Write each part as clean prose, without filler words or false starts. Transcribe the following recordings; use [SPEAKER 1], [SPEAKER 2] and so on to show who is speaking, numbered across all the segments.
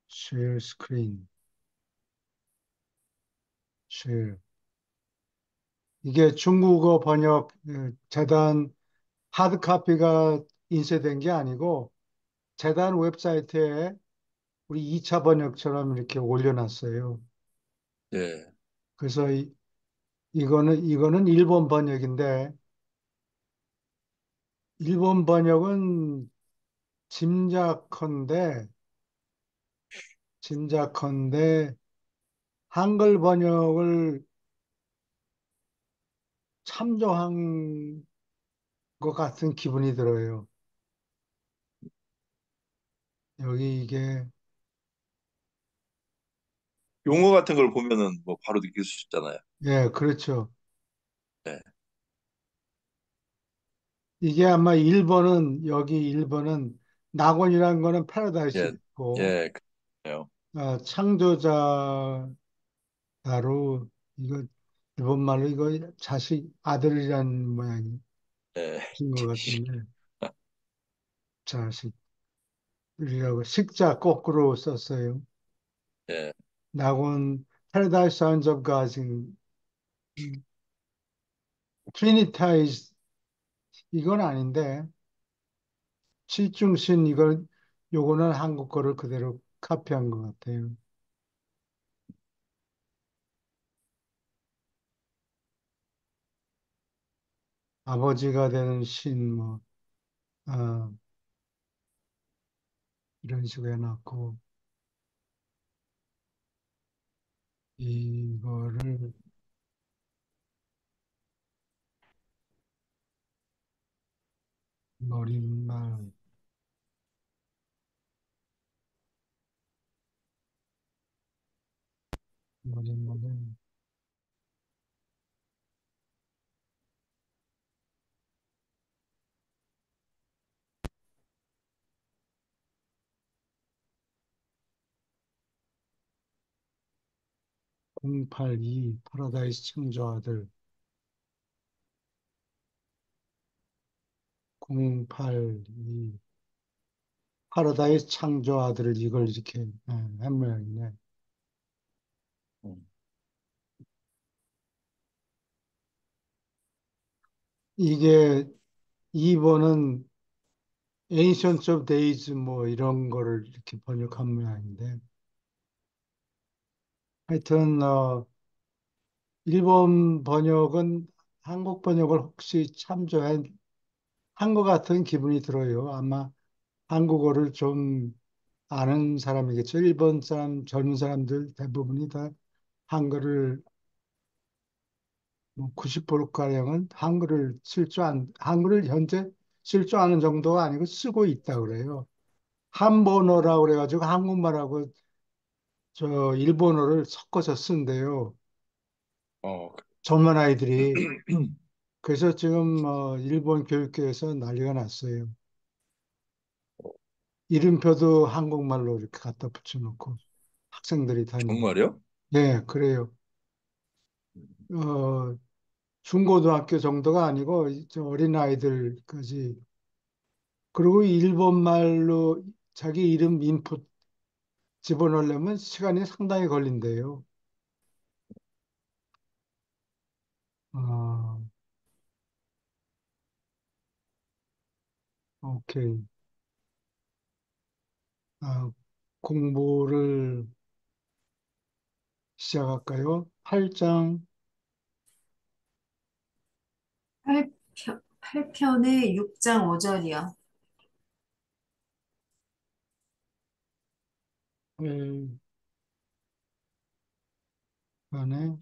[SPEAKER 1] share screen, share. 이게 중국어 번역 재단 하드 카피가 인쇄된 게 아니고 재단 웹사이트에 우리 2차 번역처럼 이렇게 올려놨어요.
[SPEAKER 2] 예,
[SPEAKER 1] 그래서 이거는 일본 번역인데 일본 번역은 짐작컨대 짐작컨대 한글 번역을 참조한 것 같은 기분이 들어요. 여기 이게
[SPEAKER 2] 용어 같은 걸 보면은 뭐 바로 느낄 수 있잖아요.
[SPEAKER 1] 예, 그렇죠.
[SPEAKER 2] 예,
[SPEAKER 1] 이게 아마 1번은 여기 1번은 낙원이라는 거는
[SPEAKER 2] 예,
[SPEAKER 1] 패러다이스고
[SPEAKER 2] 예, 그래요.
[SPEAKER 1] 창조자로 이거 일본말로 이거 자식 아들이라는 모양인
[SPEAKER 2] 예,
[SPEAKER 1] 것 같은데 자식들이라고 식자 거꾸로 썼어요.
[SPEAKER 2] 예,
[SPEAKER 1] 낙원 패러다이스 사운즈 오브 가진 트리니타이즈 이건 아닌데 칠중신 이걸 요거는 한국 거를 그대로 카피한 것 같아요. 아버지가 되는 신 뭐 이런 식으로 해놨고 이거를 노린말 노린말을 082 파라다이스 창조아들 082 파라다이스 창조아들을 이걸 이렇게 한 모양이네.
[SPEAKER 2] 음,
[SPEAKER 1] 이게 2번은 Ancient of Days 뭐 이런 거를 이렇게 번역한 모양인데 하여튼 일본 번역은 한국 번역을 혹시 참조한 것 같은 기분이 들어요. 아마 한국어를 좀 아는 사람이겠죠. 일본 사람, 젊은 사람들 대부분이 다 한글을, 뭐 90%가량은 한글을 현재 쓸 줄 아는 정도가 아니고 쓰고 있다 그래요. 한본어라고 그래가지고 한국말하고 일본어를 섞어서 쓴대요.
[SPEAKER 2] 어,
[SPEAKER 1] 젊은 아이들이. 그래서 지금 일본 교육계에서 난리가 났어요. 이름표도 한국말로 이렇게 갖다 붙여놓고 학생들이 다니고.
[SPEAKER 2] 정말요?
[SPEAKER 1] 네, 그래요. 어, 중고등학교 정도가 아니고 저 어린아이들까지. 그리고 일본말로 자기 이름 인풋 집어넣으려면 시간이 상당히 걸린대요. 아, 오케이. 아, 공부를 시작할까요? 8장,
[SPEAKER 3] 8편의 6장 5절이요.
[SPEAKER 1] 8편에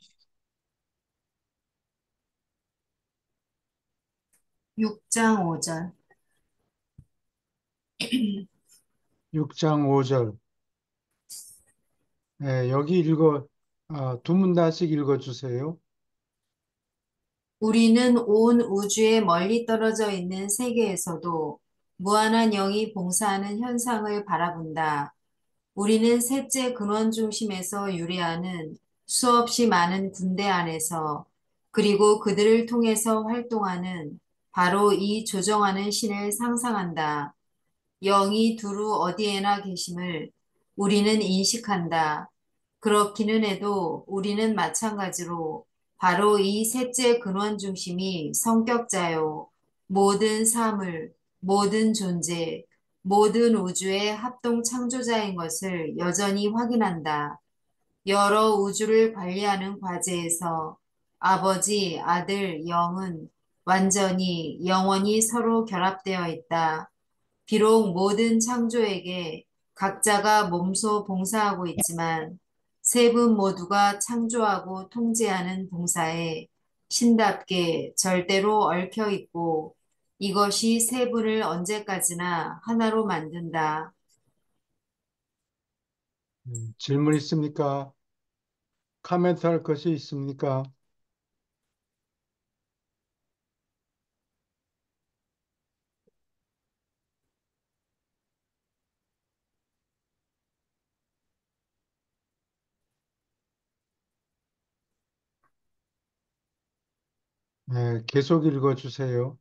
[SPEAKER 3] 6장 5절.
[SPEAKER 1] 6장 5절. 네, 여기 두 문단씩 읽어주세요.
[SPEAKER 3] 우리는 온 우주에 멀리 떨어져 있는 세계에서도 무한한 영이 봉사하는 현상을 바라본다. 우리는 셋째 근원 중심에서 유래하는 수없이 많은 군대 안에서 그리고 그들을 통해서 활동하는 바로 이 조정하는 신을 상상한다. 영이 두루 어디에나 계심을 우리는 인식한다. 그렇기는 해도 우리는 마찬가지로 바로 이 셋째 근원 중심이 성격자요. 모든 사물, 모든 존재, 모든 우주의 합동 창조자인 것을 여전히 확인한다. 여러 우주를 관리하는 과제에서 아버지, 아들, 영은 완전히, 영원히 서로 결합되어 있다. 비록 모든 창조에게 각자가 몸소 봉사하고 있지만 세 분 모두가 창조하고 통제하는 봉사에 신답게 절대로 얽혀 있고 이것이 세 분을 언제까지나 하나로 만든다.
[SPEAKER 1] 질문 있습니까? 코멘트 할 것이 있습니까? 네, 계속 읽어주세요.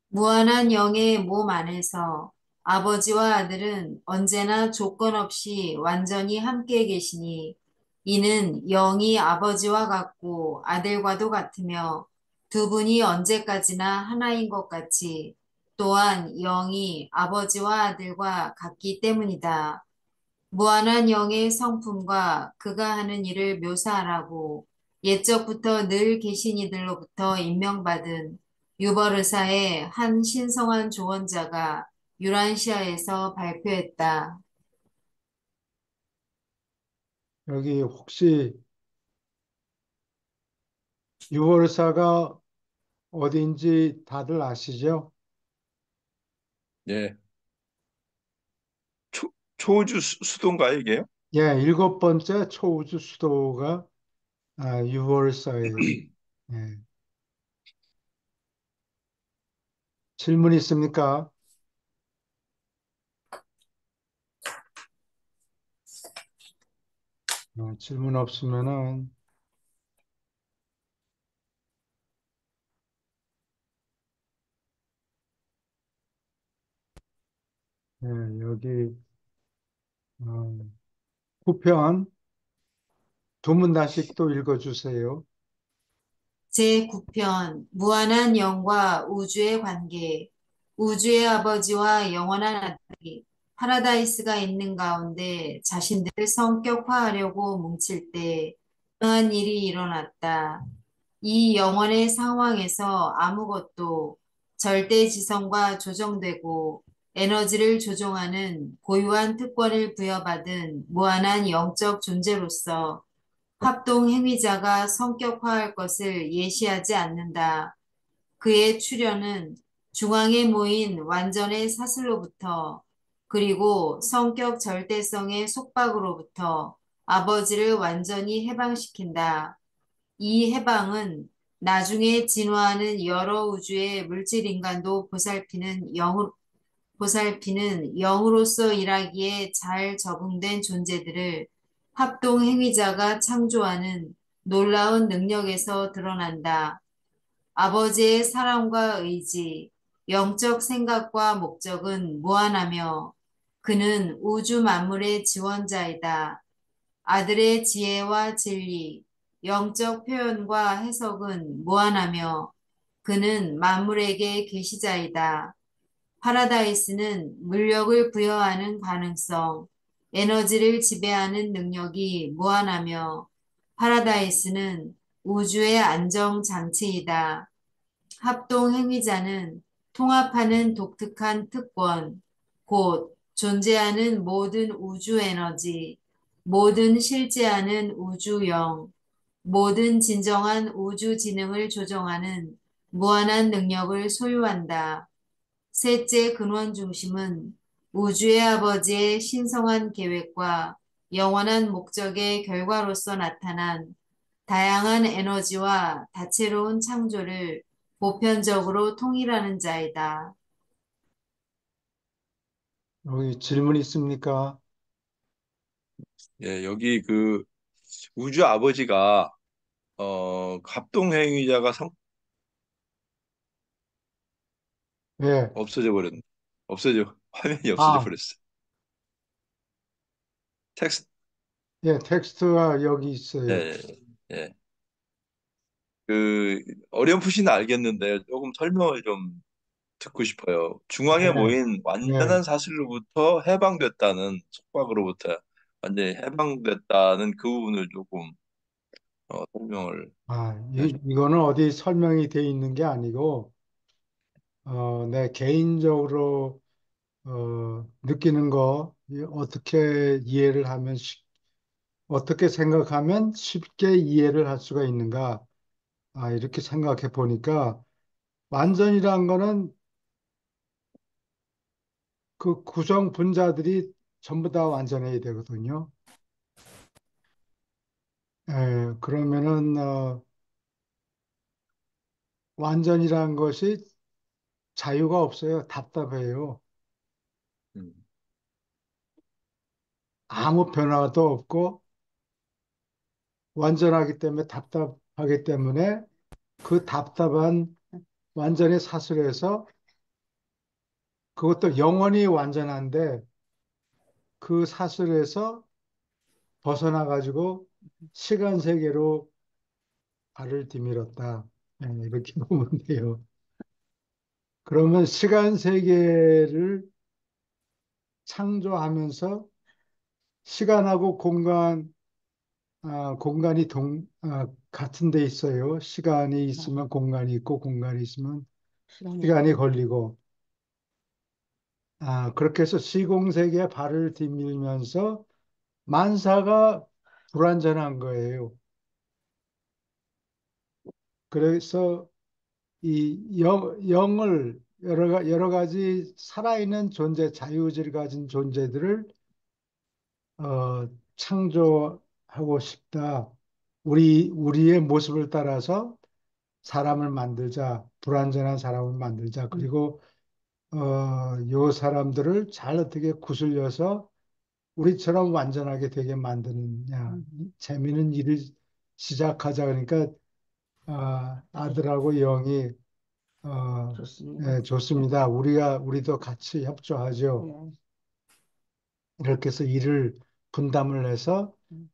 [SPEAKER 3] 무한한 영의 몸 안에서 아버지와 아들은 언제나 조건 없이 완전히 함께 계시니 이는 영이 아버지와 같고 아들과도 같으며 두 분이 언제까지나 하나인 것 같이 또한 영이 아버지와 아들과 같기 때문이다. 무한한 영의 성품과 그가 하는 일을 묘사하라고 옛적부터 늘 계신 이들로부터 임명받은 유버르사의 한 신성한 조언자가 유란시아에서 발표했다.
[SPEAKER 1] 여기 혹시 유월사가 어딘지 다들 아시죠?
[SPEAKER 2] 예. 초우주 수도인가요, 이게요?
[SPEAKER 1] 예, 일곱 번째 초우주 수도가 유월사예요. 예. 질문 있습니까? 질문 없으면은 예, 여기 9편 두 문단씩 또 읽어주세요.
[SPEAKER 3] 제9편 무한한 영과 우주의 관계 우주의 아버지와 영원한 아들이 파라다이스가 있는 가운데 자신들을 성격화하려고 뭉칠 때 이상한 일이 일어났다. 이 영원의 상황에서 아무것도 절대지성과 조정되고 에너지를 조종하는 고유한 특권을 부여받은 무한한 영적 존재로서 합동 행위자가 성격화할 것을 예시하지 않는다. 그의 출현은 중앙에 모인 완전의 사슬로부터 그리고 성격 절대성의 속박으로부터 아버지를 완전히 해방시킨다. 이 해방은 나중에 진화하는 여러 우주의 물질 인간도 보살피는 영으로서 일하기에 잘 적응된 존재들을 합동 행위자가 창조하는 놀라운 능력에서 드러난다. 아버지의 사랑과 의지, 영적 생각과 목적은 무한하며 그는 우주 만물의 지원자이다. 아들의 지혜와 진리, 영적 표현과 해석은 무한하며 그는 만물에게 계시자이다. 파라다이스는 물력을 부여하는 가능성, 에너지를 지배하는 능력이 무한하며 파라다이스는 우주의 안정 장치이다. 합동 행위자는 통합하는 독특한 특권, 곧 존재하는 모든 우주 에너지, 모든 실제하는 우주영, 모든 진정한 우주 지능을 조정하는 무한한 능력을 소유한다. 셋째 근원 중심은 우주의 아버지의 신성한 계획과 영원한 목적의 결과로서 나타난 다양한 에너지와 다채로운 창조를 보편적으로 통일하는 자이다.
[SPEAKER 1] 여기 질문 있습니까?
[SPEAKER 2] 예, 여기 그 우주 아버지가 합동행위자가
[SPEAKER 1] 예,
[SPEAKER 2] 없어져 버렸네. 없어져. 화면이 없어져
[SPEAKER 1] 아,
[SPEAKER 2] 버렸어. 텍스트,
[SPEAKER 1] 예, 텍스트가 여기 있어요.
[SPEAKER 2] 예, 예. 그, 어렴풋이는 알겠는데, 조금 설명을 좀 듣고 싶어요. 중앙에
[SPEAKER 1] 네,
[SPEAKER 2] 모인
[SPEAKER 1] 네.
[SPEAKER 2] 완전한 사실로부터 해방됐다는, 속박으로부터 완전히 해방됐다는 그 부분을 조금, 설명을 해주세요.
[SPEAKER 1] 이거는 어디 설명이 돼 있는 게 아니고, 내 개인적으로, 느끼는 거, 어떻게 이해를 하면, 어떻게 생각하면 쉽게 이해를 할 수가 있는가. 이렇게 생각해 보니까, 완전이란 거는 그 구성 분자들이 전부 다 완전해야 되거든요. 그러면은, 완전이란 것이 자유가 없어요. 답답해요.
[SPEAKER 2] 음,
[SPEAKER 1] 아무 변화도 없고, 완전하기 때문에 답답하기 때문에 그 답답한 완전의 사슬에서 그것도 영원히 완전한데 그 사슬에서 벗어나 가지고 시간 세계로 발을 디밀었다. 이렇게 보면 돼요. 그러면 시간 세계를 창조하면서 시간하고 공간이 같은 데 있어요. 시간이 있으면 공간이 있고 공간이 있으면
[SPEAKER 4] 시간이
[SPEAKER 1] 시간이
[SPEAKER 4] 걸려.
[SPEAKER 1] 걸리고 그렇게 해서 시공세계에 발을 디밀면서 만사가 불완전한 거예요. 그래서 이 영을 여러 가지 살아있는 존재, 자유의지를 가진 존재들을 창조하고 싶다. 우리의 모습을 따라서 사람을 만들자, 불완전한 사람을 만들자.
[SPEAKER 4] 응.
[SPEAKER 1] 그리고 요 사람들을 잘 어떻게 구슬려서 우리처럼 완전하게 되게 만드느냐.
[SPEAKER 4] 응.
[SPEAKER 1] 재미있는 일을 시작하자. 그러니까
[SPEAKER 4] 그래,
[SPEAKER 1] 아들하고 영이
[SPEAKER 4] 좋습니다.
[SPEAKER 1] 네, 좋습니다. 우리도 같이 협조하죠.
[SPEAKER 4] 예.
[SPEAKER 1] 이렇게 해서 일을 분담을 해서
[SPEAKER 4] 응.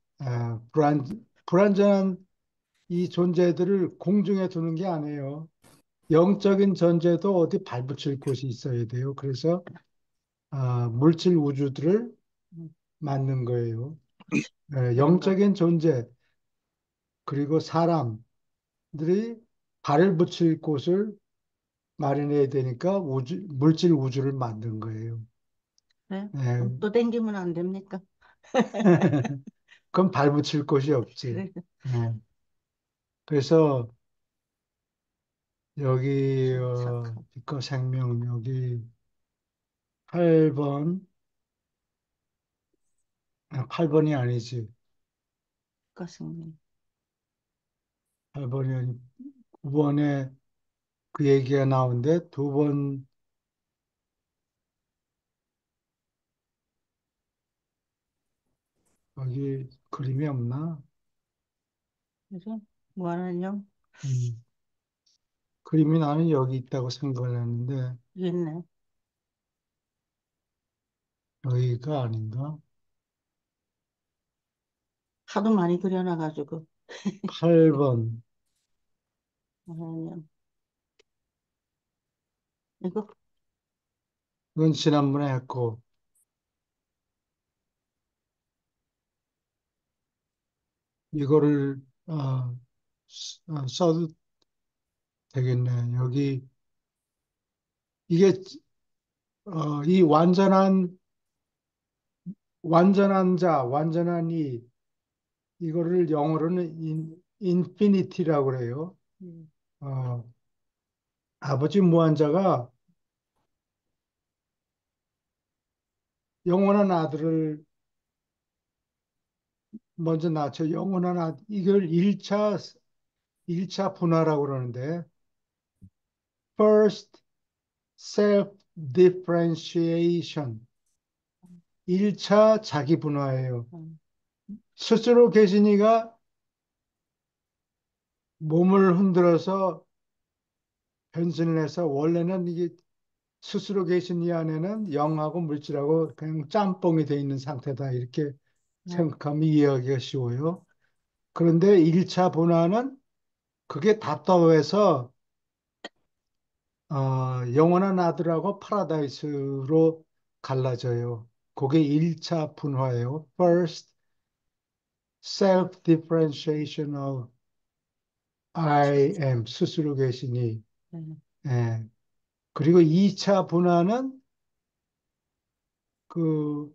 [SPEAKER 1] 불완전한 이 존재들을 공중에 두는 게 아니에요. 영적인 존재도 어디 발붙일 곳이 있어야 돼요. 그래서 물질 우주들을
[SPEAKER 4] 응.
[SPEAKER 1] 만든 거예요.
[SPEAKER 4] 그런가?
[SPEAKER 1] 영적인 존재 그리고 사람들이 발을 붙일 곳을 마련해야 되니까 물질 우주를 만든 거예요.
[SPEAKER 4] 그래?
[SPEAKER 1] 예.
[SPEAKER 4] 또 땡기면 안 됩니까?
[SPEAKER 1] 그럼 발 붙일 곳이 없지.
[SPEAKER 4] 그래,
[SPEAKER 1] 예. 그래서 여기
[SPEAKER 4] 착하고
[SPEAKER 1] 빛과 생명 여기 8번 8번이 아니지.
[SPEAKER 4] 가슴이
[SPEAKER 1] 8번이 아니 9번에 그 얘기가 나오는데 두 번 여기 그림이 없나?
[SPEAKER 4] 그래서 무한한 영
[SPEAKER 1] 음, 그림이 나는 여기 있다고 생각을 했는데
[SPEAKER 4] 여기 있네.
[SPEAKER 1] 여기가 아닌가?
[SPEAKER 4] 하도 많이 그려놔가지고
[SPEAKER 1] 8번
[SPEAKER 4] 무한한 영 이거
[SPEAKER 1] 이건 지난번에 했고 이거를 써도 되겠네. 여기 이게 이 완전한 자, 완전한 이거를 영어로는 인피니티라고 그래요.
[SPEAKER 4] 음,
[SPEAKER 1] 어, 아버지 무한자가 영원한 아들을 먼저 낳죠. 영원한 이걸 일차 분화라고 그러는데 first self differentiation 1차 자기 분화예요.
[SPEAKER 4] 음,
[SPEAKER 1] 스스로 계시니가 몸을 흔들어서 변신을 해서 원래는 이게 스스로 계신 이 안에는 영하고 물질하고 그냥 짬뽕이 돼 있는 상태다. 이렇게
[SPEAKER 4] 네.
[SPEAKER 1] 생각하면 이해하기가 쉬워요. 그런데 1차 분화는 그게 답답해서 영원한 아들하고 파라다이스로 갈라져요. 그게 1차 분화예요. First self-differentiation of I am, 스스로 계시니.
[SPEAKER 4] 네.
[SPEAKER 1] 예. 그리고 2차 분화는 그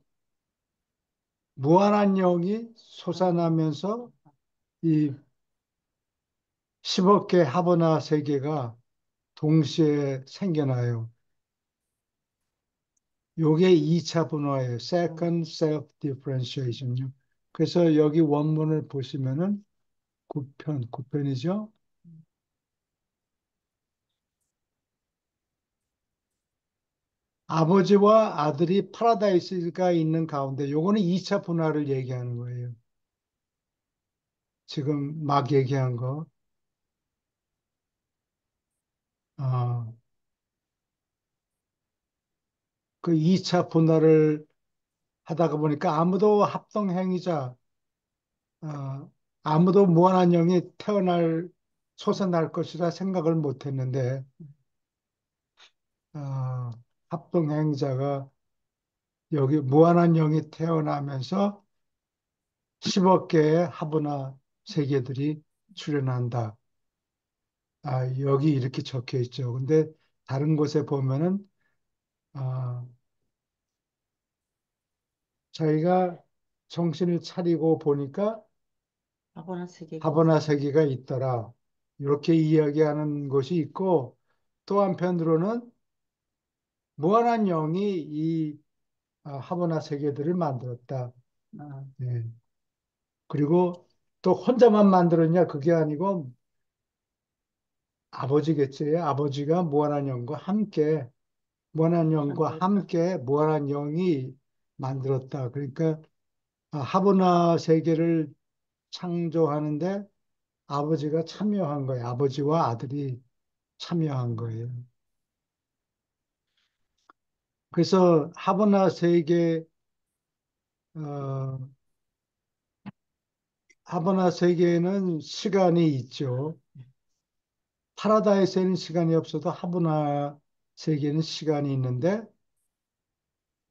[SPEAKER 1] 무한한 영이 솟아나면서 이 10억 개 하버나 세계가 동시에 생겨나요. 요게 2차 분화예요. Second self-differentiation요. 그래서 여기 원문을 보시면은 9편이죠. 아버지와 아들이 파라다이스가 있는 가운데 요거는 2차 분화를 얘기하는 거예요. 지금 막 얘기한 거. 어, 그 2차 분할을 하다가 보니까 아무도 무한한 영이 솟아날 것이라 생각을 못 했는데, 어, 합동행자가 여기 무한한 영이 태어나면서 10억 개의 하브나 세계들이 출현한다. 여기 이렇게 적혀 있죠. 근데 다른 곳에 보면은, 아, 자기가 정신을 차리고 보니까
[SPEAKER 4] 아보나 세계가
[SPEAKER 1] 하버나 세계가 있더라. 이렇게 이야기하는 것이 있고 또 한편으로는 무한한 영이 이 하버나 세계들을 만들었다.
[SPEAKER 4] 아,
[SPEAKER 1] 예. 그리고 또 혼자만 만들었냐? 그게 아니고 아버지겠지. 아버지가 무한한 영과
[SPEAKER 4] 만들었다.
[SPEAKER 1] 함께 무한한 영이 만들었다. 그러니까 하버나 세계를 창조하는데 아버지가 참여한 거예요. 아버지와 아들이 참여한 거예요. 그래서 어, 하버나 세계에는 시간이 있죠. 파라다이스에는 시간이 없어도 하버나 세계에는 시간이 있는데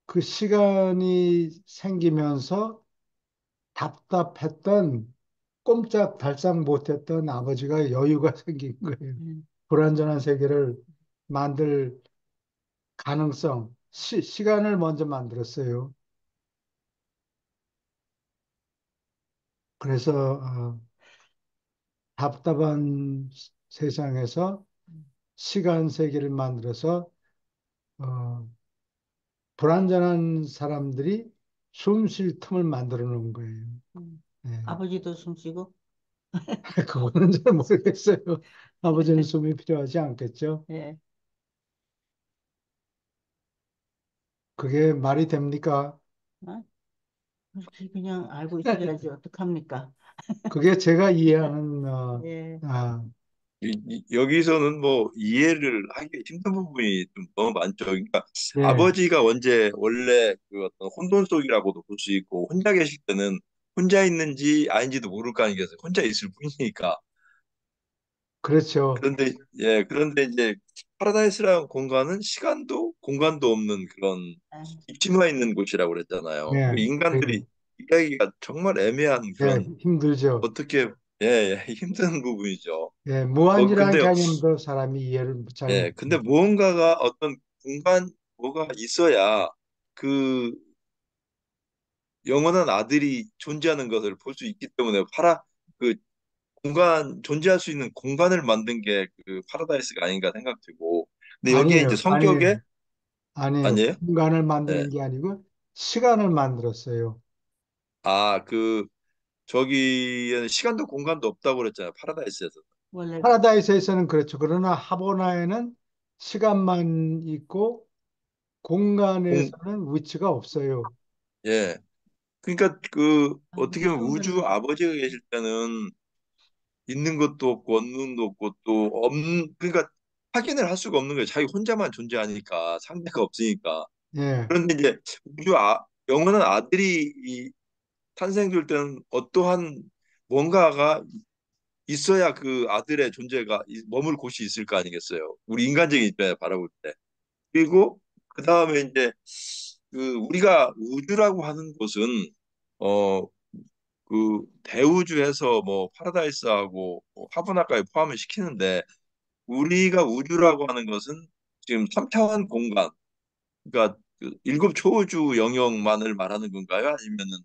[SPEAKER 1] 그 시간이 생기면서 답답했던 꼼짝달싹 못했던 아버지가 여유가 생긴 거예요.
[SPEAKER 4] 음,
[SPEAKER 1] 불완전한 세계를 만들 시간을 먼저 만들었어요. 그래서 답답한 세상에서 시간 세계를 만들어서 어, 불완전한 사람들이 숨쉴 틈을 만들어 놓은 거예요.
[SPEAKER 4] 음.
[SPEAKER 1] 예.
[SPEAKER 4] 아버지도 숨쉬고,
[SPEAKER 1] 그거는 잘 모르겠어요. 아버지는 숨이 필요하지 않겠죠?
[SPEAKER 4] 예.
[SPEAKER 1] 그게 말이 됩니까?
[SPEAKER 4] 어? 그렇게 그냥 알고 있어야지 어떡합니까?
[SPEAKER 1] 그게 제가 이해하는
[SPEAKER 4] 예.
[SPEAKER 1] 아,
[SPEAKER 2] 여기서는 뭐 이해를 하기 힘든 부분이 좀 너무 많죠. 그러니까
[SPEAKER 1] 예,
[SPEAKER 2] 아버지가 원래 그 어떤 혼돈 속이라고도 볼 수 있고 혼자 계실 때는 혼자 있는지 아닌지도 모를 거 아니겠어요. 혼자 있을 뿐이니까.
[SPEAKER 1] 그렇죠.
[SPEAKER 2] 그런데 이제 파라다이스라는 공간은 시간도 공간도 없는 그런
[SPEAKER 4] 아,
[SPEAKER 2] 입지마 있는 곳이라고 그랬잖아요. 그
[SPEAKER 1] 예,
[SPEAKER 2] 인간들이 이야기가 정말 애매한
[SPEAKER 1] 예,
[SPEAKER 2] 그런
[SPEAKER 1] 힘들죠.
[SPEAKER 2] 어떻게 힘든 부분이죠.
[SPEAKER 1] 예, 무한이라는
[SPEAKER 2] 근데
[SPEAKER 1] 개념도 사람이 이해를 잘
[SPEAKER 2] 근데
[SPEAKER 1] 못합니다.
[SPEAKER 2] 무언가가 어떤 공간 뭐가 있어야 그 영원한 아들이 존재하는 것을 볼 수 있기 때문에 그 공간 존재할 수 있는 공간을 만든 게 그 파라다이스가 아닌가 생각되고 근데 여기에 이제
[SPEAKER 1] 아니에요,
[SPEAKER 2] 성격에
[SPEAKER 1] 아니에요.
[SPEAKER 2] 아니에요?
[SPEAKER 1] 공간을
[SPEAKER 2] 네.
[SPEAKER 1] 만드는 게 아니고 시간을 만들었어요.
[SPEAKER 2] 그 저기에는 시간도 공간도 없다고 그랬잖아요. 파라다이스에서.
[SPEAKER 4] 원래,
[SPEAKER 1] 파라다이스에서는 그렇죠. 그러나 하보나에는 시간만 있고
[SPEAKER 2] 공,
[SPEAKER 1] 공간에서는 위치가 없어요.
[SPEAKER 2] 예. 그러니까 그 어떻게 보면
[SPEAKER 4] 처음
[SPEAKER 2] 우주
[SPEAKER 4] 듣는다.
[SPEAKER 2] 아버지가 계실 때는 있는 것도 없고 없는 것도 없고 또 없는 그러니까 확인을 할 수가 없는 거예요. 자기 혼자만 존재하니까 상대가 없으니까.
[SPEAKER 1] 예,
[SPEAKER 2] 그런데 이제 영원한 아들이 탄생될 때는 어떠한 뭔가가 있어야 그 아들의 존재가 머물 곳이 있을 거 아니겠어요. 우리 인간적인 입장에 바라볼 때. 그리고 그 다음에 이제 그 우리가 우주라고 하는 곳은 어 그 대우주에서 뭐 파라다이스하고 뭐 화분화까지 포함을 시키는데 우리가 우주라고 하는 것은 지금 3차원 공간, 그러니까 그 일곱 초우주 영역만을 말하는 건가요? 아니면은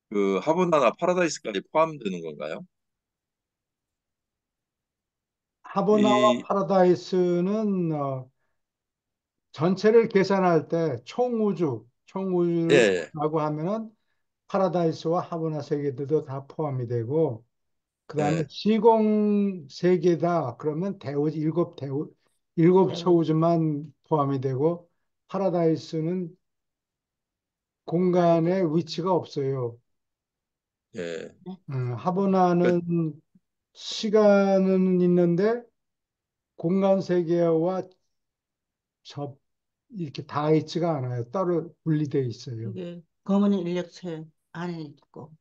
[SPEAKER 2] 그 화분화나 파라다이스까지 포함되는 건가요?
[SPEAKER 1] 하버나와
[SPEAKER 2] 이
[SPEAKER 1] 파라다이스는 전체를 계산할 때
[SPEAKER 2] 예,
[SPEAKER 1] 총우주라고 하면은 파라다이스와 하버나 세계들도 다 포함이 되고, 그 다음에
[SPEAKER 2] 예,
[SPEAKER 1] 시공 세계다 그러면 일곱
[SPEAKER 4] 배우지.
[SPEAKER 1] 초우주만 포함이 되고, 파라다이스는
[SPEAKER 4] 아이들.
[SPEAKER 1] 공간에 위치가 없어요.
[SPEAKER 2] 예.
[SPEAKER 4] 네?
[SPEAKER 2] 그,
[SPEAKER 1] 하버나는 시간은 있는데 공간 세계와 접 이렇게 닿아 있지가 않아요. 따로 분리되어 있어요.
[SPEAKER 4] 이게 검은 인력체 안에 있고.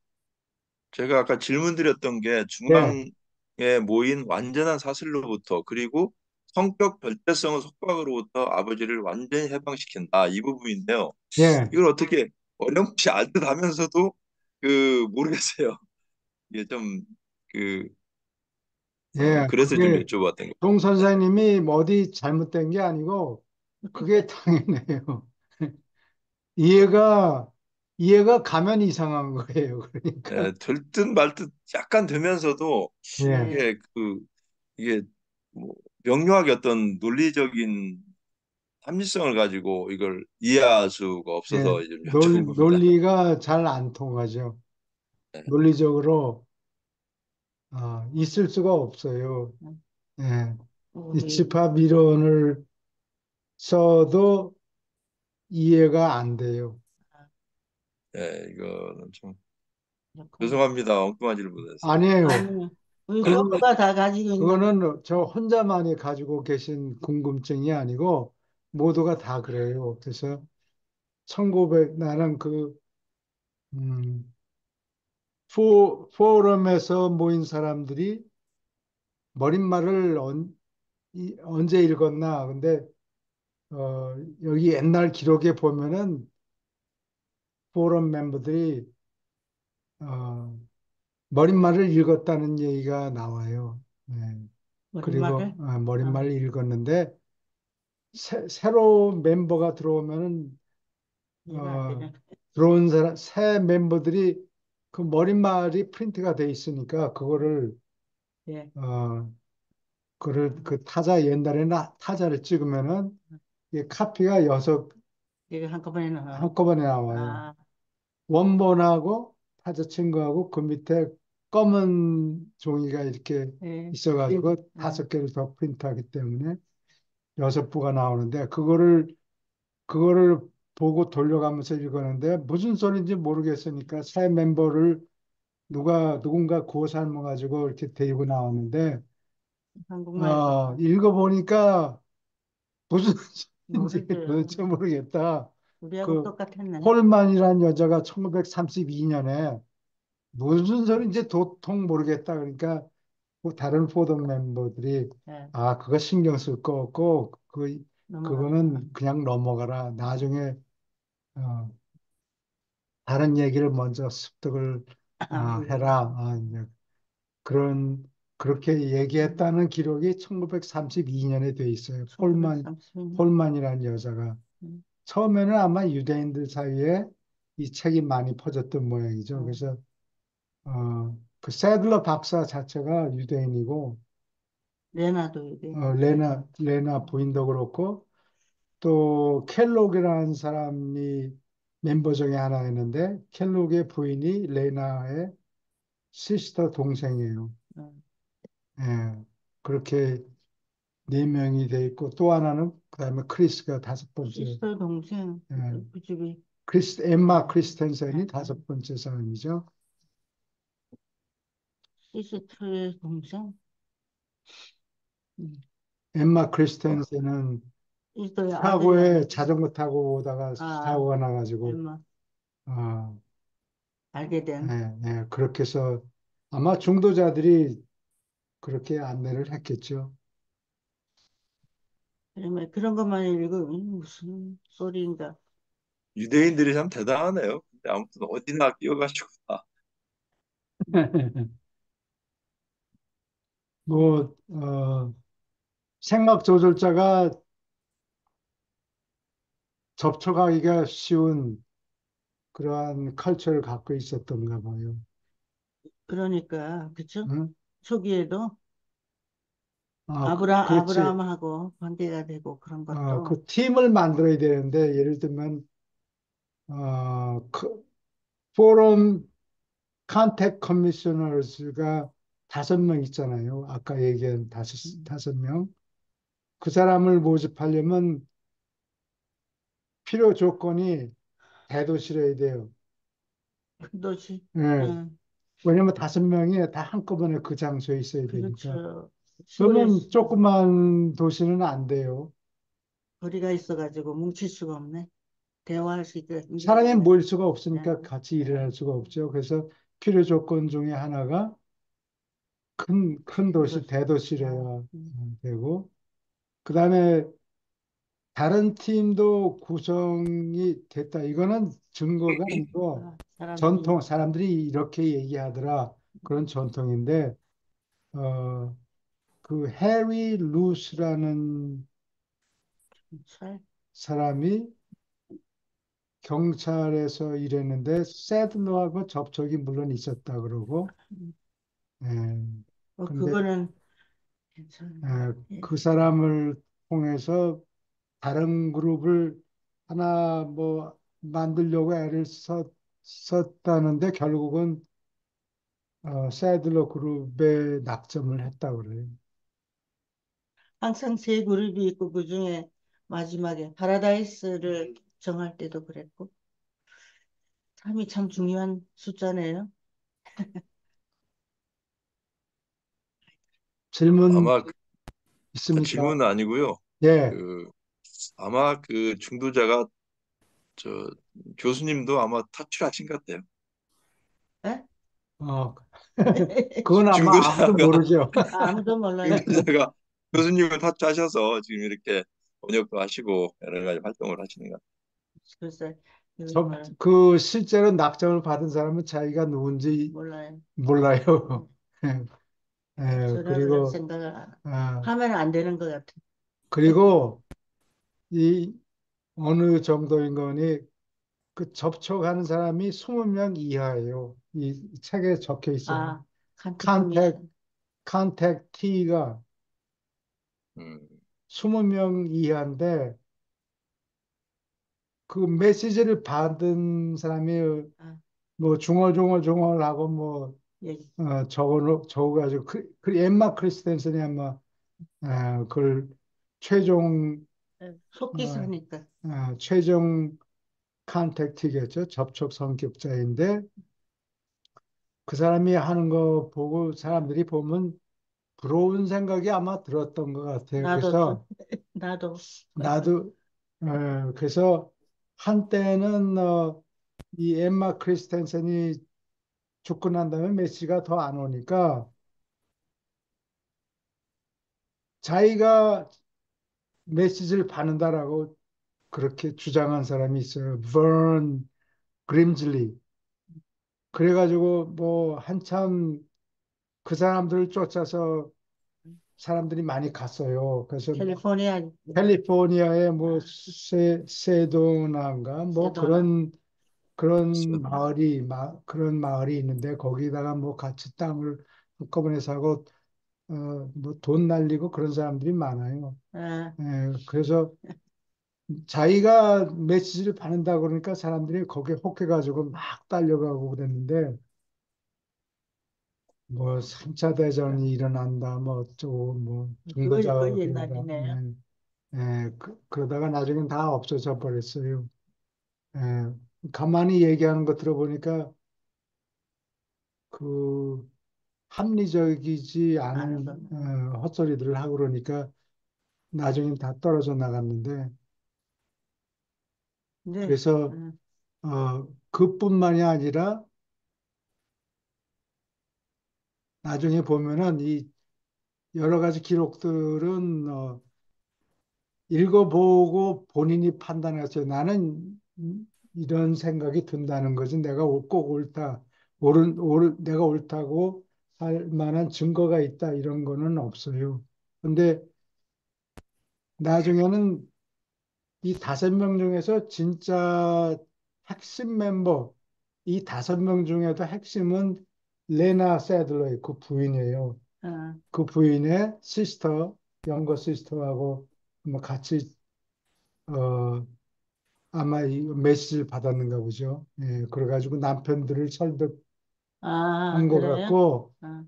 [SPEAKER 2] 제가 아까 질문 드렸던 게
[SPEAKER 1] 네,
[SPEAKER 2] 중앙에 모인 완전한 사슬로부터 그리고 성격 별대성의 속박으로부터 아버지를 완전히 해방시킨다. 이 부분인데요.
[SPEAKER 1] 예,
[SPEAKER 2] 이걸 어떻게 어렴풋이 알 듯 하면서도 그 모르겠어요. 이게 좀 그,
[SPEAKER 1] 예.
[SPEAKER 2] 그래서 좀
[SPEAKER 1] 그게
[SPEAKER 2] 여쭤봤던 거예요.
[SPEAKER 1] 동 선생님이 뭐 어디 잘못된 게 아니고 그게 당연해요. 이해가 이해가 가면 이상한 거예요. 그러니까
[SPEAKER 2] 예, 될듯 말 듯 약간 되면서도
[SPEAKER 1] 예,
[SPEAKER 4] 예.
[SPEAKER 2] 이게 이게 뭐 명료하게 어떤 논리적인 합리성을 가지고 이걸 이해할 수가
[SPEAKER 1] 예.
[SPEAKER 2] 없어서 좀 여쭤본 겁니다.
[SPEAKER 1] 논리가 잘 안 통하죠.
[SPEAKER 2] 네.
[SPEAKER 1] 논리적으로 있을 수가 없어요. 예. 이
[SPEAKER 4] 우리
[SPEAKER 1] 집합 이론을 써도 이해가 안 돼요.
[SPEAKER 2] 이거는 좀
[SPEAKER 4] 공
[SPEAKER 2] 죄송합니다. 엉뚱한 질문해서.
[SPEAKER 1] 아니에요.
[SPEAKER 4] 아니요. 우리
[SPEAKER 1] 그거
[SPEAKER 4] 모두가 다 가지고 있는
[SPEAKER 1] 그거는 저 혼자만이 가지고 계신 궁금증이 아니고 모두가 다 그래요. 그래서 나는 음, 포럼에서 모인 사람들이 머릿말을 언제 읽었나. 근데 여기 옛날 기록에 보면은 포럼 멤버들이 어, 머릿말을 읽었다는 얘기가 나와요. 네. 그리고
[SPEAKER 4] 머리말을 아,
[SPEAKER 1] 머릿말을 읽었는데 새로 멤버가 들어오면은
[SPEAKER 4] 이해가 안
[SPEAKER 1] 어,
[SPEAKER 4] 되는.
[SPEAKER 1] 들어온 새 멤버들이 그 머릿말이 프린트가 돼 있으니까
[SPEAKER 4] 예.
[SPEAKER 1] 어, 그 옛날에는 타자를 찍으면은 이 카피가
[SPEAKER 4] 이게 한꺼번에 나와.
[SPEAKER 1] 한꺼번에 나와요.
[SPEAKER 4] 아,
[SPEAKER 1] 원본하고 타자 친 거하고 그 밑에 검은 종이가 이렇게
[SPEAKER 4] 예.
[SPEAKER 1] 있어가지고
[SPEAKER 4] 예.
[SPEAKER 1] 5개를 더 프린트하기 때문에 6부가 나오는데 그거를 보고 돌려가면서 읽었는데 무슨 소리인지 모르겠으니까 새 멤버를 누군가 구워 삶아가지고 이렇게 데리고 나왔는데
[SPEAKER 4] 한국말
[SPEAKER 1] 읽어보니까 무슨 소리인지
[SPEAKER 4] 모르죠.
[SPEAKER 1] 도대체 모르겠다.
[SPEAKER 4] 우리하고
[SPEAKER 1] 그
[SPEAKER 4] 똑같았네.
[SPEAKER 1] 홀만이라는 여자가 1932년에 무슨 소리인지 도통 모르겠다. 그러니까 그 다른 포동 멤버들이
[SPEAKER 4] 예.
[SPEAKER 1] 그거 신경 쓸 거 없고
[SPEAKER 4] 넘어가.
[SPEAKER 1] 그거는 그냥 넘어가라. 나중에 어, 다른 얘기를 먼저 습득을
[SPEAKER 4] 우리
[SPEAKER 1] 해라. 이제 그렇게 얘기했다는 기록이 1932년에 돼 있어요.
[SPEAKER 4] 1930년.
[SPEAKER 1] 폴만이라는 여자가 처음에는 아마 유대인들 사이에 이 책이 많이 퍼졌던 모양이죠. 그래서 그 세글러 박사 자체가 유대인이고
[SPEAKER 4] 레나도 이게
[SPEAKER 1] 레나 부인도 그렇고 또 켈록이라는 사람이 멤버 중에 하나였는데 켈록의 부인이 레나의 시스터 동생이에요. 예, 그렇게 네 명이 돼 있고 또 하나는 그다음에 크리스가 다섯 번째.
[SPEAKER 4] 시스터 동생
[SPEAKER 1] 예,
[SPEAKER 4] 그 집이
[SPEAKER 1] 엠마
[SPEAKER 4] 예.
[SPEAKER 1] 크리스텐센이
[SPEAKER 4] 예.
[SPEAKER 1] 다섯 번째 사람이죠.
[SPEAKER 4] 시스터의 동생. 음.
[SPEAKER 1] 엠마 크리스텐sen은
[SPEAKER 4] 있어요. 아들이
[SPEAKER 1] 시카고에
[SPEAKER 4] 아니고.
[SPEAKER 1] 자전거 타고 오다가
[SPEAKER 4] 아,
[SPEAKER 1] 사고가 나가지고,
[SPEAKER 4] 엠마,
[SPEAKER 1] 어,
[SPEAKER 4] 알게 된.
[SPEAKER 1] 그렇게 해서 아마 중도자들이 그렇게 안내를 했겠죠.
[SPEAKER 4] 그러면 그런 것만 읽으면 무슨 소리인가.
[SPEAKER 2] 유대인들이 참 대단하네요. 근데 아무튼 어디나 끼어가지고 다.
[SPEAKER 1] 뭐, 생각 조절자가 접촉하기가 쉬운 그러한 컬처를 갖고 있었던가 봐요.
[SPEAKER 4] 그러니까, 그쵸?
[SPEAKER 1] 응?
[SPEAKER 4] 초기에도
[SPEAKER 1] 그렇지.
[SPEAKER 4] 아브라함하고 관계가 되고 그런 것도,
[SPEAKER 1] 그 팀을 만들어야 되는데, 예를 들면, 포럼 컨택 커미셔너스가 5명 있잖아요. 아까 얘기한 다섯 명. 그 사람을 모집하려면 필요 조건이 대도시여야 돼요.
[SPEAKER 4] 큰 도시,
[SPEAKER 1] 예.
[SPEAKER 4] 응,
[SPEAKER 1] 왜냐면 5명이 다 한꺼번에 그 장소에 있어야 되니까.
[SPEAKER 4] 그렇죠. 시골에
[SPEAKER 1] 그러면 조그만 도시는 안 돼요.
[SPEAKER 4] 거리가 있어가지고 뭉칠 수가 없네. 대화할 수 있기가
[SPEAKER 1] 사람이
[SPEAKER 4] 힘들겠네.
[SPEAKER 1] 모일 수가 없으니까
[SPEAKER 4] 응,
[SPEAKER 1] 같이 일을 할 수가 없죠. 그래서 필요 조건 중에 하나가 큰
[SPEAKER 4] 큰
[SPEAKER 1] 도시,
[SPEAKER 4] 도시.
[SPEAKER 1] 대도시래야
[SPEAKER 4] 아, 응.
[SPEAKER 1] 되고, 그 다음에 다른 팀도 구성이 됐다. 이거는 증거가 아니고
[SPEAKER 4] 사람들이
[SPEAKER 1] 전통, 사람들이 이렇게 얘기하더라. 그런 전통인데, 어, 그 해리 루스라는
[SPEAKER 4] 잘,
[SPEAKER 1] 사람이 경찰에서 일했는데, 세드너하고 접촉이 물론 있었다 그러고,
[SPEAKER 4] 음,
[SPEAKER 1] 예, 근데
[SPEAKER 4] 그거는 괜찮은데. 예.
[SPEAKER 1] 그 사람을 통해서 다른 그룹을 하나 뭐 만들려고 썼다는데 결국은 새들러 그룹에 낙점을 했다 그래요.
[SPEAKER 4] 항상 세 그룹이 있고 그 중에 마지막에 파라다이스를 정할 때도 그랬고, 3이 참 중요한 숫자네요.
[SPEAKER 1] 질문
[SPEAKER 2] 아마
[SPEAKER 1] 있습니까?
[SPEAKER 2] 질문은 아니고요.
[SPEAKER 1] 예.
[SPEAKER 2] 그 아마 그 중도자가 저 교수님도 아마 타출을 하신 것 같아요.
[SPEAKER 4] 예?
[SPEAKER 1] 어, 그건 아마 아무도
[SPEAKER 2] 중도자가
[SPEAKER 1] 모르죠.
[SPEAKER 4] 아무도 몰라요.
[SPEAKER 2] 중도자가 교수님을 타투하셔서 지금 이렇게 번역도 하시고 여러 가지 활동을 하시는 것 같아요.
[SPEAKER 4] 글쎄, 이걸
[SPEAKER 1] 그 실제로 낙점을 받은 사람은 자기가 누군지
[SPEAKER 4] 몰라요.
[SPEAKER 1] 몰라요. 예,
[SPEAKER 4] 전혀 그런
[SPEAKER 1] 그리고
[SPEAKER 4] 생각을
[SPEAKER 1] 아,
[SPEAKER 4] 하면 안 되는 것 같아.
[SPEAKER 1] 그리고 이 어느 정도인 거니 그 접촉하는 사람이 20명 이하예요. 이 책에 적혀 있어요.
[SPEAKER 4] 아, 칸트
[SPEAKER 1] 컨택,
[SPEAKER 4] 커미션.
[SPEAKER 1] 컨택 T가
[SPEAKER 2] 음,
[SPEAKER 1] 20명 이하인데 그 메시지를 받은 사람이
[SPEAKER 4] 아,
[SPEAKER 1] 뭐 중얼중얼하고 뭐
[SPEAKER 4] 얘기.
[SPEAKER 1] 적어가지고 엠마 크리스텐슨이 아마 그걸 최종 어,
[SPEAKER 4] 속기사니까.
[SPEAKER 1] 최종 컨택트겠죠. 접촉 성격자인데 그 사람이 하는 거 보고 사람들이 보면 부러운 생각이 아마 들었던 것 같아요.
[SPEAKER 4] 나도,
[SPEAKER 1] 그래서
[SPEAKER 4] 나도.
[SPEAKER 1] 나도 그래서 한때는 이 엠마 크리스텐센이 죽고 난 다음에 메시가 더 안 오니까 자기가 메시지를 받는다라고 그렇게 주장한 사람이 있어요. 버런 그림즐리. 그래가지고 뭐 한참 그 사람들을 쫓아서 사람들이 많이 갔어요. 그래서
[SPEAKER 4] 캘리포니아,
[SPEAKER 1] 캘리포니아의 뭐
[SPEAKER 4] 아,
[SPEAKER 1] 세도나인가 뭐
[SPEAKER 4] 세도나.
[SPEAKER 1] 그런 마을이 있는데 거기다가 뭐 같이 땅을 한꺼번에 사고 뭐 돈 날리고 그런 사람들이 많아요.
[SPEAKER 4] 아,
[SPEAKER 1] 그래서 자기가 메시지를 받는다 그러니까 사람들이 거기에 혹해가지고 막 달려가고 그랬는데 뭐 3차 대전이 일어난다 뭐 어쩌고 뭐
[SPEAKER 4] 그거
[SPEAKER 1] 중도자가 된다.
[SPEAKER 4] 옛날이네요.
[SPEAKER 1] 그러다가 나중엔 다 없어져 버렸어요. 가만히 얘기하는 거 들어보니까 그 합리적이지
[SPEAKER 4] 아는
[SPEAKER 1] 않은
[SPEAKER 4] 건.
[SPEAKER 1] 헛소리들을 하고 그러니까 나중엔 다 떨어져 나갔는데,
[SPEAKER 4] 네.
[SPEAKER 1] 그래서 그뿐만이 아니라 나중에 보면은 이 여러 가지 기록들은 읽어보고 본인이 판단했어요. 나는 이런 생각이 든다는 거지. 내가 꼭 옳다, 내가 옳다고 할 만한 증거가 있다 이런 거는 없어요. 근데 나중에는 이 5명 중에서 진짜 핵심 멤버, 이 5명 중에도 핵심은 레나 세들러의 그 부인이에요.
[SPEAKER 4] 어,
[SPEAKER 1] 그 부인의 시스터, 영거 시스터하고 뭐 같이 어 아마 이 메시지를 받았는가 보죠. 예, 그래가지고 남편들을 설득한
[SPEAKER 4] 아,
[SPEAKER 1] 것
[SPEAKER 4] 그래요?
[SPEAKER 1] 같고
[SPEAKER 4] 어,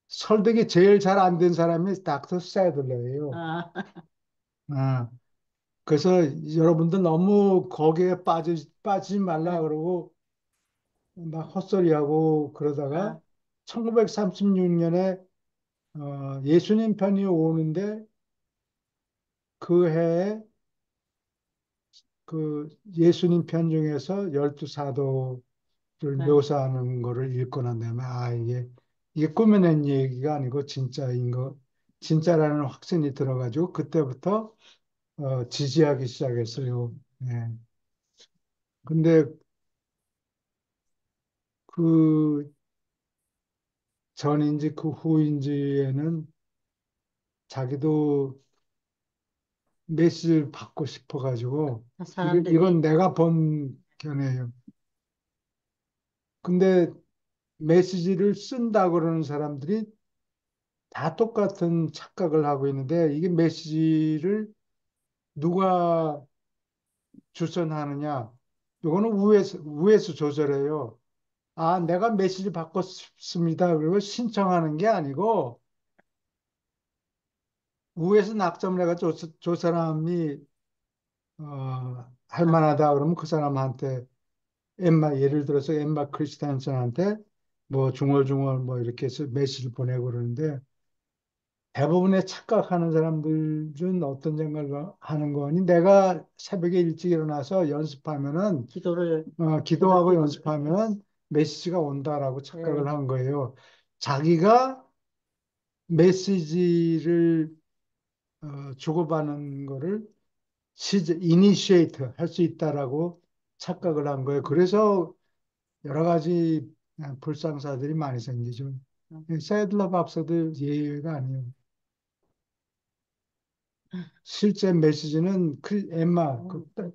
[SPEAKER 1] 설득이 제일 잘 안 된 사람이 닥터 세들러예요.
[SPEAKER 4] 아,
[SPEAKER 1] 아, 그래서 여러분들 너무 거기에 빠지지 말라 그러고 막 헛소리하고 그러다가
[SPEAKER 4] 아,
[SPEAKER 1] 1936년에 예수님 편이 오는데 그 해에 그 예수님 편 중에서 열두 사도를
[SPEAKER 4] 네.
[SPEAKER 1] 묘사하는 거를 읽고 난 다음에 이게 꾸며낸 얘기가 아니고 진짜라는 확신이 들어가지고 그때부터 지지하기 시작했어요. 예. 근데 그 전인지 그 후인지에는 자기도 메시지를 받고 싶어가지고 이건
[SPEAKER 4] 사람들이,
[SPEAKER 1] 내가 본 견해예요. 근데 메시지를 쓴다 그러는 사람들이 다 똑같은 착각을 하고 있는데 이게 메시지를 누가 주선하느냐? 이거는 우에서 조절해요. 아, 내가 메시지 받고 싶습니다. 그리고 신청하는 게 아니고 우에서 낙점을 해가지고 저 사람이 할
[SPEAKER 4] 아,
[SPEAKER 1] 만하다 그러면 그 사람한테 예를 들어서 엠마 크리스탄슨한테 뭐 중얼중얼 뭐 이렇게 해서 메시지를 보내고 그러는데 대부분의 착각하는 사람들은 어떤 생각을 하는 거니? 내가 새벽에 일찍 일어나서 연습하면은
[SPEAKER 4] 기도를,
[SPEAKER 1] 기도하고 연습하면은 메시지가 온다라고 착각을
[SPEAKER 4] 예,
[SPEAKER 1] 한 거예요. 자기가 메시지를 주고받는 거를 이니시에이트 할 수 있다라고 착각을 한 거예요. 그래서 여러 가지 불상사들이 많이 생기죠.
[SPEAKER 4] 어,
[SPEAKER 1] 세들러 밥서도 예외가 아니에요. 실제 메시지는 엠마,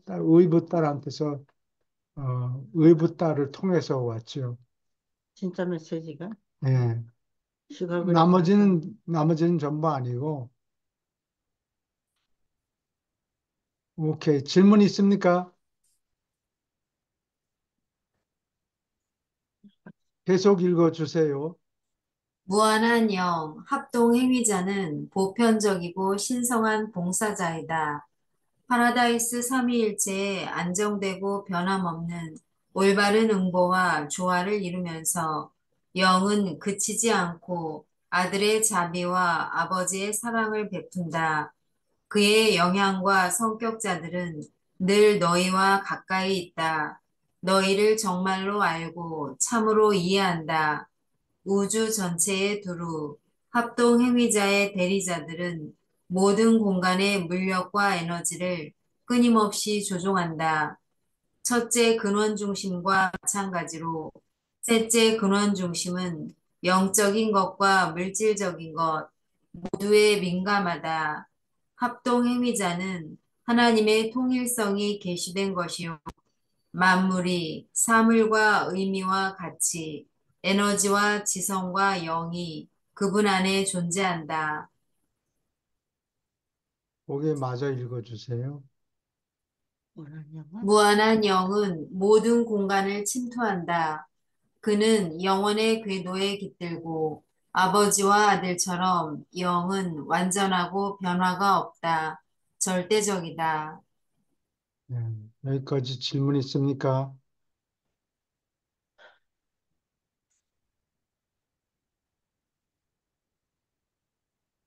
[SPEAKER 1] 의붓 딸한테서, 의붓 딸을 통해서 왔죠.
[SPEAKER 4] 진짜 메시지가
[SPEAKER 1] 예.
[SPEAKER 4] 시골글에 가서
[SPEAKER 1] 나머지는 전부 아니고, 오케이. 질문 있습니까? 계속 읽어 주세요.
[SPEAKER 3] 무한한 영, 합동 행위자는 보편적이고 신성한 봉사자이다. 파라다이스 삼위일체의 안정되고 변함없는 올바른 응보와 조화를 이루면서 영은 그치지 않고 아들의 자비와 아버지의 사랑을 베푼다. 그의 영향과 성격자들은 늘 너희와 가까이 있다. 너희를 정말로 알고 참으로 이해한다. 우주 전체의 두루, 합동 행위자의 대리자들은 모든 공간의 물력과 에너지를 끊임없이 조종한다. 첫째 근원 중심과 마찬가지로 셋째 근원 중심은 영적인 것과 물질적인 것 모두에 민감하다. 합동 행위자는 하나님의 통일성이 계시된 것이요. 만물이 사물과 의미와 가치, 에너지와 지성과 영이 그분 안에 존재한다.
[SPEAKER 1] 거기에 마저 읽어 주세요.
[SPEAKER 4] 뭐라냐면
[SPEAKER 3] 무한한 영은 모든 공간을 침투한다. 그는 영원의 궤도에 깃들고 아버지와 아들처럼 영은 완전하고 변화가 없다. 절대적이다.
[SPEAKER 1] 예. 여기까지 질문 있습니까?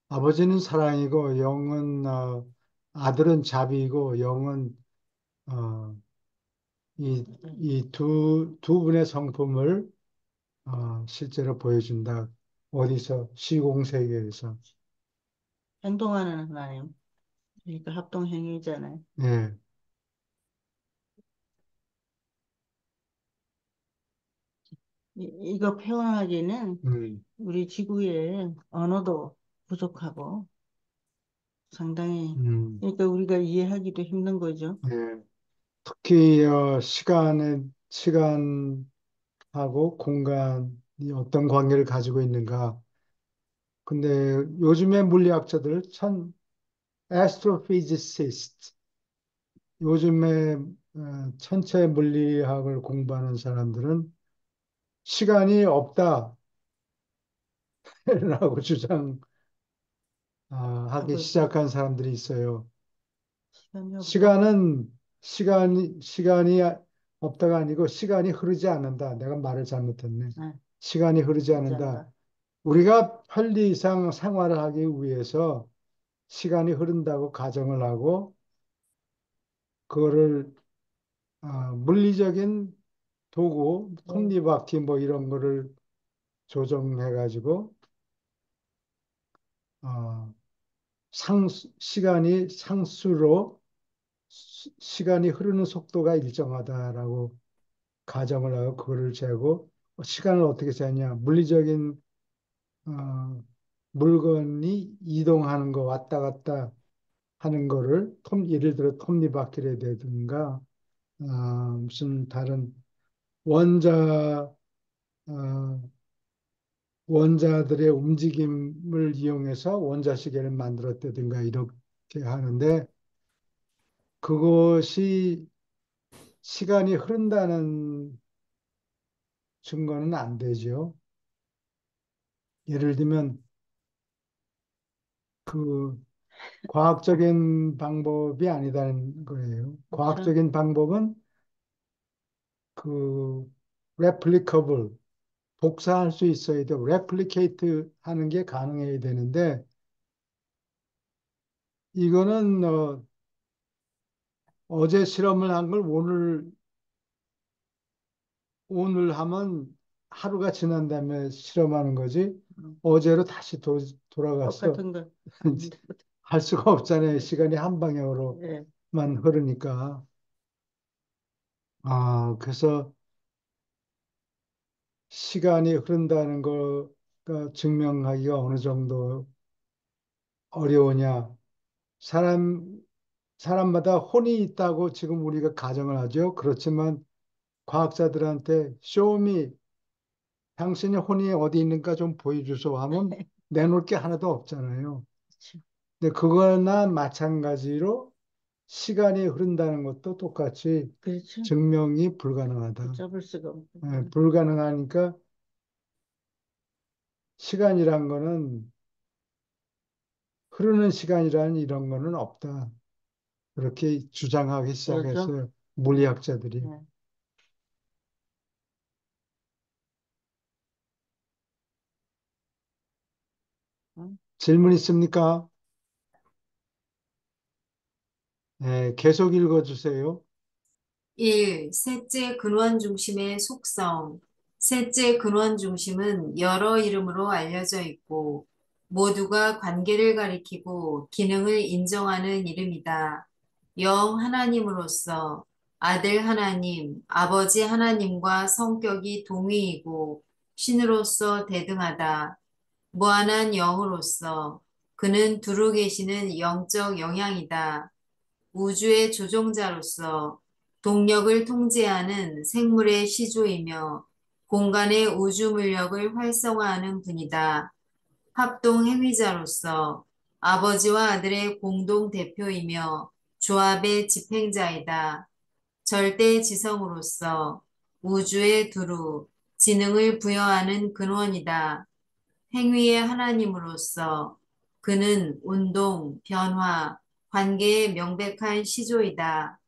[SPEAKER 1] 아버지는 사랑이고 영은 아들은 자비이고 영은 어, 이 두 분의 성품을 실제로 보여준다. 어디서? 시공세계에서.
[SPEAKER 4] 행동하는 하나님. 그러니까 합동행위잖아요.
[SPEAKER 1] 예.
[SPEAKER 4] 이거 표현하기는
[SPEAKER 1] 음,
[SPEAKER 4] 우리 지구에 언어도 부족하고 상당히,
[SPEAKER 1] 음,
[SPEAKER 4] 그러니까 우리가 이해하기도 힘든 거죠.
[SPEAKER 1] 예. 특히 시간하고 공간이 어떤 관계를 가지고 있는가. 근데 요즘의 물리학자들, astrophysicist, 요즘에 천체 물리학을 공부하는 사람들은 시간이 없다라고 주장하기
[SPEAKER 4] 하고 있죠.
[SPEAKER 1] 시작한 사람들이 있어요.
[SPEAKER 4] 시간이 없다.
[SPEAKER 1] 시간이 없다가 아니고 시간이 흐르지 않는다. 내가 말을 잘못했네.
[SPEAKER 4] 네,
[SPEAKER 1] 시간이 흐르지
[SPEAKER 4] 그러지
[SPEAKER 1] 않는다.
[SPEAKER 4] 않다.
[SPEAKER 1] 우리가 편리상 생활을 하기 위해서 시간이 흐른다고 가정을 하고 그거를 물리적인 도구,
[SPEAKER 4] 네,
[SPEAKER 1] 톱니바퀴 뭐 이런 거를 조정해가지고 어, 시간이 상수로 시간이 흐르는 속도가 일정하다라고 가정을 하고 그거를 재고 시간을 어떻게 재냐? 물리적인 어, 물건이 이동하는 거 왔다 갔다 하는 거를 예를 들어 톱니바퀴라든가 무슨 다른 원자 어, 원자들의 움직임을 이용해서 원자시계를 만들었다든가 이렇게 하는데 그것이 시간이 흐른다는 증거는 안 되죠. 예를 들면 그 과학적인 방법이 아니다는 거예요.
[SPEAKER 4] 그렇죠.
[SPEAKER 1] 과학적인 방법은 그 replicable 복사할 수 있어야 돼. replicate 하는 게 가능해야 되는데 이거는 어제 실험을 한 걸 오늘 하면 하루가 지난 다음에 실험하는 거지.
[SPEAKER 4] 음,
[SPEAKER 1] 어제로 다시 돌아가서
[SPEAKER 4] 똑같은 거.
[SPEAKER 1] 할 수가 없잖아요. 시간이 한 방향으로만
[SPEAKER 4] 예,
[SPEAKER 1] 흐르니까. 그래서 시간이 흐른다는 거가 증명하기가 어느 정도 어려우냐. 사람, 사람마다 혼이 있다고 지금 우리가 가정을 하죠. 그렇지만 과학자들한테 쇼미, 당신의 혼이 어디 있는가 좀 보여주소 하면 내놓을 게 하나도 없잖아요.
[SPEAKER 4] 그렇죠.
[SPEAKER 1] 근데 그거나 마찬가지로 시간이 흐른다는 것도 똑같이
[SPEAKER 4] 그렇죠.
[SPEAKER 1] 증명이 불가능하다.
[SPEAKER 4] 붙잡을 수가 없고.
[SPEAKER 1] 불가능하니까 시간이란 거는 흐르는 시간이라는 이런 거는 없다. 그렇게 주장하기
[SPEAKER 4] 그렇죠.
[SPEAKER 1] 시작했어요.
[SPEAKER 4] 예,
[SPEAKER 1] 물리학자들이.
[SPEAKER 4] 예. 응?
[SPEAKER 1] 질문 있습니까? 네, 계속 읽어주세요.
[SPEAKER 3] 1. 셋째 근원 중심의 속성. 셋째 근원 중심은 여러 이름으로 알려져 있고 모두가 관계를 가리키고 기능을 인정하는 이름이다. 영 하나님으로서 아들 하나님, 아버지 하나님과 성격이 동의이고 신으로서 대등하다. 무한한 영으로서 그는 두루 계시는 영적 영향이다. 우주의 조종자로서 동력을 통제하는 생물의 시조이며 공간의 우주 물력을 활성화하는 분이다. 합동 행위자로서 아버지와 아들의 공동 대표이며 조합의 집행자이다. 절대 지성으로서 우주의 두루, 지능을 부여하는 근원이다. 행위의 하나님으로서 그는 운동, 변화, 관계의 명백한 시조이다.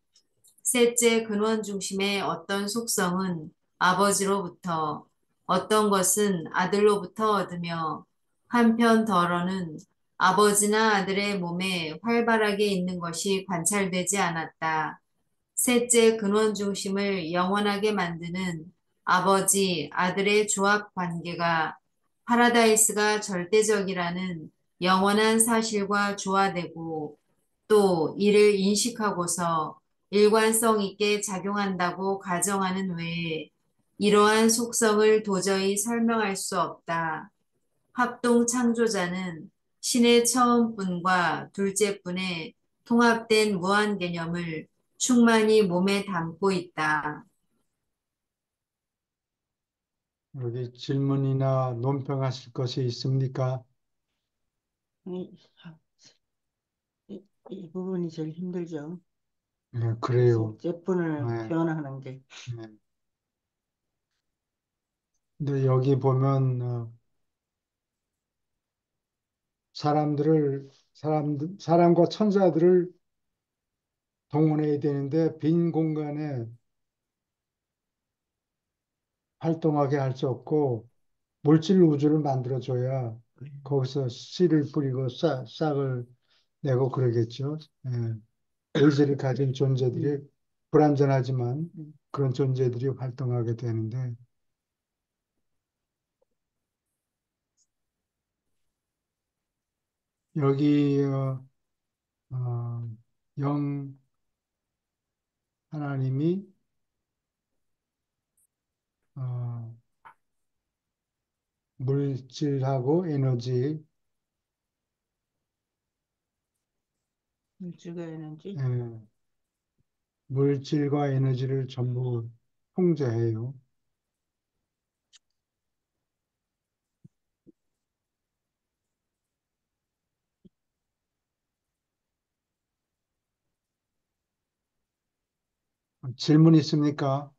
[SPEAKER 3] 셋째 근원 중심의 어떤 속성은 아버지로부터, 어떤 것은 아들로부터 얻으며 한편 더러는 아버지나 아들의 몸에 활발하게 있는 것이 관찰되지 않았다. 셋째 근원 중심을 영원하게 만드는 아버지, 아들의 조합 관계가 파라다이스가 절대적이라는 영원한 사실과 조화되고 또 이를 인식하고서 일관성 있게 작용한다고 가정하는 외에 이러한 속성을 도저히 설명할 수 없다. 합동 창조자는 신의 처음뿐과 둘째뿐의 통합된 무한 개념을 충만히 몸에 담고 있다.
[SPEAKER 1] 여기 질문이나 논평하실 것이 있습니까?
[SPEAKER 4] 이, 이 부분이 제일 힘들죠.
[SPEAKER 1] 네,
[SPEAKER 4] 그
[SPEAKER 1] 그래요.
[SPEAKER 4] 셋째분을
[SPEAKER 1] 네,
[SPEAKER 4] 표현하는 게.
[SPEAKER 1] 네. 근데 여기 보면 사람과 천사들을 동원해야 되는데 빈 공간에 활동하게 할 수 없고 물질 우주를 만들어줘야 거기서 씨를 뿌리고 싹을 내고 그러겠죠. 예. 의지를 가진 존재들이
[SPEAKER 4] 음,
[SPEAKER 1] 불완전하지만
[SPEAKER 4] 음,
[SPEAKER 1] 그런 존재들이 활동하게 되는데 여기 어, 영 하나님이 어, 물질하고 에너지,
[SPEAKER 4] 물질과 에너지.
[SPEAKER 1] 예, 물질과 에너지를 전부 통제해요. 질문 있습니까?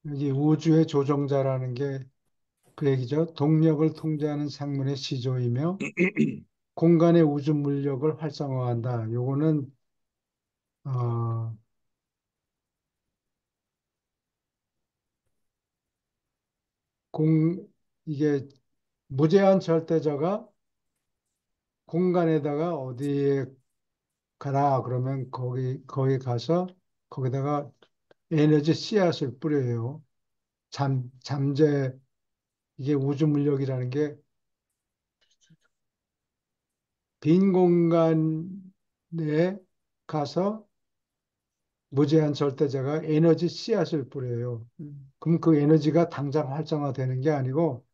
[SPEAKER 1] 여기 우주의 조종자라는 게 그 얘기죠. 동력을 통제하는 생물의 시조이며 공간의 우주 물력을 활성화한다. 요거는 어, 공 이게 무제한 절대자가 공간에다가 어디에 가라 그러면 거기 가서 거기다가 에너지 씨앗을 뿌려요. 잠재 이게 우주 물력이라는 게 빈 공간에 가서 무제한 절대자가 에너지 씨앗을 뿌려요.
[SPEAKER 4] 음,
[SPEAKER 1] 그럼 그 에너지가 당장 활성화되는 게 아니고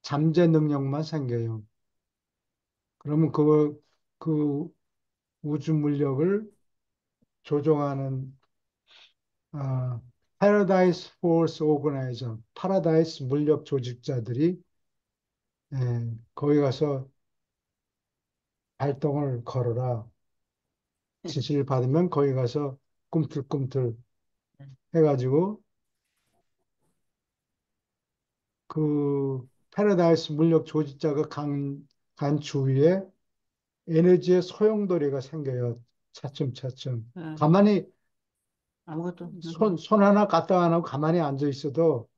[SPEAKER 1] 잠재 능력만 생겨요. 그러면 그 우주 물력을 조종하는 아, 파라다이스 포스 오거나이저, 파라다이스 물력 조직자들이 거기 가서 발동을 걸어라. 지시를 받으면 거기 가서 꿈틀꿈틀 해가지고 그 패러다이스 물력 조직자가 간 주위에 에너지의 소용돌이가 생겨요. 차츰차츰.
[SPEAKER 4] 음,
[SPEAKER 1] 가만히
[SPEAKER 4] 아무것도
[SPEAKER 1] 손 하나 갖다 안 하고 가만히 앉아 있어도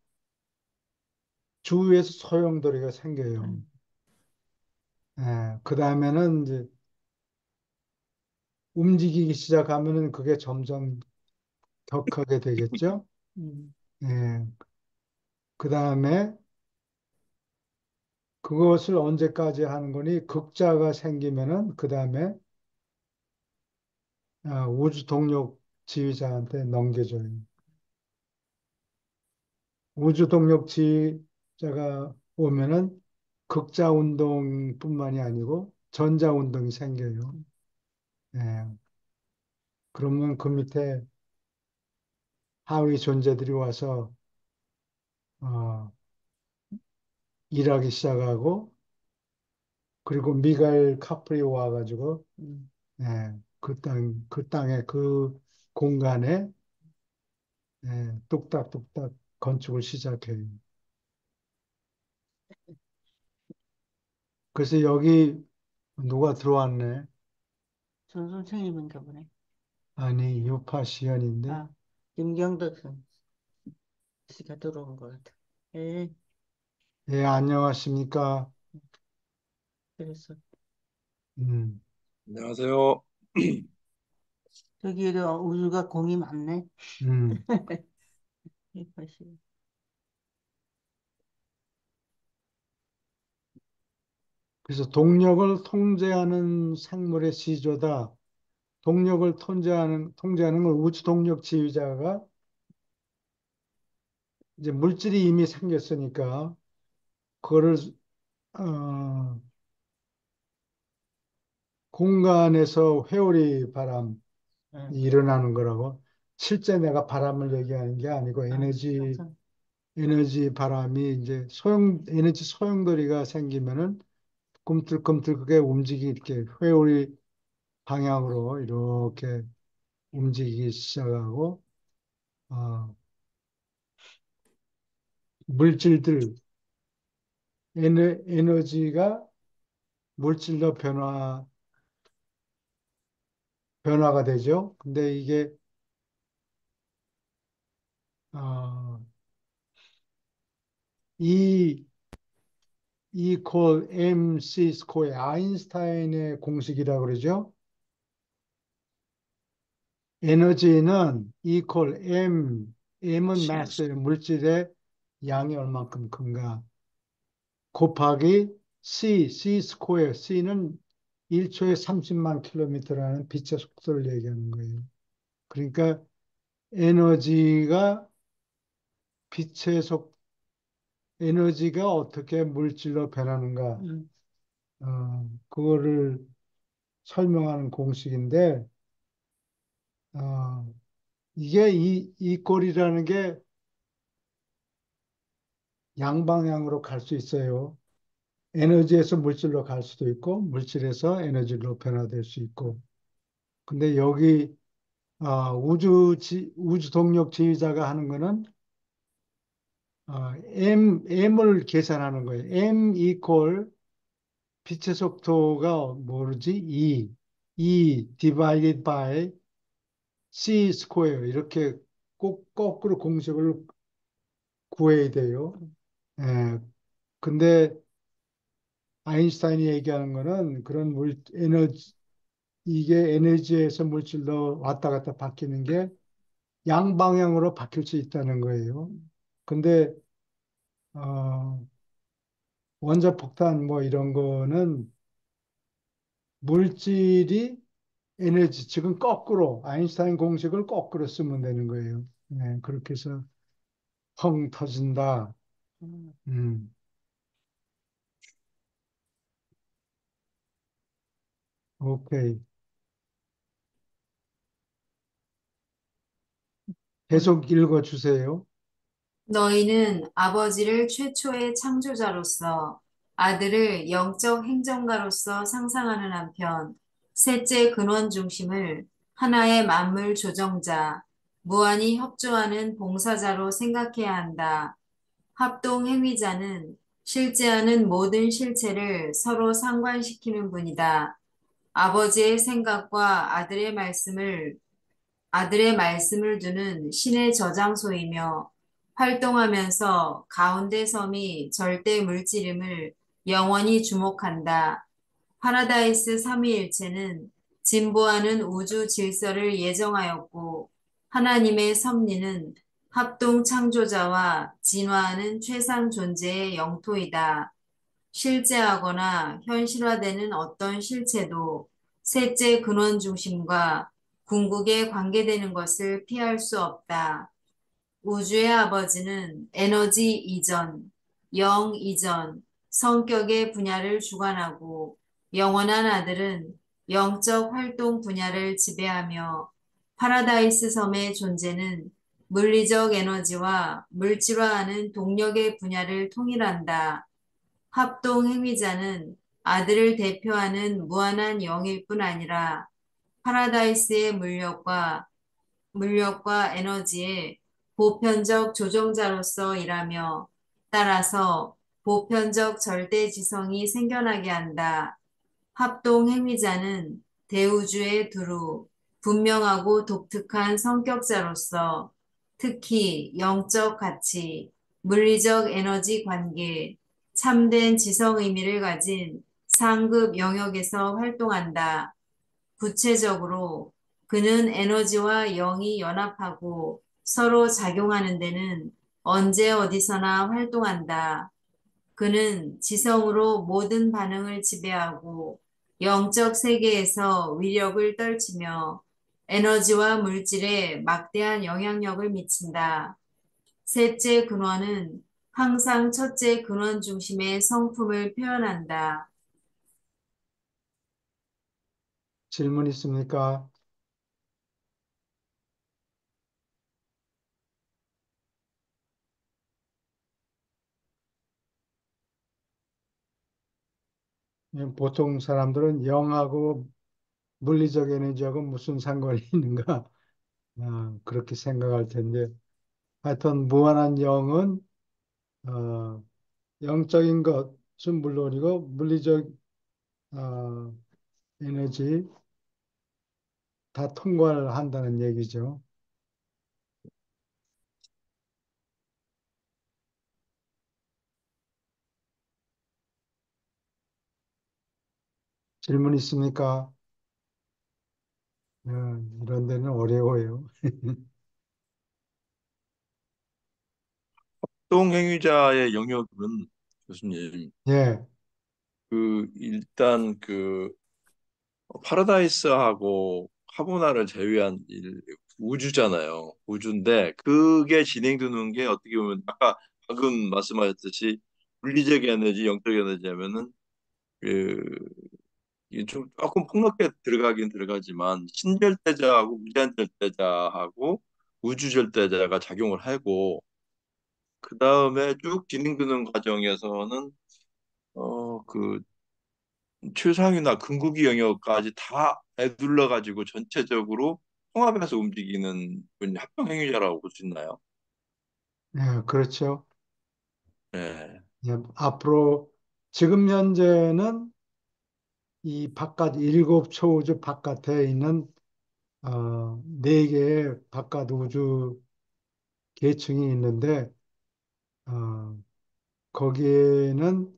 [SPEAKER 1] 주위에서 소용돌이가 생겨요.
[SPEAKER 4] 음,
[SPEAKER 1] 그 다음에는 이제 움직이기 시작하면은 그게 점점 격하게 되겠죠.
[SPEAKER 4] 음,
[SPEAKER 1] 예. 그 다음에 그것을 언제까지 하는 거니? 극자가 생기면은 그 다음에 우주 동력 지휘자한테 넘겨줘요. 우주 동력 지휘자가 오면은 극자 운동뿐만이 아니고 전자 운동이 생겨요. 예. 그러면 그 밑에 하위 존재들이 와서 어, 일하기 시작하고 그리고 미가엘 카프리 와가지고
[SPEAKER 4] 음.
[SPEAKER 1] 그 땅에 그 공간에 뚝딱뚝딱 건축을 시작해요. 그래서 여기 누가 들어왔네?
[SPEAKER 4] 전 선생님인가 보네.
[SPEAKER 1] 아니, 유파시연인데,
[SPEAKER 4] 아, 김경덕 선. 씨가 들어온 것 같아. 예,
[SPEAKER 1] 예, 안녕하십니까.
[SPEAKER 4] 그래서
[SPEAKER 1] 음,
[SPEAKER 2] 안녕하세요.
[SPEAKER 4] 저기도 우주가 공이 많네.
[SPEAKER 1] 음.
[SPEAKER 4] 이것이.
[SPEAKER 1] 그래서 동력을 통제하는 생물의 시조다. 동력을 통제하는 걸 우주 동력 지휘자가 이제 물질이 이미 생겼으니까 그거를 어, 공간에서 회오리 바람이
[SPEAKER 4] 응.
[SPEAKER 1] 일어나는 거라고. 실제 내가 바람을 얘기하는 게 아니고
[SPEAKER 4] 아,
[SPEAKER 1] 에너지
[SPEAKER 4] 상상.
[SPEAKER 1] 에너지 바람이 이제 에너지 소용돌이가 생기면은 꿈틀꿈틀 그게 이렇게 회오리 방향으로 이렇게 움직이기 시작하고, 어, 물질들, 에너지가 물질로 변화가 되죠. 근데 이게, 어, E equal mc 스퀘어, 아인슈타인의 공식이라고 그러죠. 에너지는 equal m은
[SPEAKER 2] 시-
[SPEAKER 1] 마스예요. 물질의 양이 얼만큼 큰가. 곱하기 c 스퀘어, c는 1초에 30만 킬로미터라는 빛의 속도를 얘기하는 거예요. 그러니까 에너지가 빛의 속, 에너지가 어떻게 물질로 변하는가,
[SPEAKER 4] 응.
[SPEAKER 1] 그거를 설명하는 공식인데, 어, 이게 이 꼴이라는 게 양방향으로 갈 수 있어요. 에너지에서 물질로 갈 수도 있고, 물질에서 에너지로 변화될 수 있고. 근데 여기 우주 동력 지휘자가 하는 거는 m을 계산하는 거예요. m equal 빛의 속도가 뭐지? divided by c 스퀘어 이렇게 꼭 거꾸로 공식을 구해야 돼요. 예. 근데 아인슈타인이 얘기하는 거는 그런 이게 에너지에서 물질로 왔다 갔다 바뀌는 게 양방향으로 바뀔 수 있다는 거예요. 근데 어, 원자폭탄 뭐 이런 거는 물질이 에너지, 지금 거꾸로, 아인슈타인 공식을 거꾸로 쓰면 되는 거예요. 네, 그렇게 해서 펑 터진다.
[SPEAKER 4] 응.
[SPEAKER 1] 음, 오케이.
[SPEAKER 4] 오늘
[SPEAKER 1] 계속 읽어 주세요.
[SPEAKER 3] 너희는 아버지를 최초의 창조자로서 아들을 영적 행정가로서 상상하는 한편 셋째 근원 중심을 하나의 만물 조정자, 무한히 협조하는 봉사자로 생각해야 한다. 합동 행위자는 실제하는 모든 실체를 서로 상관시키는 분이다. 아버지의 생각과 아들의 말씀을 두는 신의 저장소이며 활동하면서 가운데 섬이 절대 물질임을 영원히 주목한다. 파라다이스 삼위일체는 진보하는 우주 질서를 예정하였고 하나님의 섭리는 합동 창조자와 진화하는 최상 존재의 영토이다. 실제하거나 현실화되는 어떤 실체도 셋째 근원 중심과 궁극에 관계되는 것을 피할 수 없다. 우주의 아버지는 에너지 이전, 영 이전, 성격의 분야를 주관하고 영원한 아들은 영적 활동 분야를 지배하며 파라다이스 섬의 존재는 물리적 에너지와 물질화하는 동력의 분야를 통일한다. 합동 행위자는 아들을 대표하는 무한한 영일 뿐 아니라 파라다이스의 물력과 에너지의 보편적 조종자로서 일하며 따라서 보편적 절대지성이 생겨나게 한다. 합동 행위자는 대우주의 두루 분명하고 독특한 성격자로서 특히 영적 가치, 물리적 에너지 관계, 참된 지성 의미를 가진 상급 영역에서 활동한다. 구체적으로 그는 에너지와 영이 연합하고 서로 작용하는 데는 언제 어디서나 활동한다. 그는 지성으로 모든 반응을 지배하고 영적 세계에서 위력을 떨치며 에너지와 물질에 막대한 영향력을 미친다. 셋째 근원은 항상 첫째 근원 중심의 성품을 표현한다.
[SPEAKER 1] 질문 있습니까? 보통 사람들은 영하고 물리적 에너지하고 무슨 상관이 있는가? 그렇게 생각할 텐데, 하여튼 무한한 영은 어, 영적인 것은 물론이고 물리적 어, 에너지 다 통과를 한다는 얘기죠. 질문 있습니까? 이런 데는 어려워요.
[SPEAKER 2] 동행위자의 영역은 교수님
[SPEAKER 1] 예,
[SPEAKER 2] 그 일단 그 파라다이스하고 카보나를 제외한 우주잖아요. 우주인데 그게 진행되는 게 어떻게 보면 아까 방금 말씀하셨듯이 물리적 에너지, 영적 에너지 하면은 그 이게 좀 조금 폭넓게 들어가긴 들어가지만 신절대자하고 무제한절대자하고 우주절대자가 작용을 하고 그 다음에 쭉 진행되는 과정에서는 그 최상위나 금국이 영역까지 다 에둘러 가지고 전체적으로 통합해서 움직이는 분이 합동 행위자라고 볼 수 있나요?
[SPEAKER 1] 예, 그렇죠.
[SPEAKER 2] 네.
[SPEAKER 1] 예, 앞으로 지금 현재는 이 바깥 일곱 초우주 바깥에 있는 네 개의 바깥 우주 계층이 있는데 어, 거기에는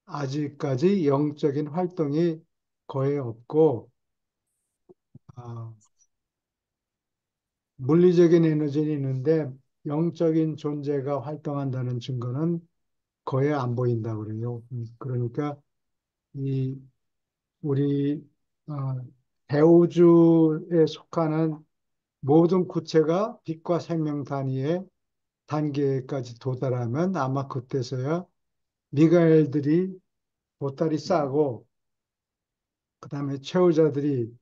[SPEAKER 1] 아직까지 영적인 활동이 거의 없고 어, 물리적인 에너지는 있는데 영적인 존재가 활동한다는 증거는 거의 안 보인다 그래요. 그러니까 이 우리 어, 대우주에 속하는 모든 구체가 빛과 생명 단위의 단계까지 도달하면 아마 그때서야 미가엘들이 보따리 싸고 그다음에 최후자들이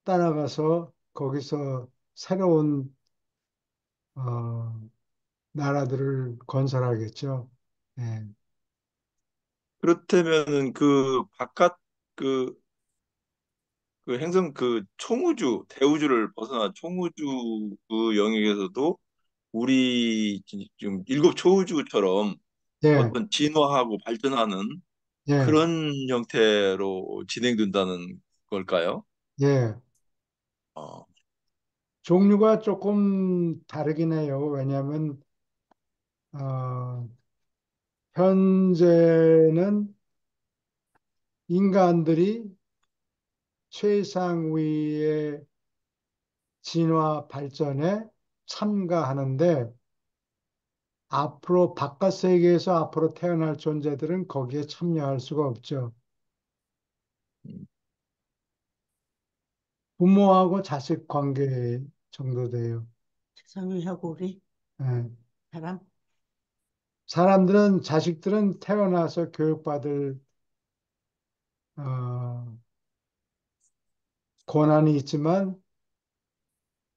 [SPEAKER 1] 따라가서 거기서 새로운 어, 나라들을 건설하겠죠. 예,
[SPEAKER 2] 그렇다면은 그 바깥 그, 그 행성 그 총우주 대우주를 벗어난 총우주 그 영역에서도 우리 지금 일곱 초우주처럼
[SPEAKER 1] 예,
[SPEAKER 2] 어떤 진화하고 발전하는
[SPEAKER 1] 예,
[SPEAKER 2] 그런 형태로 진행된다는 걸까요?
[SPEAKER 1] 예.
[SPEAKER 2] 어,
[SPEAKER 1] 종류가 조금 다르긴 해요. 왜냐하면 어, 현재는 인간들이 최상위의 진화 발전에 참가하는데 앞으로 바깥 세계에서 앞으로 태어날 존재들은 거기에 참여할 수가 없죠. 부모하고 자식 관계 정도 돼요.
[SPEAKER 4] 세상이하고 우리
[SPEAKER 1] 예.
[SPEAKER 4] 사람.
[SPEAKER 1] 사람들은 자식들은 태어나서 교육받을 어, 권한이 있지만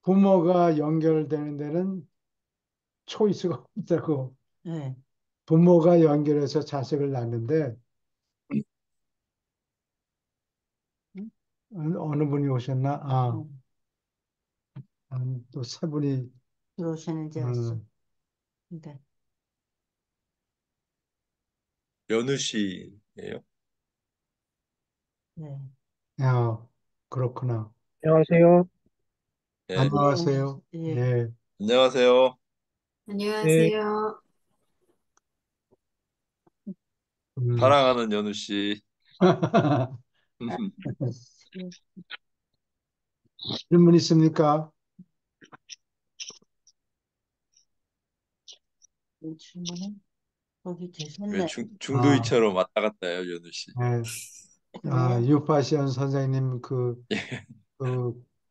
[SPEAKER 1] 부모가 연결되는 데는 초이스가 없다고.
[SPEAKER 4] 네.
[SPEAKER 1] 부모가 연결해서 자식을 낳는데
[SPEAKER 4] 응?
[SPEAKER 1] 어느 분이 오셨나?
[SPEAKER 4] 어,
[SPEAKER 1] 또 세 분이
[SPEAKER 4] 들어오시는 줄 알았어.
[SPEAKER 1] 어,
[SPEAKER 4] 근데
[SPEAKER 2] 며느씨예요?
[SPEAKER 4] 네.
[SPEAKER 1] 야, 그렇구나.
[SPEAKER 5] 안녕하세요.
[SPEAKER 2] 예.
[SPEAKER 4] 예,
[SPEAKER 1] 안녕하세요.
[SPEAKER 4] 예,
[SPEAKER 1] 예.
[SPEAKER 2] 안녕하세요.
[SPEAKER 5] 네,
[SPEAKER 3] 안녕하세요.
[SPEAKER 1] 음.
[SPEAKER 2] 사랑하는 연우 씨.
[SPEAKER 4] 아,
[SPEAKER 1] 질문 있습니까?
[SPEAKER 4] 질문은 거기
[SPEAKER 2] 왜
[SPEAKER 4] 계셨네.
[SPEAKER 1] 아,
[SPEAKER 2] 중도이처럼 왔다 갔다 해요, 연우 씨.
[SPEAKER 1] 네.
[SPEAKER 4] 그래요?
[SPEAKER 1] 유파시안 선생님 그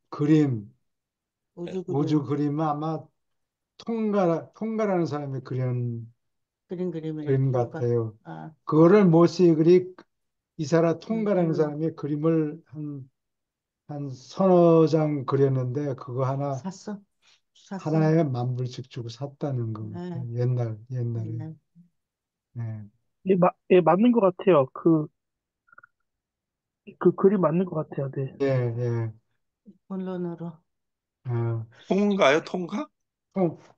[SPEAKER 1] 그림,
[SPEAKER 4] 우주
[SPEAKER 1] 우주
[SPEAKER 4] 그림,
[SPEAKER 1] 그림은 아마 통가라는 사람이 그린
[SPEAKER 4] 그림이네.
[SPEAKER 1] 그림
[SPEAKER 4] 통과.
[SPEAKER 1] 같아요.
[SPEAKER 4] 아,
[SPEAKER 1] 그거를 모시그리 이사라 통가라는
[SPEAKER 4] 이걸로
[SPEAKER 1] 사람이 그림을 한 서너 장 그렸는데 그거
[SPEAKER 4] 샀어? 샀어?
[SPEAKER 1] 하나에 10,000불씩 주고 샀다는 거.
[SPEAKER 4] 네,
[SPEAKER 1] 옛날에.
[SPEAKER 4] 옛날
[SPEAKER 1] 네.
[SPEAKER 5] 예, 예, 맞는 것 같아요. 그 그림 맞는 것 같아요. 네.
[SPEAKER 1] 예, 예.
[SPEAKER 4] 본론으로.
[SPEAKER 1] 어,
[SPEAKER 2] 통가요, 통가?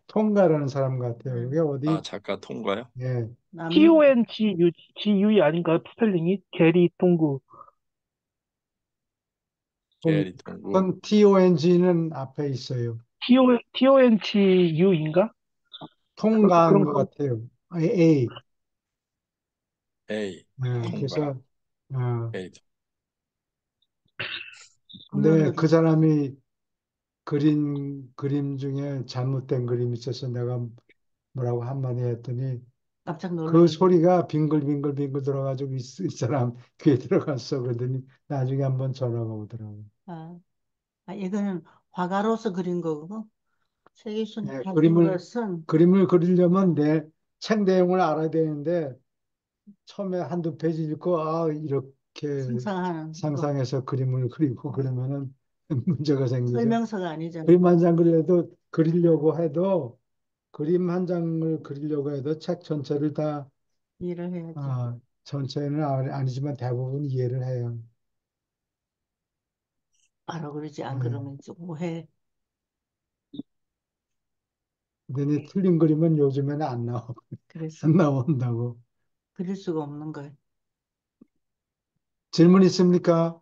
[SPEAKER 1] 통가라는 사람 같아요.
[SPEAKER 4] 네.
[SPEAKER 1] 그게
[SPEAKER 2] 아,
[SPEAKER 1] 어디,
[SPEAKER 2] 작가 통가요?
[SPEAKER 1] 예.
[SPEAKER 5] TONGU 아닌가요? 스펠링이? 게리 동구.
[SPEAKER 2] 게리 통구.
[SPEAKER 1] TONG는 앞에 있어요.
[SPEAKER 5] TONGU인가?
[SPEAKER 1] 통가한
[SPEAKER 5] 그런,
[SPEAKER 1] 것 같아요. A.
[SPEAKER 2] 에이, 통가.
[SPEAKER 1] 그래서, 어,
[SPEAKER 2] 게리
[SPEAKER 1] 근데 그
[SPEAKER 4] 본론으로
[SPEAKER 1] 사람이 그린 그림 중에 잘못된 그림이 있어서 내가 뭐라고 한마디 했더니
[SPEAKER 4] 깜짝
[SPEAKER 1] 그
[SPEAKER 4] 놀라는 거.
[SPEAKER 1] 소리가 빙글빙글빙글 들어가지고 이 사람 귀에 들어갔어. 그러더니 나중에 한번 전화가 오더라고.
[SPEAKER 4] 아, 이거는 화가로서 그린 거고, 세계순
[SPEAKER 1] 예,
[SPEAKER 4] 밝힌 것은
[SPEAKER 1] 그림을 그리려면 내 책 내용을 알아야 되는데 처음에 한두 페이지 읽고 이렇게
[SPEAKER 4] 상상하는 거.
[SPEAKER 1] 상상해서 그림을 그리고 그러면은 문제가 생기죠.
[SPEAKER 4] 설명서가 아니잖아.
[SPEAKER 1] 그림 한 장 그려도 그리려고 해도 그림 한 장을 그리려고 해도 책 전체를 다
[SPEAKER 4] 일을 해야지.
[SPEAKER 1] 전체는 아니지만 대부분 이해를 해요.
[SPEAKER 4] 바로 그러지. 안
[SPEAKER 1] 예.
[SPEAKER 4] 그러면 좀 오해.
[SPEAKER 1] 근데 틀린 그림은 요즘에는
[SPEAKER 4] 그래서
[SPEAKER 1] 안 나온다고.
[SPEAKER 4] 그릴 수가 없는 거예요.
[SPEAKER 1] 질문 있습니까?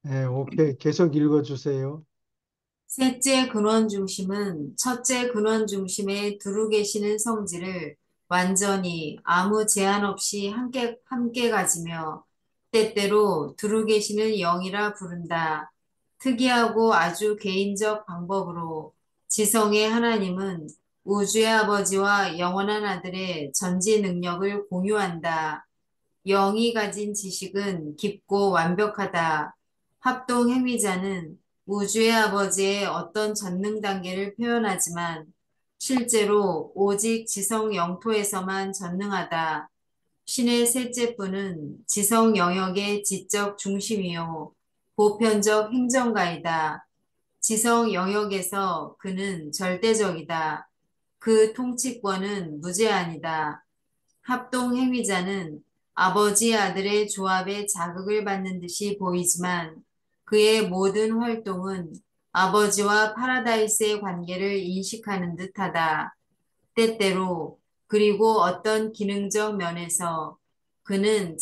[SPEAKER 1] 예, 오케이. 계속 읽어주세요.
[SPEAKER 3] 셋째 근원 중심은 첫째 근원 중심에 두루 계시는 성질을 완전히 아무 제한 없이 함께 가지며 때때로 두루 계시는 영이라 부른다. 특이하고 아주 개인적 방법으로 지성의 하나님은 우주의 아버지와 영원한 아들의 전지 능력을 공유한다. 영이 가진 지식은 깊고 완벽하다. 합동 행위자는 우주의 아버지의 어떤 전능 단계를 표현하지만 실제로 오직 지성 영토에서만 전능하다. 신의 셋째 분은 지성 영역의 지적 중심이요. 보편적 행정가이다. 지성 영역에서 그는 절대적이다. 그 통치권은 무제한이다. 합동 행위자는 아버지 아들의 조합에 자극을 받는 듯이 보이지만 그의 모든 활동은 아버지와 파라다이스의 관계를 인식하는 듯하다. 때때로 그리고 어떤 기능적 면에서 그는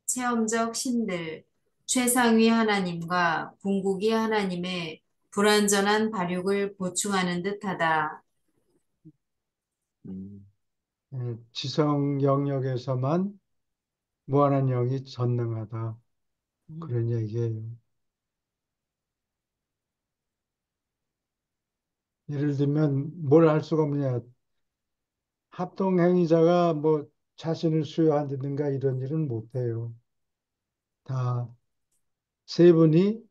[SPEAKER 3] 체험적 신들, 최상위 하나님과 궁극이 하나님의 불완전한 발육을 보충하는 듯하다.
[SPEAKER 2] 음,
[SPEAKER 1] 예, 지성 영역에서만 무한한 영이 전능하다.
[SPEAKER 4] 음,
[SPEAKER 1] 그런 얘기예요. 예를 들면 뭘 할 수가 없느냐. 합동행위자가 뭐 자신을 수여한다든가 이런 일은 못해요. 다 세 분이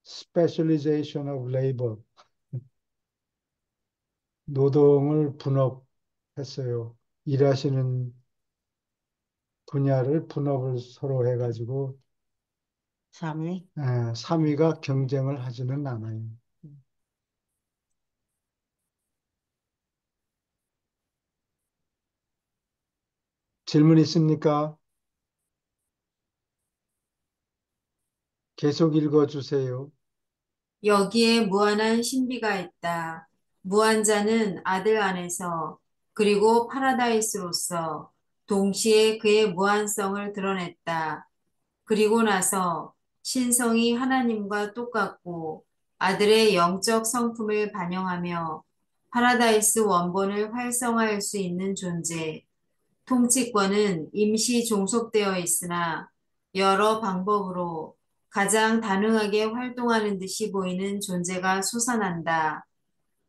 [SPEAKER 1] specialization of labor, 노동을 분업했어요. 일하시는 분야를 분업을 서로 해가지고
[SPEAKER 4] 3위.
[SPEAKER 1] 3위가 경쟁을 하지는 않아요. 질문 있습니까? 계속 읽어주세요.
[SPEAKER 3] 여기에 무한한 신비가 있다. 무한자는 아들 안에서 그리고 파라다이스로서 동시에 그의 무한성을 드러냈다. 그리고 나서 신성이 하나님과 똑같고 아들의 영적 성품을 반영하며 파라다이스 원본을 활성화할 수 있는 존재. 통치권은 임시 종속되어 있으나 여러 방법으로 가장 다능하게 활동하는 듯이 보이는 존재가 솟아난다.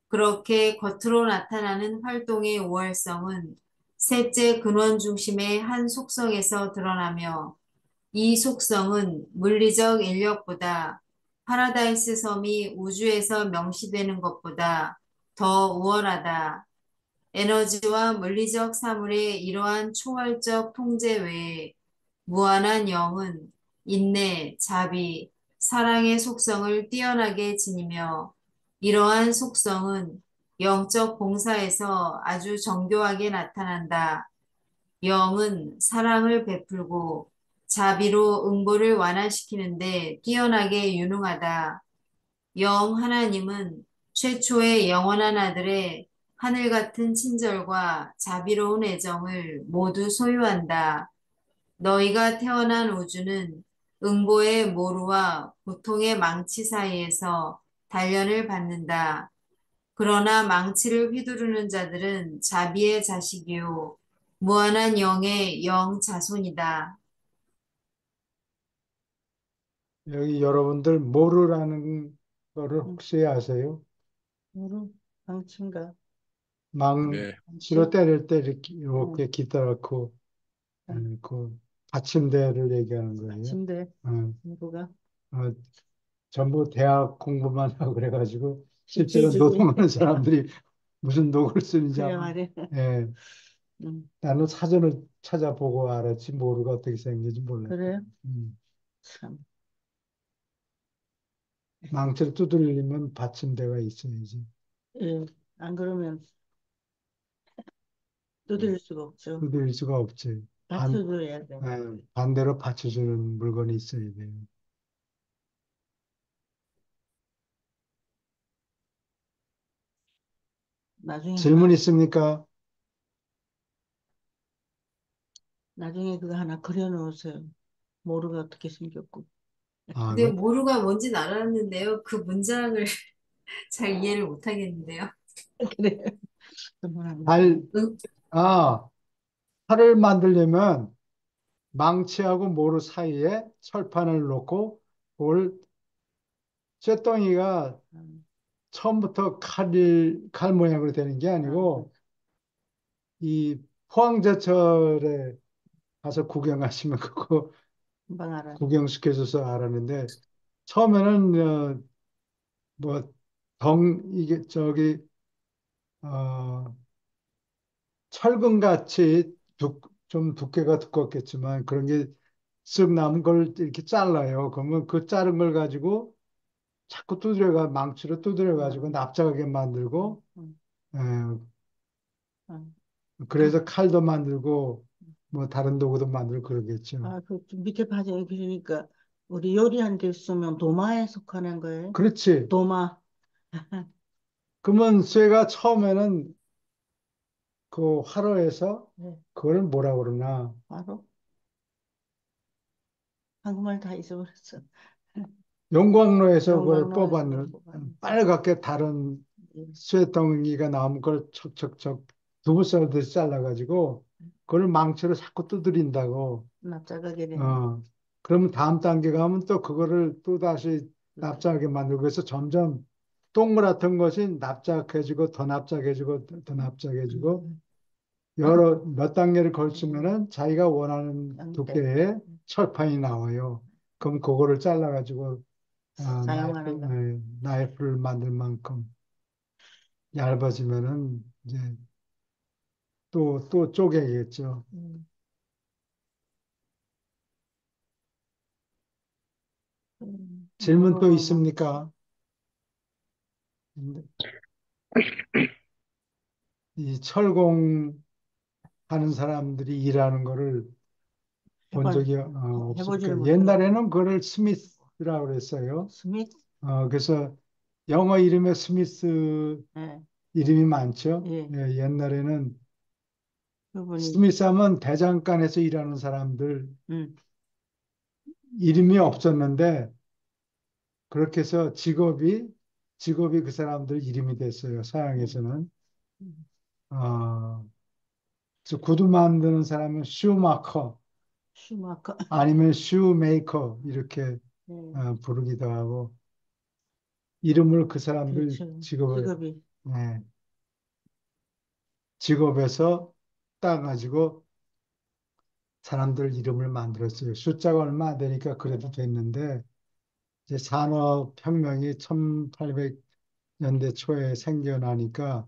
[SPEAKER 3] 그렇게 겉으로 나타나는 활동의 우월성은 셋째 근원 중심의 한 속성에서 드러나며 이 속성은 물리적 인력보다 파라다이스 섬이 우주에서 명시되는 것보다 더 우월하다. 에너지와 물리적 사물의 이러한 초월적 통제 외에 무한한 영은 인내, 자비, 사랑의 속성을 뛰어나게 지니며 이러한 속성은 영적 봉사에서 아주 정교하게 나타난다. 영은 사랑을 베풀고 자비로 응보를 완화시키는데 뛰어나게 유능하다. 영 하나님은 최초의 영원한 아들의 하늘 같은 친절과 자비로운 애정을 모두 소유한다. 너희가 태어난 우주는 응보의 모루와 고통의 망치 사이에서 단련을 받는다. 그러나 망치를 휘두르는 자들은 자비의 자식이요. 무한한 영의 영 자손이다.
[SPEAKER 1] 여기 여러분들 모르라는 거를
[SPEAKER 4] 응.
[SPEAKER 1] 혹시 아세요?
[SPEAKER 4] 무릎 방친가?
[SPEAKER 2] 네.
[SPEAKER 1] 망치로
[SPEAKER 4] 방치?
[SPEAKER 1] 때릴 때 이렇게,
[SPEAKER 4] 응.
[SPEAKER 1] 이렇게 기다랗고
[SPEAKER 4] 응.
[SPEAKER 1] 그 받침대를 얘기하는 거예요.
[SPEAKER 4] 침대
[SPEAKER 1] 어,
[SPEAKER 4] 누구가?
[SPEAKER 1] 어, 전부 대학 공부만 하고 그래가지고 실제로
[SPEAKER 4] 입체주의.
[SPEAKER 1] 노동하는 사람들이 무슨 녹을 쓰는지
[SPEAKER 4] 그래
[SPEAKER 1] 아마
[SPEAKER 4] 말이야.
[SPEAKER 1] 예,
[SPEAKER 4] 응.
[SPEAKER 1] 나는 사전을 찾아보고 알았지 모르가 어떻게 생긴지 몰랐다.
[SPEAKER 4] 그래.
[SPEAKER 1] 음.
[SPEAKER 4] 참.
[SPEAKER 1] 망치를 두들리면 받침대가 있어야지.
[SPEAKER 4] 예. 안 그러면 두드릴 수가 없죠.
[SPEAKER 1] 두들릴 수가 없지.
[SPEAKER 4] 받쳐줘야 돼.
[SPEAKER 1] 반대로 받쳐주는 물건이 있어야 돼요.
[SPEAKER 4] 나중에 그거
[SPEAKER 1] 질문 있습니까?
[SPEAKER 4] 나중에 그거 하나 그려놓으세요. 모르가 어떻게 생겼고.
[SPEAKER 1] 아,
[SPEAKER 3] 근데 모루가 뭔진 알았는데요. 그 문장을 잘 이해를 못 하겠는데요.
[SPEAKER 4] 그래. 그만합니다.
[SPEAKER 1] 달,
[SPEAKER 3] 응,
[SPEAKER 1] 아, 팔을 만들려면 망치하고 모루 사이에 철판을 놓고 그걸 쇳덩이가
[SPEAKER 4] 음,
[SPEAKER 1] 처음부터 칼 모양으로 되는 게
[SPEAKER 4] 음,
[SPEAKER 1] 아니고 이 포항제철에 가서 구경하시면 그거
[SPEAKER 4] 금방 알아요.
[SPEAKER 1] 구경시켜줘서 알았는데 처음에는 뭐 이게 어, 철근같이 좀 두께가 두껍겠지만 그런 게 쓱 남은 걸 이렇게 잘라요. 그러면 그 자른 걸 가지고 자꾸 망치로 두드려가지고
[SPEAKER 4] 음,
[SPEAKER 1] 납작하게
[SPEAKER 4] 음,
[SPEAKER 1] 만들고,
[SPEAKER 4] 음,
[SPEAKER 1] 에,
[SPEAKER 4] 음.
[SPEAKER 1] 그래서 칼도 만들고, 뭐 다른 도구도 만들고 그러겠죠.
[SPEAKER 4] 좀 밑에 파장이 그러니까 우리 요리한 데 쓰면 도마에 속하는 거예요.
[SPEAKER 1] 그렇지.
[SPEAKER 4] 도마.
[SPEAKER 1] 그러면 쇠가 처음에는 그 화로에서
[SPEAKER 4] 네,
[SPEAKER 1] 그걸 뭐라 그러나,
[SPEAKER 4] 바로 한국말 다 잊어버렸어.
[SPEAKER 1] 용광로에서 그걸
[SPEAKER 4] 영광로에서
[SPEAKER 1] 뽑아는
[SPEAKER 4] 뽑았는데
[SPEAKER 1] 빨갛게 다른 쇠덩이가 나오면 그걸 척척척 두부 썰듯이 잘라가지고 그걸 망치로 자꾸 두드린다고.
[SPEAKER 4] 납작하게 되는
[SPEAKER 1] 어, 그러면 다음 단계 가면 또 그거를 또 다시
[SPEAKER 4] 거죠.
[SPEAKER 1] 납작하게 만들고 해서 점점 동그랗던 것이 납작해지고 더 납작해지고 더 납작해지고
[SPEAKER 4] 음,
[SPEAKER 1] 여러 몇 단계를 걸치면은 자기가 원하는
[SPEAKER 4] 양대
[SPEAKER 1] 두께의 철판이 나와요. 그럼 그거를 잘라가지고
[SPEAKER 4] 사용하는 거.
[SPEAKER 1] 나이프를 만들 만큼 얇아지면은 이제 또 쪼개겠죠.
[SPEAKER 4] 음,
[SPEAKER 1] 질문 또
[SPEAKER 4] 모로 망치.
[SPEAKER 1] 있습니까? 이 철공하는 사람들이 일하는 거를 본
[SPEAKER 4] 해본
[SPEAKER 1] 적이
[SPEAKER 4] 해보지를
[SPEAKER 1] 없으니까
[SPEAKER 4] 못해갖고
[SPEAKER 1] 옛날에는 그걸 스미스라고 그랬어요.
[SPEAKER 4] 스미스.
[SPEAKER 1] 그래서 영어 이름에 스미스
[SPEAKER 4] 예,
[SPEAKER 1] 이름이 많죠.
[SPEAKER 4] 예,
[SPEAKER 1] 예, 옛날에는
[SPEAKER 4] 그분이
[SPEAKER 1] 스미스 하면 대장간에서 일하는 사람들
[SPEAKER 4] 음,
[SPEAKER 1] 이름이 없었는데 그렇게 해서 직업이 그 사람들 이름이 됐어요. 서양에서는.
[SPEAKER 4] 음,
[SPEAKER 1] 어, 그래서 구두 만드는 사람은 슈마커
[SPEAKER 4] 슈마커.
[SPEAKER 1] 아니면 슈메이커 이렇게
[SPEAKER 4] 네,
[SPEAKER 1] 부르기도 하고 이름을 그 사람들
[SPEAKER 4] 그렇죠.
[SPEAKER 1] 직업을
[SPEAKER 4] 직업이.
[SPEAKER 1] 예, 직업에서 따가지고 사람들 이름을 만들었어요. 숫자가 얼마 안 되니까 그래도 됐는데 이제 산업혁명이 1800년대 초에 생겨나니까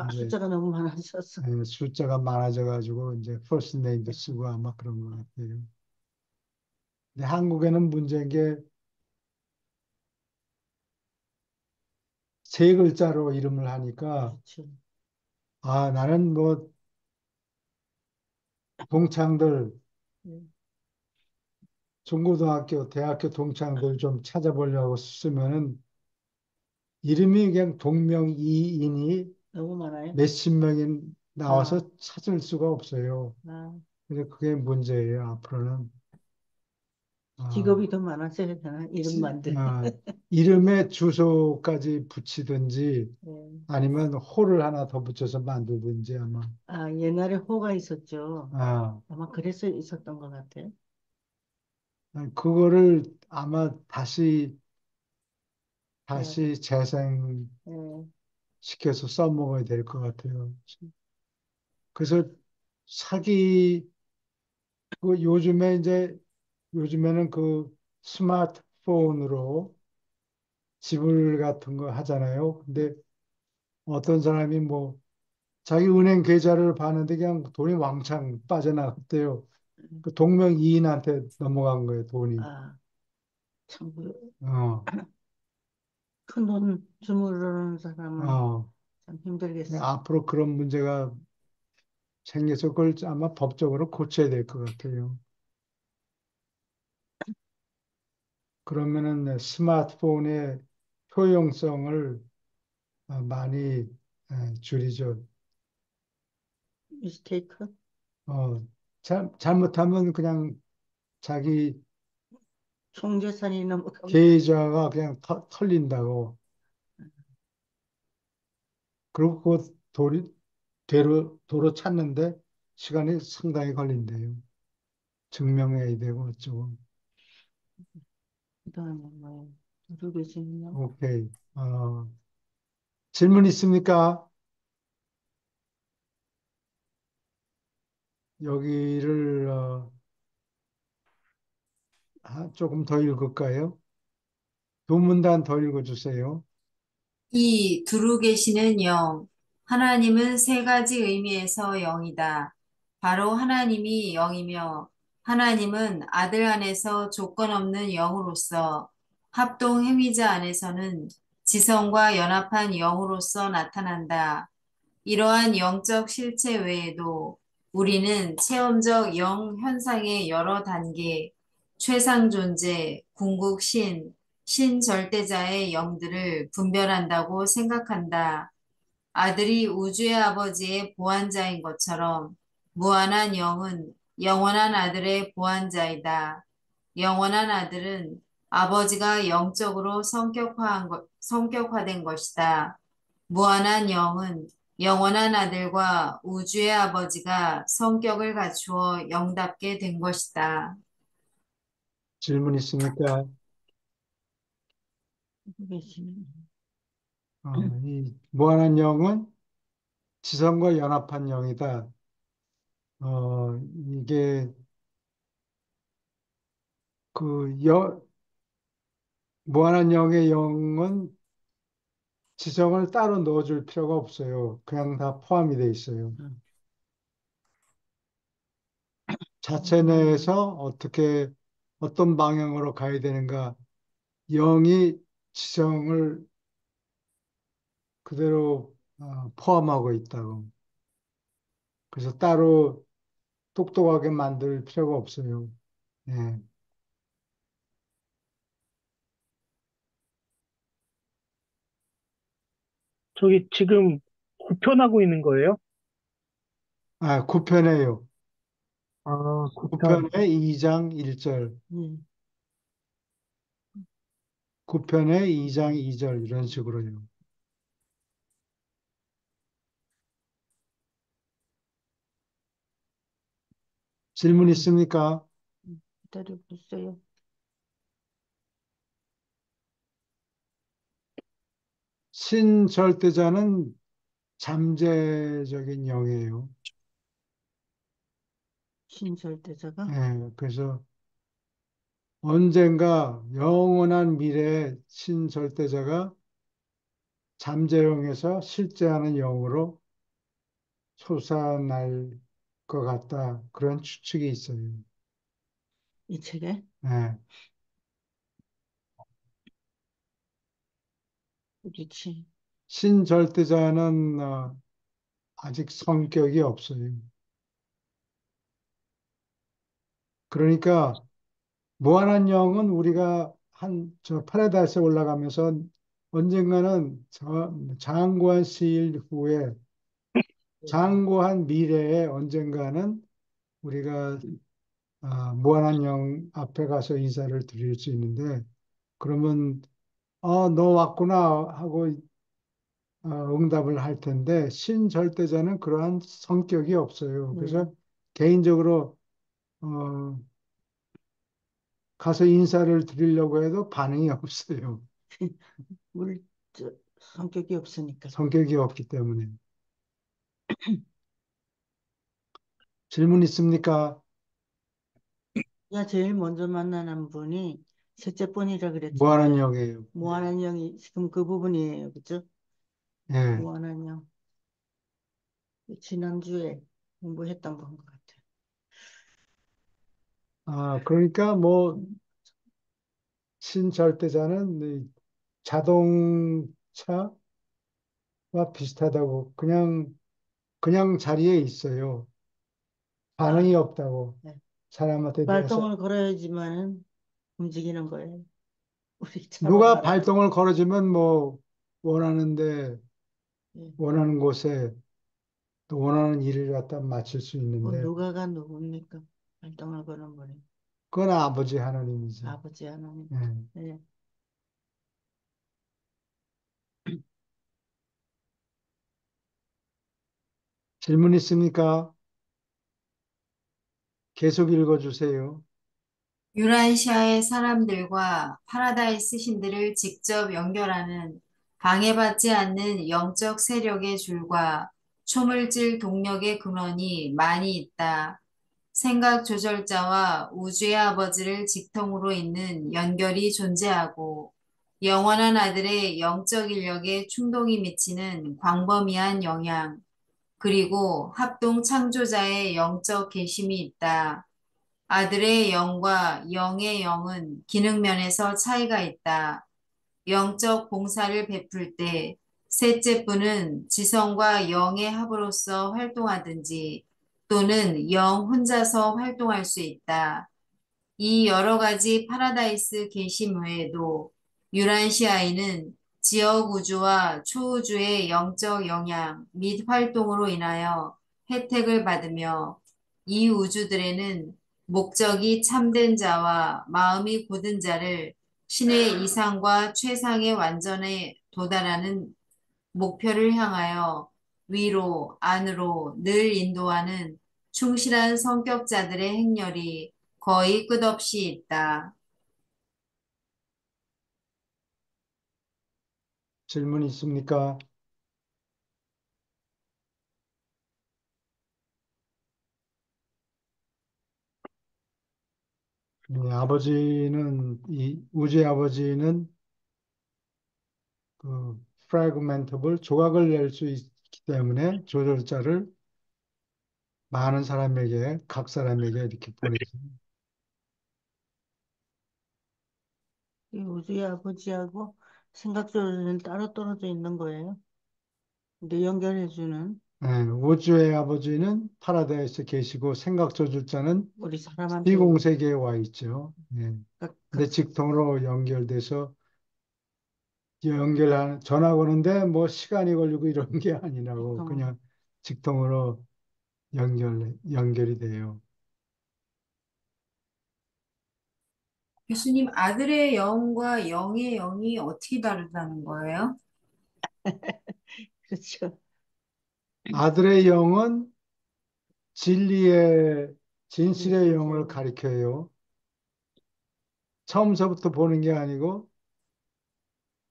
[SPEAKER 1] 이제
[SPEAKER 4] 숫자가 너무 많아졌어.
[SPEAKER 1] 숫자가 많아져 가지고 이제 first name도 쓰고 아마 그런 것 같아요. 근데 한국에는 문제인 게 세 글자로 이름을 하니까
[SPEAKER 4] 그렇죠.
[SPEAKER 1] 나는 뭐 동창들
[SPEAKER 4] 네.
[SPEAKER 1] 중고등학교, 대학교 동창들 좀 찾아보려고 쓰면은 이름이 그냥 동명이인이
[SPEAKER 4] 너무 많아요.
[SPEAKER 1] 몇십 명이
[SPEAKER 4] 아,
[SPEAKER 1] 나와서 찾을 수가 없어요.
[SPEAKER 4] 아,
[SPEAKER 1] 그래서 그게 문제예요. 앞으로는 어,
[SPEAKER 4] 직업이 더 많아져야 되나?
[SPEAKER 1] 지-
[SPEAKER 4] 이름만들.
[SPEAKER 1] 어, 이름에 주소까지 붙이든지
[SPEAKER 4] 네.
[SPEAKER 1] 아니면 호를 하나 더 붙여서 만들든지 아마
[SPEAKER 4] 아, 옛날에 호가 있었죠.
[SPEAKER 1] 아,
[SPEAKER 4] 아마 그래서 있었던 것 같아요.
[SPEAKER 1] 그거를 아마 다시
[SPEAKER 4] 해야 돼.
[SPEAKER 1] 재생시켜서
[SPEAKER 4] 네.
[SPEAKER 1] 써먹어야 될 것 같아요. 그래서 사기 요즘에는 그 스마트폰으로 지불 같은 거 하잖아요. 근데 어떤 사람이 뭐 자기 은행 계좌를 봤는데 그냥 돈이 왕창 빠져나갔대요. 그 동명이인한테 넘어간 거예요, 돈이.
[SPEAKER 4] 아, 참,
[SPEAKER 1] 어,
[SPEAKER 4] 큰 돈 주무르는 사람은
[SPEAKER 1] 어.
[SPEAKER 4] 참 힘들겠어.
[SPEAKER 1] 앞으로 그런 문제가 생겨서 그걸 아마 법적으로 고쳐야 될 것 같아요. 그러면은 스마트폰의 효용성을 많이 줄이죠.
[SPEAKER 4] 미스테이크?
[SPEAKER 1] 어, 잘못하면 그냥 자기
[SPEAKER 4] 총재산이 넘어가면,
[SPEAKER 1] 계좌가 그냥 털린다고. 그리고 그 도로 찾는데 시간이 상당히 걸린대요. 증명해야 되고 어쩌고.
[SPEAKER 4] 그다음에 뭐, 누구 계시냐?
[SPEAKER 1] 오케이. 질문 있습니까? 여기를 조금 더 읽을까요? 두 문단 더 읽어주세요.
[SPEAKER 3] 이 두루 계시는 영, 하나님은 세 가지 의미에서 영이다. 바로 하나님이 영이며 하나님은 아들 안에서 조건 없는 영으로서 합동 행위자 안에서는 지성과 연합한 영으로서 나타난다. 이러한 영적 실체 외에도 우리는 체험적 영 현상의 여러 단계, 최상 존재, 궁극 신, 신절대자의 영들을 분별한다고 생각한다. 아들이 우주의 아버지의 보완자인 것처럼 무한한 영은 영원한 아들의 보완자이다. 영원한 아들은 아버지가 영적으로 성격화된 것이다. 무한한 영은 영원한 아들과 우주의 아버지가 성격을 갖추어 영답게 된 것이다.
[SPEAKER 1] 질문 있습니까?
[SPEAKER 4] 누구 계시는?
[SPEAKER 1] 이 무한한 영은 지성과 연합한 영이다. 이게 그 무한한 영의 영은 지성을 따로 넣어줄 필요가 없어요. 그냥 다 포함이 돼 있어요.
[SPEAKER 4] 음,
[SPEAKER 1] 자체 내에서 어떤 방향으로 가야 되는가, 영이 지성을 그대로 포함하고 있다고. 그래서 따로 똑똑하게 만들 필요가 없어요. 예.
[SPEAKER 5] 저기 지금 구편하고 있는 거예요?
[SPEAKER 1] 구편해요.
[SPEAKER 5] 아, 구편.
[SPEAKER 1] 9편의 2장 1절,
[SPEAKER 4] 음,
[SPEAKER 1] 9편의 2장 2절 이런 식으로요. 질문 있습니까?
[SPEAKER 4] 기다려보세요.
[SPEAKER 1] 신절대자는 잠재적인 영이에요.
[SPEAKER 4] 신절대자가
[SPEAKER 1] 그래서 언젠가 영원한 미래에 신절대자가 잠재형에서 실제하는 영으로 솟아날 것 같다. 그런 추측이 있어요.
[SPEAKER 4] 이 책에
[SPEAKER 1] 예.
[SPEAKER 4] 그렇지.
[SPEAKER 1] 신절대자는 아직 성격이 없어요. 그러니까 무한한 영은 우리가 저 파라다이스에 올라가면서 언젠가는 장고한 시일 후에 장고한 미래에 언젠가는 우리가 무한한 영 앞에 가서 인사를 드릴 수 있는데 그러면 너 왔구나 하고 응답을 할 텐데 신절대자는 그러한 성격이 없어요. 그래서
[SPEAKER 4] 음,
[SPEAKER 1] 개인적으로 어, 가서 인사를 드리려고 해도 반응이 없어요.
[SPEAKER 4] 물, 성격이 없으니까.
[SPEAKER 1] 성격이 없기 때문에. 질문 있습니까?
[SPEAKER 4] 야, 제일 먼저 만나는 분이 셋째 분이라
[SPEAKER 1] 무한한
[SPEAKER 4] 그랬잖아요.
[SPEAKER 1] 영이에요.
[SPEAKER 4] 무한한 영이 지금 그 부분이에요. 그죠?
[SPEAKER 1] 예.
[SPEAKER 4] 무한한 영. 지난주에 공부했던 건 것 같아요.
[SPEAKER 1] 그러니까 뭐 신절대자는 이 자동차와 비슷하다고 그냥 자리에 있어요. 반응이 없다고.
[SPEAKER 4] 네.
[SPEAKER 1] 사람한테 대해서
[SPEAKER 4] 발동을 걸어야지만은 움직이는 거예요. 우리 차로
[SPEAKER 1] 누가
[SPEAKER 4] 말하면.
[SPEAKER 1] 발동을 걸어주면 뭐 원하는데
[SPEAKER 4] 예.
[SPEAKER 1] 원하는 곳에 또 원하는 일을 갖다 마칠 수
[SPEAKER 4] 그
[SPEAKER 1] 있는데
[SPEAKER 4] 누가가 누굽니까? 발동을 거는 분이.
[SPEAKER 1] 그건 아버지 하나님이죠.
[SPEAKER 4] 아버지 하나님.
[SPEAKER 1] 예.
[SPEAKER 4] 예.
[SPEAKER 1] 질문 있습니까? 계속 읽어주세요.
[SPEAKER 3] 유라시아의 사람들과 파라다이스 신들을 직접 연결하는 방해받지 않는 영적 세력의 줄과 초물질 동력의 근원이 많이 있다. 생각 조절자와 우주의 아버지를 직통으로 잇는 연결이 존재하고 영원한 아들의 영적 인력에 충동이 미치는 광범위한 영향, 그리고 합동 창조자의 영적 계심이 있다. 아들의 영과 영의 영은 기능면에서 차이가 있다. 영적 봉사를 베풀 때 셋째 분은 지성과 영의 합으로서 활동하든지 또는 영 혼자서 활동할 수 있다. 이 여러 가지 파라다이스 계심 외에도 유란시아인은 지역 우주와 초우주의 영적 영향 및 활동으로 인하여 혜택을 받으며 이 우주들에는 목적이 참된 자와 마음이 곧은 자를 신의 이상과 최상의 완전에 도달하는 목표를 향하여 위로, 안으로 늘 인도하는 충실한 성격자들의 행렬이 거의 끝없이 있다.
[SPEAKER 1] 질문 있습니까? 이 우주의 아버지는 그 프래그멘터블 조각을 낼 수 있기 때문에 조절자를 많은 사람에게 각 사람에게 이렇게 보내죠.
[SPEAKER 4] 이 우주의 아버지하고 생각조절은 따로 떨어져 있는 거예요. 근데 연결해주는
[SPEAKER 1] 우주의 아버지는 파라다이스에 계시고 생각 저줄자는
[SPEAKER 4] 우리 사람한테
[SPEAKER 1] 시공세계에 와 있죠. 근데
[SPEAKER 4] 각
[SPEAKER 1] 직통으로 연결돼서 전화 거는데 뭐 시간이 걸리고 이런 게 아니라고
[SPEAKER 4] 직통으로.
[SPEAKER 1] 그냥 직통으로 연결이 돼요.
[SPEAKER 3] 교수님, 아들의 영과 영의 영이 어떻게 다르다는 거예요?
[SPEAKER 4] 그렇죠.
[SPEAKER 1] 아들의 영은 진리의, 진실의 영을
[SPEAKER 4] 진실의
[SPEAKER 1] 가리켜요. 처음서부터 보는 게 아니고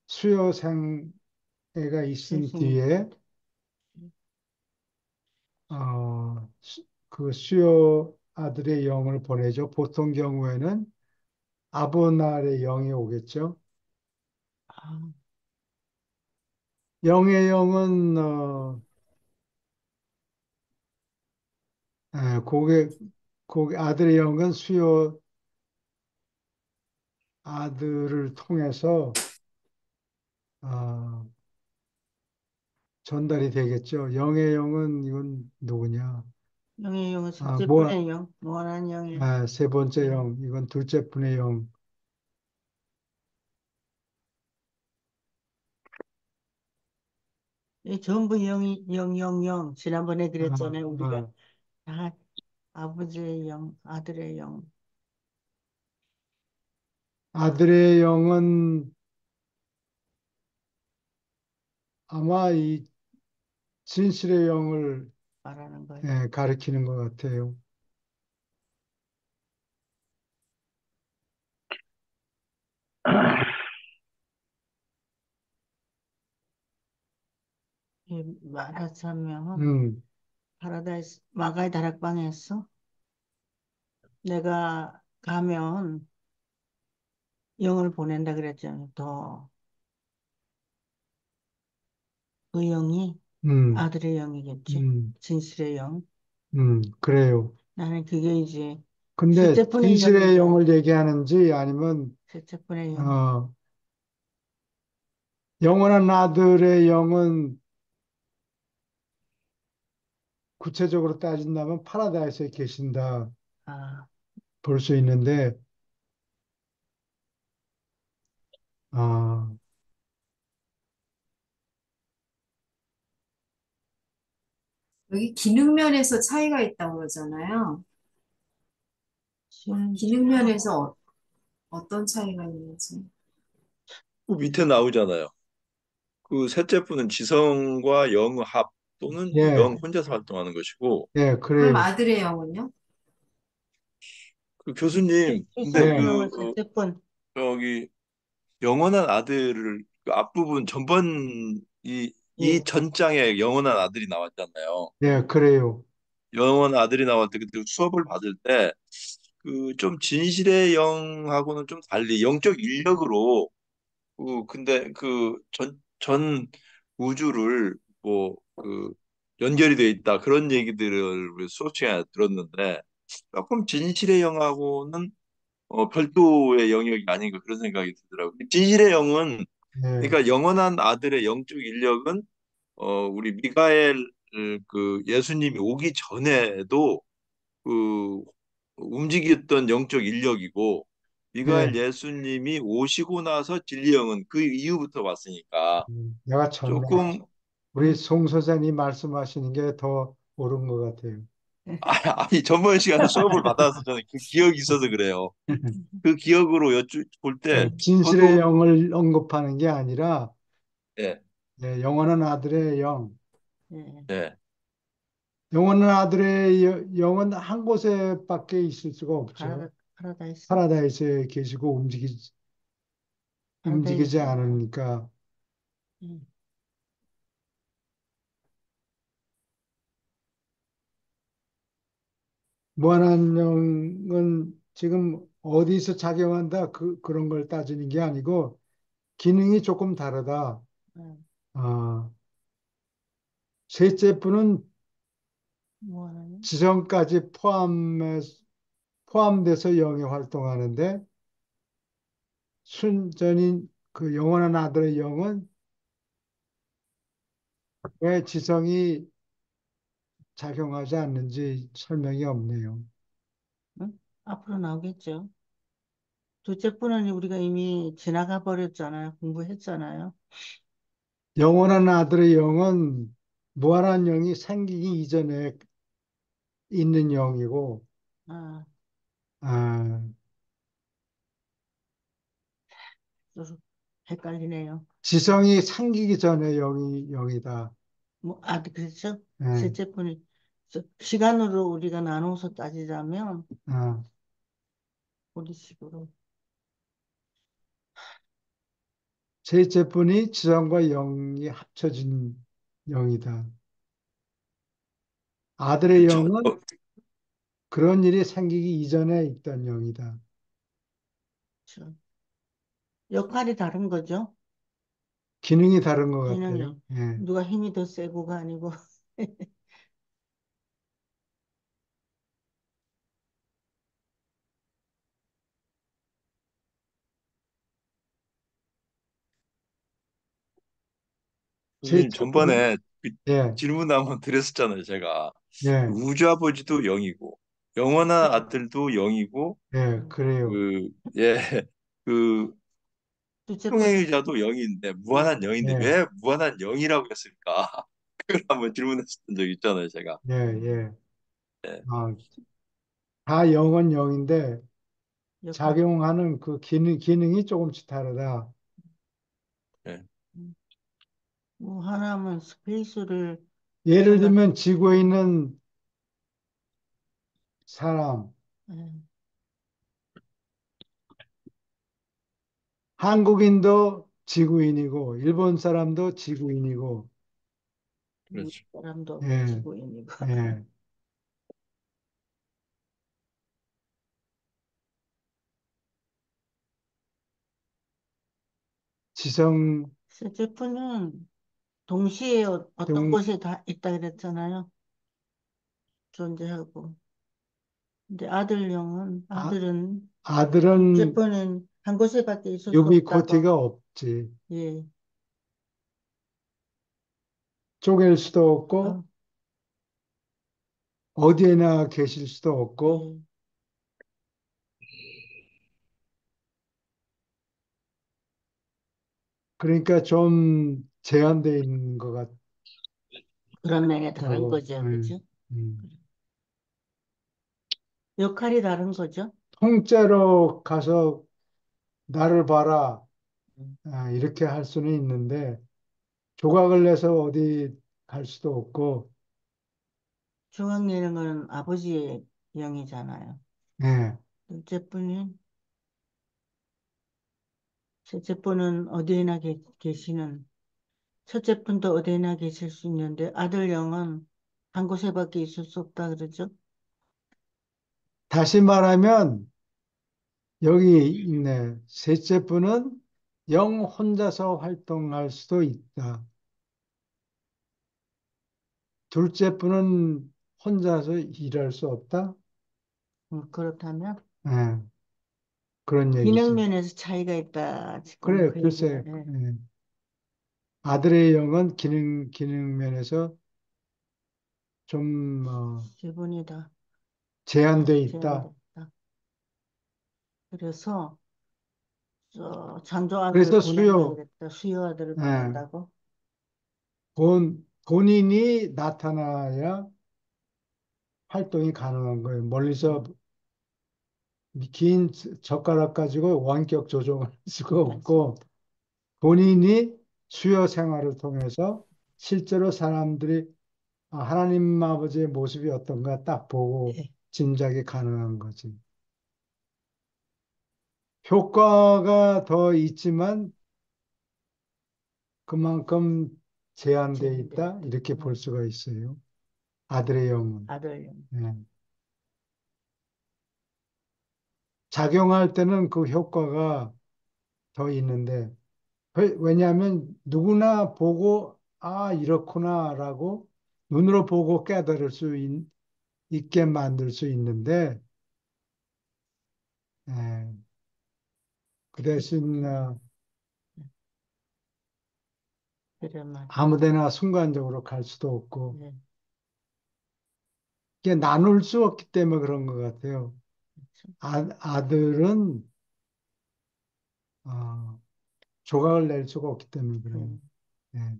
[SPEAKER 1] 수요생애가 있은
[SPEAKER 4] 신신이
[SPEAKER 1] 뒤에 그 수요 아들의 영을 보내죠. 보통 경우에는 아보날의 영이 오겠죠.
[SPEAKER 4] 아,
[SPEAKER 1] 영의 영은 고개 아들의 영은 수요 아들을 통해서 어, 전달이 되겠죠. 영의 영은 이건 누구냐?
[SPEAKER 4] 영의 영은
[SPEAKER 1] 아,
[SPEAKER 4] 첫째분의 영, 무한한 영의
[SPEAKER 1] 세 번째
[SPEAKER 4] 영.
[SPEAKER 1] 영, 이건 둘째 분의 영.
[SPEAKER 4] 이 전부 영이 영, 영, 영. 지난번에
[SPEAKER 1] 아,
[SPEAKER 4] 그랬잖아요. 우리가
[SPEAKER 1] 아,
[SPEAKER 4] 다 아버지의 영, 아들의 영.
[SPEAKER 1] 아들의 영은 아마 이 진실의 영을
[SPEAKER 4] 말하는 거예요.
[SPEAKER 1] 가리키는 것 같아요.
[SPEAKER 4] 말하자면
[SPEAKER 1] 음,
[SPEAKER 4] 파라다이스 마가의 다락방에서 내가 가면 영을 보낸다 그랬잖아요. 더 그 영이
[SPEAKER 1] 음,
[SPEAKER 4] 아들의 영이겠지.
[SPEAKER 1] 음,
[SPEAKER 4] 진실의 영.
[SPEAKER 1] 그래요.
[SPEAKER 4] 나는 그게 이제
[SPEAKER 1] 근데
[SPEAKER 4] 셋째분의 영인
[SPEAKER 1] 진실의
[SPEAKER 4] 줄 알아.
[SPEAKER 1] 영을 얘기하는지 아니면
[SPEAKER 4] 셋째분의 영.
[SPEAKER 1] 어, 영원한 아들의 영은 구체적으로 따진다면 파라다이스에 계신다
[SPEAKER 4] 아,
[SPEAKER 1] 볼 수 있는데 어,
[SPEAKER 3] 여기 기능 면에서 차이가 있다고 그러잖아요.
[SPEAKER 4] 진짜.
[SPEAKER 3] 기능 면에서 어떤 차이가 있는지.
[SPEAKER 2] 그 밑에 나오잖아요. 그 셋째 분은 지성과 영의 합 또는 영
[SPEAKER 1] 예,
[SPEAKER 2] 혼자서 활동하는 것이고
[SPEAKER 1] 예,
[SPEAKER 3] 그럼
[SPEAKER 1] 그래요.
[SPEAKER 3] 아들의 영은요?
[SPEAKER 2] 그 교수님 근데
[SPEAKER 4] 일체분의
[SPEAKER 1] 예,
[SPEAKER 4] 영은 셋째분.
[SPEAKER 2] 저기 영원한 아들을 그 앞부분 전번 이
[SPEAKER 4] 예.
[SPEAKER 2] 전장에 영원한 아들이 나왔잖아요.
[SPEAKER 1] 예, 그래요.
[SPEAKER 2] 영원한 아들이 나올 때 그때 수업을 받을 때 그 좀 진실의 영하고는 좀 달리 영적 인력으로 근데 그 전 우주를 뭐 연결이 돼 있다 그런 얘기들을 우리 수업 시간에 들었는데 조금 진실의 영하고는 별도의 영역이 아닌가 그런 생각이 들더라고요. 진실의 영은
[SPEAKER 1] 예,
[SPEAKER 2] 그러니까 영원한 아들의 영적 인력은 우리 미가엘 그 예수님이 오기 전에도 그 움직였던 영적 인력이고 미가엘
[SPEAKER 1] 예.
[SPEAKER 2] 예수님이 오시고 나서 진리 영은 그 이후부터 왔으니까
[SPEAKER 1] 내가 졌네.
[SPEAKER 2] 조금
[SPEAKER 1] 우리 송 소장님 말씀하시는 게 더 옳은 것 같아요.
[SPEAKER 2] 아니 전번 시간에 수업을 받아서 저는 그 기억이 있어서 그래요. 그 기억으로 여쭈 볼 때
[SPEAKER 1] 진실의
[SPEAKER 2] 저도
[SPEAKER 1] 영을 언급하는 게 아니라
[SPEAKER 2] 예,
[SPEAKER 1] 영원한 아들의 영.
[SPEAKER 4] 예.
[SPEAKER 2] 예.
[SPEAKER 1] 영원한 아들의 영은 한 곳에밖에 있을 수가 없죠.
[SPEAKER 4] 파라다이스?
[SPEAKER 1] 파라다이스에 계시고 움직이지
[SPEAKER 4] 파라다이스.
[SPEAKER 1] 않으니까
[SPEAKER 4] 예.
[SPEAKER 1] 무한한 영은 지금 어디서 작용한다 그런 걸 따지는 게 아니고 기능이 조금 다르다.
[SPEAKER 4] 아,
[SPEAKER 1] 아, 셋째 분은
[SPEAKER 4] 뭐 하나요?
[SPEAKER 1] 지성까지 포함돼서 영이 활동하는데 순전인 그 영원한 아들의 영은 왜 지성이 작용하지 않는지 설명이 없네요.
[SPEAKER 4] 응? 앞으로 나오겠죠. 둘째 분은 우리가 이미 지나가 버렸잖아요. 공부했잖아요.
[SPEAKER 1] 영원한 아들의 영은 무한한 영이 생기기 이전에 있는 영이고,
[SPEAKER 4] 아,
[SPEAKER 1] 아,
[SPEAKER 4] 좀 헷갈리네요.
[SPEAKER 1] 지성이 생기기 전에 영이다.
[SPEAKER 4] 뭐, 그렇죠?
[SPEAKER 1] 예,
[SPEAKER 4] 셋째 분이, 시간으로 우리가 나눠서 따지자면,
[SPEAKER 1] 어.
[SPEAKER 4] 우리식으로,
[SPEAKER 1] 셋째 분이 지성과 영이 합쳐진 영이다. 아들의
[SPEAKER 2] 그렇죠.
[SPEAKER 1] 영은 그런 일이 생기기 이전에 있던 영이다.
[SPEAKER 4] 저, 역할이 다른 거죠?
[SPEAKER 1] 기능이 다른 것 같아요.
[SPEAKER 4] 기능이.
[SPEAKER 1] 예.
[SPEAKER 4] 누가 힘이 더 세고가 아니고,
[SPEAKER 2] 선생님
[SPEAKER 1] 셋째 분은,
[SPEAKER 2] 전번에 그
[SPEAKER 1] 예,
[SPEAKER 2] 질문 한번 드렸었잖아요. 제가
[SPEAKER 1] 예,
[SPEAKER 2] 우주 아버지도 영이고 영원한 아들도 영이고
[SPEAKER 1] 예, 그래요.
[SPEAKER 2] 그 예, 그
[SPEAKER 4] 둘째 분은,
[SPEAKER 2] 평행의자도 영인데 무한한 영인데
[SPEAKER 1] 예,
[SPEAKER 2] 왜 무한한 영이라고 했을까? 그걸 한번 질문했었던 적이 있잖아요. 제가.
[SPEAKER 1] 예, 예.
[SPEAKER 2] 예,
[SPEAKER 1] 아, 다 영은 영인데
[SPEAKER 4] 역할.
[SPEAKER 1] 작용하는 그 기능이 조금씩 다르다.
[SPEAKER 2] 예,
[SPEAKER 4] 뭐, 하나면 스페이스를
[SPEAKER 1] 예를
[SPEAKER 4] 생각,
[SPEAKER 1] 들면 지구에 있는 사람,
[SPEAKER 4] 예,
[SPEAKER 1] 한국인도 지구인이고 일본 사람도 지구인이고,
[SPEAKER 4] 이
[SPEAKER 2] 그렇죠.
[SPEAKER 4] 사람도
[SPEAKER 1] 예,
[SPEAKER 4] 지구인이고.
[SPEAKER 1] 예. 지성
[SPEAKER 4] 셋째 분은 동시에 어떤
[SPEAKER 1] 동
[SPEAKER 4] 곳에 다 있다 그랬잖아요. 존재하고. 근데
[SPEAKER 1] 아,
[SPEAKER 4] 아들은, 둘째
[SPEAKER 1] 아들은
[SPEAKER 4] 분은 한 곳에밖에 있을 수 없다고.
[SPEAKER 1] 유비코티가 없지.
[SPEAKER 4] 예,
[SPEAKER 1] 쪼갤 수도 없고
[SPEAKER 4] 어,
[SPEAKER 1] 어디에나 계실 수도 없고,
[SPEAKER 4] 예.
[SPEAKER 1] 그러니까 좀 제한되어 있는 것
[SPEAKER 4] 그런 면에 다른
[SPEAKER 1] 같다고.
[SPEAKER 4] 거죠. 그죠? 그래. 역할이 다른 거죠.
[SPEAKER 1] 통째로 가서 나를 봐라,
[SPEAKER 4] 음.
[SPEAKER 1] 이렇게 할 수는 있는데 조각을 내서 어디 갈 수도 없고,
[SPEAKER 4] 중앙여행은 아버지의 영이잖아요.
[SPEAKER 1] 예,
[SPEAKER 4] 둘째 분이, 셋째 분은 어디에나 계시는, 첫째 분도 어디에나 계실 수 있는데, 아들 영은 한 곳에밖에 있을 수 없다 그러죠.
[SPEAKER 1] 다시 말하면 여기 있네. 셋째 분은 영 혼자서 활동할 수도 있다. 둘째 분은 혼자서 일할 수 없다.
[SPEAKER 4] 그렇다면,
[SPEAKER 1] 예, 그런
[SPEAKER 4] 기능
[SPEAKER 1] 얘기지.
[SPEAKER 4] 면에서 차이가 있다. 지금
[SPEAKER 1] 그래,
[SPEAKER 4] 그 얘기가,
[SPEAKER 1] 글쎄,
[SPEAKER 4] 예.
[SPEAKER 1] 아들의 영은 기능 면에서 좀
[SPEAKER 4] 세 분이 다
[SPEAKER 1] 제한돼 있다.
[SPEAKER 4] 제한됐다. 그래서, 창조 아들을
[SPEAKER 1] 그래서
[SPEAKER 4] 보낸다 그랬다. 수요 아들을
[SPEAKER 1] 예,
[SPEAKER 4] 보낸다고.
[SPEAKER 1] 본인이 나타나야 활동이 가능한 거예요. 멀리서 긴 젓가락 가지고 원격 조종을 할 수가 없고, 본인이 수요 생활을 통해서 실제로 사람들이 하나님 아버지의 모습이 어떤가 딱 보고
[SPEAKER 4] 예.
[SPEAKER 1] 짐작이 가능한 거지. 효과가 더 있지만 그만큼 제한돼 있다.
[SPEAKER 4] 제한됐다.
[SPEAKER 1] 이렇게 볼 수가 있어요. 아들의 영은.
[SPEAKER 4] 아들 영.
[SPEAKER 1] 예. 작용할 때는 그 효과가 더 있는데, 왜냐하면 누구나 보고, 이렇구나라고 눈으로 보고 깨달을 수 있게 만들 수 있는데, 예, 그 대신
[SPEAKER 4] 그러면,
[SPEAKER 1] 아무데나 순간적으로 갈 수도 없고,
[SPEAKER 4] 예.
[SPEAKER 1] 이게 나눌 수 없기 때문에 그런 것 같아요.
[SPEAKER 4] 그렇죠.
[SPEAKER 1] 아들은 어, 조각을 낼 수가 없기 때문에 그래요.
[SPEAKER 4] 예.
[SPEAKER 1] 예.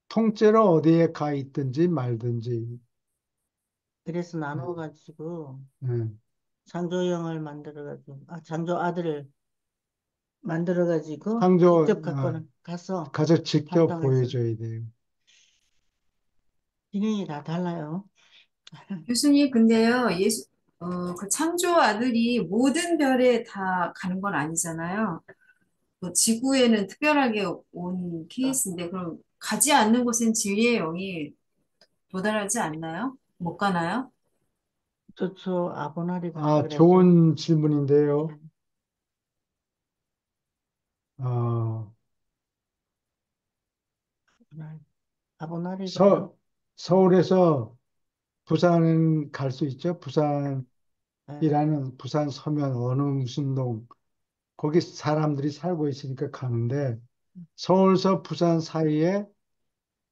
[SPEAKER 1] 통째로 어디에 가 있든지 말든지.
[SPEAKER 4] 그래서
[SPEAKER 1] 예,
[SPEAKER 4] 나눠가지고
[SPEAKER 1] 예,
[SPEAKER 4] 창조형을 만들어가지고 창조 아들을 만들어가지고
[SPEAKER 1] 창조,
[SPEAKER 4] 직접 갖고 가서
[SPEAKER 1] 가서 직접
[SPEAKER 4] 활동했어요.
[SPEAKER 1] 보여줘야 돼요.
[SPEAKER 4] 기능이 다 달라요.
[SPEAKER 3] 교수님, 근데요, 그 창조 아들이 모든 별에 다 가는 건 아니잖아요. 뭐 지구에는 특별하게 온 케이스인데, 그럼 가지 않는 곳엔 진리의 영이 도달하지 않나요? 못 가나요?
[SPEAKER 4] 저 아보나리 간다 그랬어요.
[SPEAKER 1] 좋은 질문인데요. 어,
[SPEAKER 4] 아보나리 가요.
[SPEAKER 1] 서울에서 부산 갈 수 있죠? 부산이라는
[SPEAKER 4] 예,
[SPEAKER 1] 부산 서면 어느 무슨 동, 거기 사람들이 살고 있으니까 가는데, 서울서 부산 사이에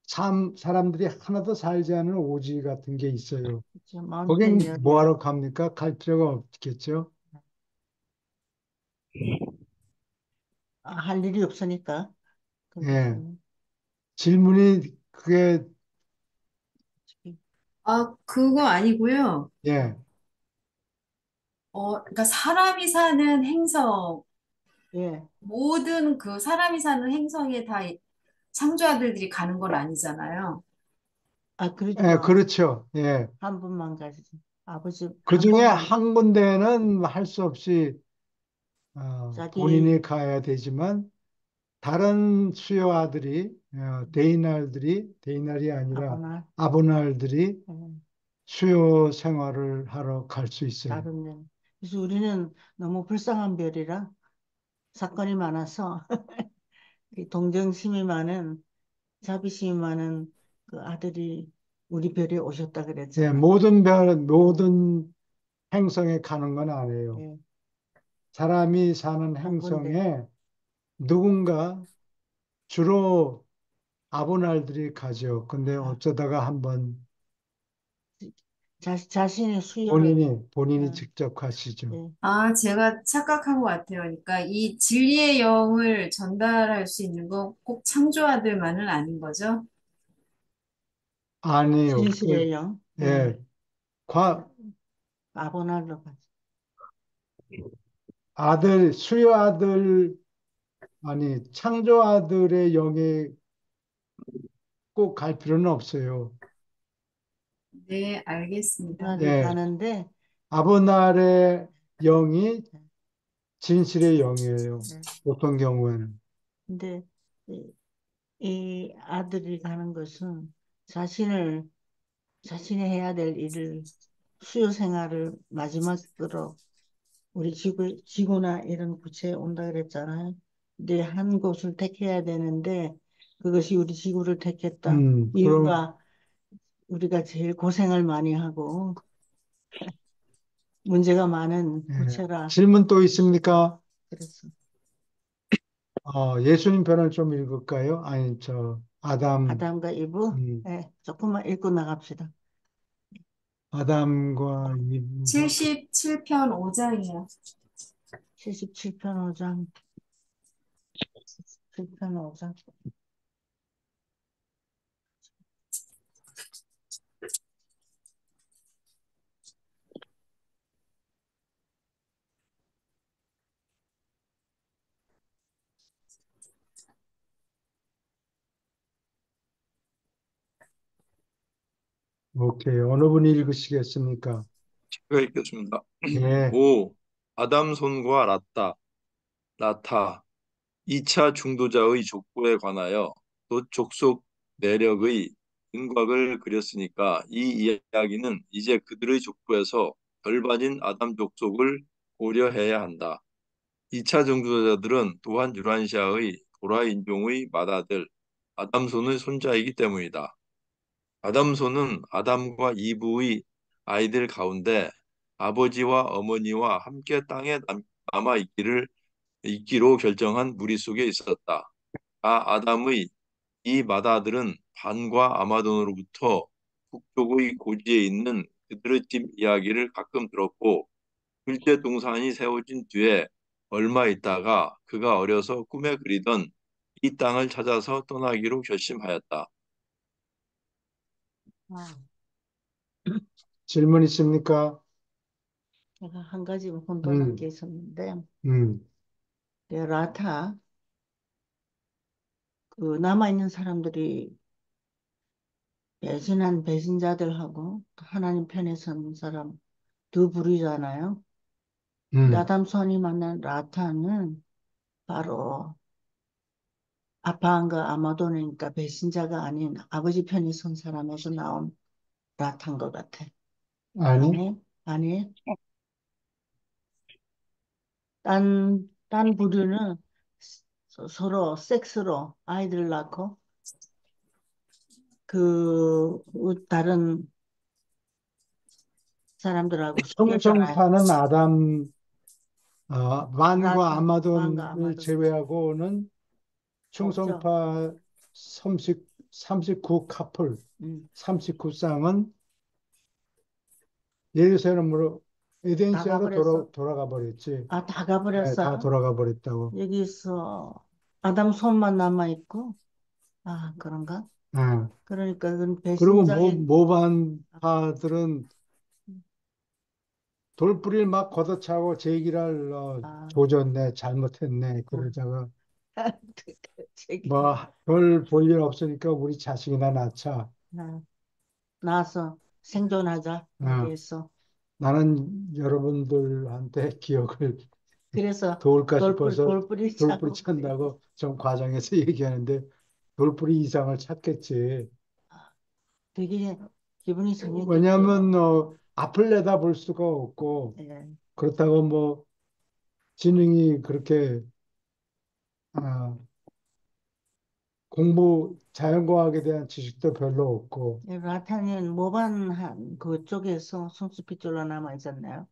[SPEAKER 1] 사람들이 하나도 살지 않은 오지 같은 게 있어요.
[SPEAKER 4] 그렇죠. 마운틴
[SPEAKER 1] 거긴 뭐하러
[SPEAKER 4] 열이요.
[SPEAKER 1] 갑니까? 갈 필요가 없겠죠?
[SPEAKER 4] 할 일이 없으니까.
[SPEAKER 1] 예.
[SPEAKER 4] 음,
[SPEAKER 1] 질문이 그게,
[SPEAKER 3] 아, 그거 아니고요.
[SPEAKER 1] 예.
[SPEAKER 3] 그러니까 사람이 사는 행성,
[SPEAKER 4] 예.
[SPEAKER 3] 모든 그 사람이 사는 행성에 다 창조 아들들이 가는 건 아니잖아요.
[SPEAKER 1] 예,
[SPEAKER 4] 그렇죠.
[SPEAKER 1] 그렇죠. 예.
[SPEAKER 4] 한 분만 가시죠. 아버지
[SPEAKER 1] 그
[SPEAKER 4] 한
[SPEAKER 1] 중에
[SPEAKER 4] 분만
[SPEAKER 1] 한 군데는 할 수 없이
[SPEAKER 4] 자기
[SPEAKER 1] 본인이 가야 되지만 다른 수요아들이 데이날이 아니라
[SPEAKER 4] 아버나
[SPEAKER 1] 아보날들이
[SPEAKER 4] 예,
[SPEAKER 1] 수요 생활을 하러 갈 수 있어요.
[SPEAKER 4] 다른 데. 그래서 우리는 너무 불쌍한 별이라 사건이 많아서 이 동정심이 많은 자비심이 많은 그 아들이 우리 별에 오셨다
[SPEAKER 1] 예,
[SPEAKER 4] 그랬잖아요. 예,
[SPEAKER 1] 모든 행성에 가는 건 아니에요.
[SPEAKER 4] 예.
[SPEAKER 1] 사람이 사는
[SPEAKER 4] 한 군데
[SPEAKER 1] 행성에 누군가 주로 아보날들이 가죠. 근데
[SPEAKER 4] 아,
[SPEAKER 1] 어쩌다가 한번
[SPEAKER 4] 자신의 수요를
[SPEAKER 1] 본인이
[SPEAKER 4] 어,
[SPEAKER 1] 직접 가시죠.
[SPEAKER 4] 예.
[SPEAKER 3] 아, 제가 착각한 것 같아요. 그러니까 이 진리의 영을 전달할 수 있는 건 꼭 창조 아들만은 아닌 거죠?
[SPEAKER 1] 아니에요.
[SPEAKER 4] 진실의 영 예.
[SPEAKER 1] 예, 과,
[SPEAKER 4] 아보나로 가지.
[SPEAKER 1] 수요 아들, 아니, 창조 아들의 영에 꼭 갈 필요는 없어요.
[SPEAKER 3] 네, 알겠습니다.
[SPEAKER 4] 아보나를
[SPEAKER 1] 예,
[SPEAKER 4] 가는데
[SPEAKER 1] 아브날의 영이 진실의 영이에요.
[SPEAKER 4] 예.
[SPEAKER 1] 보통 경우에는.
[SPEAKER 4] 근데 이 아들이 가는 것은 자신을 자신이 해야 될 일을 수요 생활을 마지막으로 우리 지구나 이런 구체에 온다 그랬잖아요. 근데 한 곳을 택해야 되는데 그것이 우리 지구를 택했다.
[SPEAKER 1] 그럼,
[SPEAKER 4] 이유가 우리가 제일 고생을 많이 하고 문제가 많은
[SPEAKER 1] 예.
[SPEAKER 4] 구체라
[SPEAKER 1] 질문 또 있습니까?
[SPEAKER 4] 그랬어.
[SPEAKER 1] 예수님 편을 좀 읽을까요? 아니,
[SPEAKER 4] 아담과 이브
[SPEAKER 1] 음,
[SPEAKER 4] 네, 조금만 읽고 나갑시다.
[SPEAKER 1] 아담과 이브가,
[SPEAKER 3] 77편 5장이요.
[SPEAKER 4] 77편 5장 7편 5장
[SPEAKER 1] 오케이. 어느 분이 읽으시겠습니까?
[SPEAKER 2] 제가 읽겠습니다.
[SPEAKER 1] 예,
[SPEAKER 2] 5. 아담 손과 라타 2차 중도자의 족보에 관하여 또 족속 내력의 윤곽을 그렸으니까 이 이야기는 이제 그들의 족보에서 덜빠진 아담 족속을 고려해야 한다. 2차 중도자들은 또한 유란시아의 도라 인종의 맏아들 아담손의 손자이기 때문이다. 아담손은 아담과 이브의 아이들 가운데 아버지와 어머니와 함께 땅에 남아 있기로 결정한 무리 속에 있었다. 아담의 이 맏아들은 반과 아마돈으로부터 북쪽의 고지에 있는 그들의 집 이야기를 가끔 들었고 둘째 동산이 세워진 뒤에 얼마 있다가 그가 어려서 꿈에 그리던 이 땅을 찾아서 떠나기로 결심하였다.
[SPEAKER 4] 아,
[SPEAKER 1] 질문 있습니까?
[SPEAKER 4] 제가 한 가지 혼돈한
[SPEAKER 1] 음,
[SPEAKER 4] 게 있었는데
[SPEAKER 1] 음,
[SPEAKER 4] 라타, 그 남아있는 사람들이 배신한 배신자들하고 하나님 편에 선 사람 두 부류잖아요.
[SPEAKER 1] 음,
[SPEAKER 4] 아담손이 만난 라타는 바로 아빠한가 아마도니까 배신자가 아닌 아버지 편에 선 사람에서 나온 라타인 것 같아.
[SPEAKER 1] 아니,
[SPEAKER 4] 아니, 아니, 딴 부류는 서로 섹스로 아이들 낳고 다른 사람들하고 섞였잖아요.
[SPEAKER 1] 충성파는 만과
[SPEAKER 4] 라타, 왕과
[SPEAKER 1] 아마돈을
[SPEAKER 4] 아마도
[SPEAKER 1] 제외하고는
[SPEAKER 4] 없죠.
[SPEAKER 1] 충성파 39 카플,
[SPEAKER 4] 음,
[SPEAKER 1] 39쌍은 예루살렘으로
[SPEAKER 4] 다
[SPEAKER 1] 에덴시아로
[SPEAKER 4] 가버렸어.
[SPEAKER 1] 돌아가 버렸지.
[SPEAKER 4] 아, 다
[SPEAKER 1] 네, 다
[SPEAKER 4] 가버렸어.
[SPEAKER 1] 돌아가 버렸다고.
[SPEAKER 4] 여기서 아담 손만 남아있고, 아, 그런가?
[SPEAKER 1] 예.
[SPEAKER 4] 그러니까 그건
[SPEAKER 1] 그리고
[SPEAKER 4] 배신자의,
[SPEAKER 1] 모반파들은 돌뿌리를 막 걷어차고 제기를
[SPEAKER 4] 아,
[SPEAKER 1] 조졌네, 잘못했네,
[SPEAKER 4] 아,
[SPEAKER 1] 그러다가
[SPEAKER 4] 저기,
[SPEAKER 1] 뭐 별 볼 일 없으니까 우리 자식이나 낳자.
[SPEAKER 4] 아, 나와서 생존하자. 이렇게
[SPEAKER 1] 어,
[SPEAKER 4] 해서.
[SPEAKER 1] 나는 여러분들한테 기억을
[SPEAKER 4] 그래서
[SPEAKER 1] 도울까 싶어서
[SPEAKER 4] 돌뿌리
[SPEAKER 1] 돌뿌리
[SPEAKER 4] 차고 그래.
[SPEAKER 1] 찬다고 좀 과장해서 얘기하는데 돌뿌리 이상을 찾겠지.
[SPEAKER 4] 아, 되게 기분이 상했겠대요.
[SPEAKER 1] 왜냐하면 앞을 내다볼 수가 없고
[SPEAKER 4] 예,
[SPEAKER 1] 그렇다고 뭐 지능이 그렇게 어, 자연과학에 대한 지식도 별로 없고
[SPEAKER 4] 라타는 모반한 그쪽에서 손수핏줄로 남아 있었나요?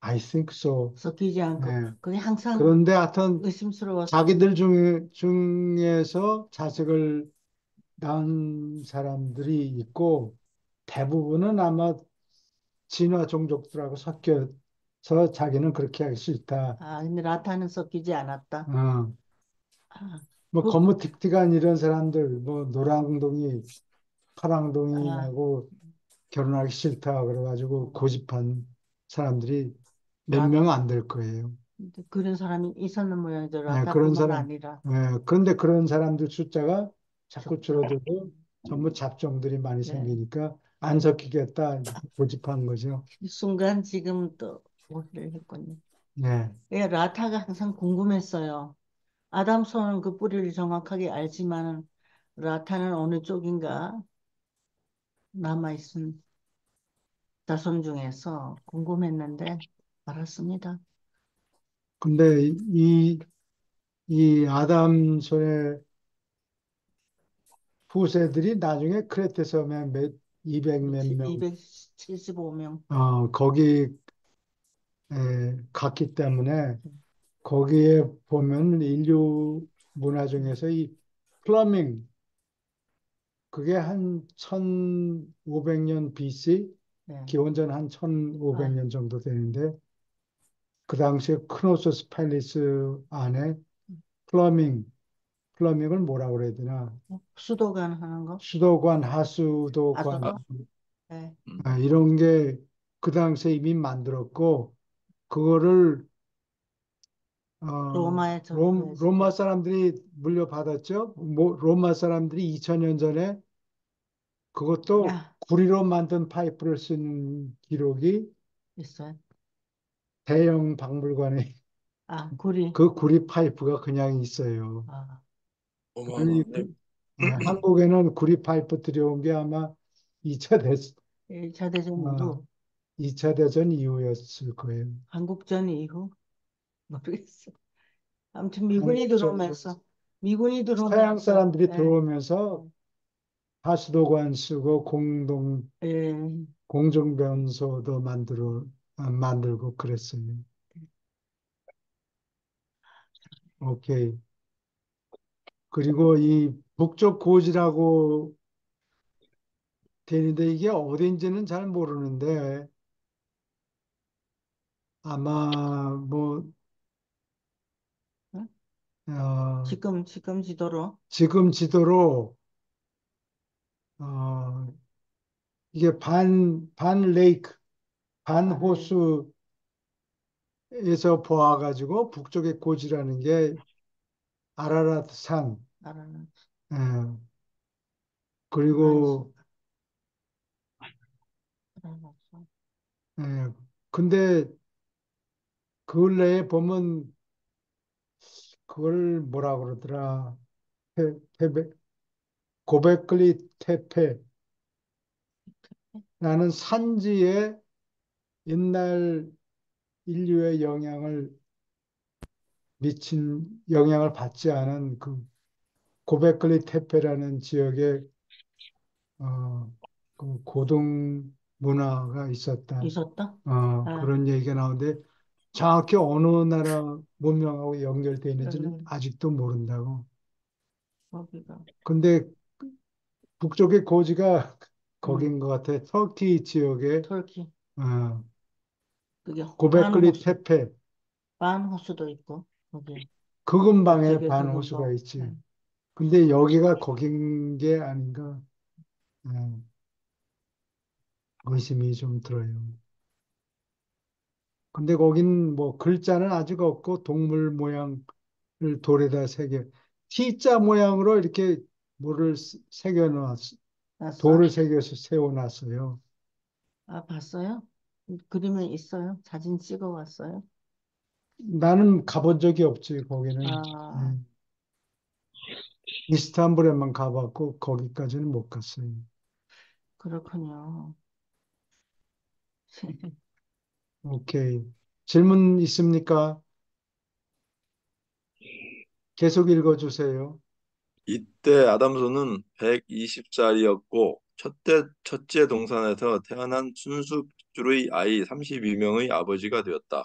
[SPEAKER 1] I think so.
[SPEAKER 4] 섞이지 않고.
[SPEAKER 1] 네.
[SPEAKER 4] 그게 항상
[SPEAKER 1] 그런데 하여튼
[SPEAKER 4] 의심스러웠어.
[SPEAKER 1] 자기들 중에서 자식을 낳은 사람들이 있고 대부분은 아마 진화 종족들하고 섞여서 자기는 그렇게 하기 싫다.
[SPEAKER 4] 아, 근데 라타는 섞이지 않았다.
[SPEAKER 1] 어,
[SPEAKER 4] 아,
[SPEAKER 1] 뭐
[SPEAKER 4] 북,
[SPEAKER 1] 거무틱틱한 이런 사람들, 뭐 노랑둥이,
[SPEAKER 4] 아,
[SPEAKER 1] 파랑둥이하고 결혼하기 싫다 그래가지고
[SPEAKER 4] 음,
[SPEAKER 1] 고집한 사람들이 몇
[SPEAKER 4] 라,
[SPEAKER 1] 명 안 될 거예요.
[SPEAKER 4] 그런 사람이 있었는 모양이죠.
[SPEAKER 1] 예, 그런
[SPEAKER 4] 라타뿐만
[SPEAKER 1] 사람,
[SPEAKER 4] 아니라.
[SPEAKER 1] 그런데 그런 사람들 숫자가 자꾸
[SPEAKER 4] 적죠.
[SPEAKER 1] 줄어들고 전부 잡종들이 많이
[SPEAKER 4] 네.
[SPEAKER 1] 생기니까 안 섞이겠다 고집한 거죠.
[SPEAKER 4] 이 순간 지금 또 오해를 했군요.
[SPEAKER 1] 네.
[SPEAKER 4] 예, 라타가 항상 궁금했어요. 아담손은 그 뿌리를 정확하게 알지만은 라타는 어느 쪽인가 남아있은 자손 중에서 궁금했는데 알았습니다.
[SPEAKER 1] 근데 이 아담손의 후세들이 나중에 크레테 섬에 200 몇 명,
[SPEAKER 4] 275명.
[SPEAKER 1] 거기에 갔기 때문에 거기에 보면 인류 문화 중에서 이 플러밍, 그게 한 1500년 BC,
[SPEAKER 4] 네.
[SPEAKER 1] 기원전 한
[SPEAKER 4] 아,
[SPEAKER 1] 1500년 정도 되는데 그 당시에 크노소스 팰리스 안에 플러밍, 플러밍을 뭐라 그래야 되나?
[SPEAKER 4] 수도관 하는 거?
[SPEAKER 1] 수도관, 하수도관
[SPEAKER 4] 아수도? 네.
[SPEAKER 1] 이런 게 그 당시에 이미 만들었고 그거를
[SPEAKER 4] 로마에 접근해서.
[SPEAKER 1] 로마 사람들이 물려받았죠. 로마 사람들이 2000년 전에 그것도
[SPEAKER 4] 야,
[SPEAKER 1] 구리로 만든 파이프를 쓴 기록이
[SPEAKER 4] 있어요.
[SPEAKER 1] 대형 박물관에
[SPEAKER 4] 아, 구리.
[SPEAKER 1] 그 구리 파이프가 그냥 있어요.
[SPEAKER 4] 아,
[SPEAKER 2] 어마어마하네.
[SPEAKER 1] 한국에는 구리 파이프 들여온 게 아마 2차 대,
[SPEAKER 4] 1차 대전
[SPEAKER 1] 어,
[SPEAKER 4] 이후,
[SPEAKER 1] 2차 대전 이후였을 거예요.
[SPEAKER 4] 한국전 이후, 모르겠어. 아무튼
[SPEAKER 1] 한국전
[SPEAKER 4] 미군이
[SPEAKER 1] 서양
[SPEAKER 4] 들어오면서,
[SPEAKER 1] 사람들이
[SPEAKER 4] 예,
[SPEAKER 1] 들어오면서 하수도관 쓰고
[SPEAKER 4] 예,
[SPEAKER 1] 공중변소도 만들고 그랬어요. 오케이. 그리고 이 북쪽 고지라고 되는데 이게 어딘지는 잘 모르는데 아마 뭐
[SPEAKER 4] 어?
[SPEAKER 1] 어,
[SPEAKER 4] 지금 지도로,
[SPEAKER 1] 지금 지도로 어, 이게 반 레이크, 반
[SPEAKER 4] 반을,
[SPEAKER 1] 호수 에서 보아가지고 북쪽의 고지라는 게 아라라트 산,
[SPEAKER 4] 나라는
[SPEAKER 1] 예,
[SPEAKER 4] 유란시
[SPEAKER 1] 그리고
[SPEAKER 4] 나라서
[SPEAKER 1] 예, 근데 그 근래에 보면 그걸 뭐라 그러더라. 테베, 고베클리 테페라는 산지에 옛날 인류의 영향을 받지 않은 그 고베클리 테페라는 지역에 어, 그 고등 문화가 있었다.
[SPEAKER 4] 있었다? 아,
[SPEAKER 1] 그런 얘기가 나오는데 정확히 어느 나라 문명하고 연결되어 있는지는
[SPEAKER 4] 여기는
[SPEAKER 1] 아직도 모른다고.
[SPEAKER 4] 거기가
[SPEAKER 1] 근데 북쪽의 고지가
[SPEAKER 4] 음,
[SPEAKER 1] 거긴 것 같아. 터키 지역에
[SPEAKER 4] 터키
[SPEAKER 1] 어,
[SPEAKER 4] 그게
[SPEAKER 1] 고베클리 테페
[SPEAKER 4] 반호수도 있고 거기
[SPEAKER 1] 그 근방에
[SPEAKER 4] 그쪽에서
[SPEAKER 1] 반호수가
[SPEAKER 4] 그거
[SPEAKER 1] 있지. 근데 여기가 거긴 게 아닌가 어, 의심이 좀 들어요. 근데 거긴 뭐 글자는 아직 없고 동물 모양을 돌에다 새겨 T자 모양으로 이렇게 뭐를 새겨 놨
[SPEAKER 4] 났어?
[SPEAKER 1] 돌을 새겨서 세워놨어요.
[SPEAKER 4] 아, 봤어요? 그림에 있어요? 사진 찍어 왔어요?
[SPEAKER 1] 나는 가본 적이 없지 거기는.
[SPEAKER 4] 아,
[SPEAKER 1] 이스탄불에만 가봤고 거기까지는 못 갔어요.
[SPEAKER 4] 그렇군요.
[SPEAKER 1] 오케이. 질문 있습니까? 계속 읽어주세요.
[SPEAKER 2] 이때 아담손은 120살이었고 첫째 동산에서 태어난 순수 핏줄의 아이 32명의 아버지가 되었다.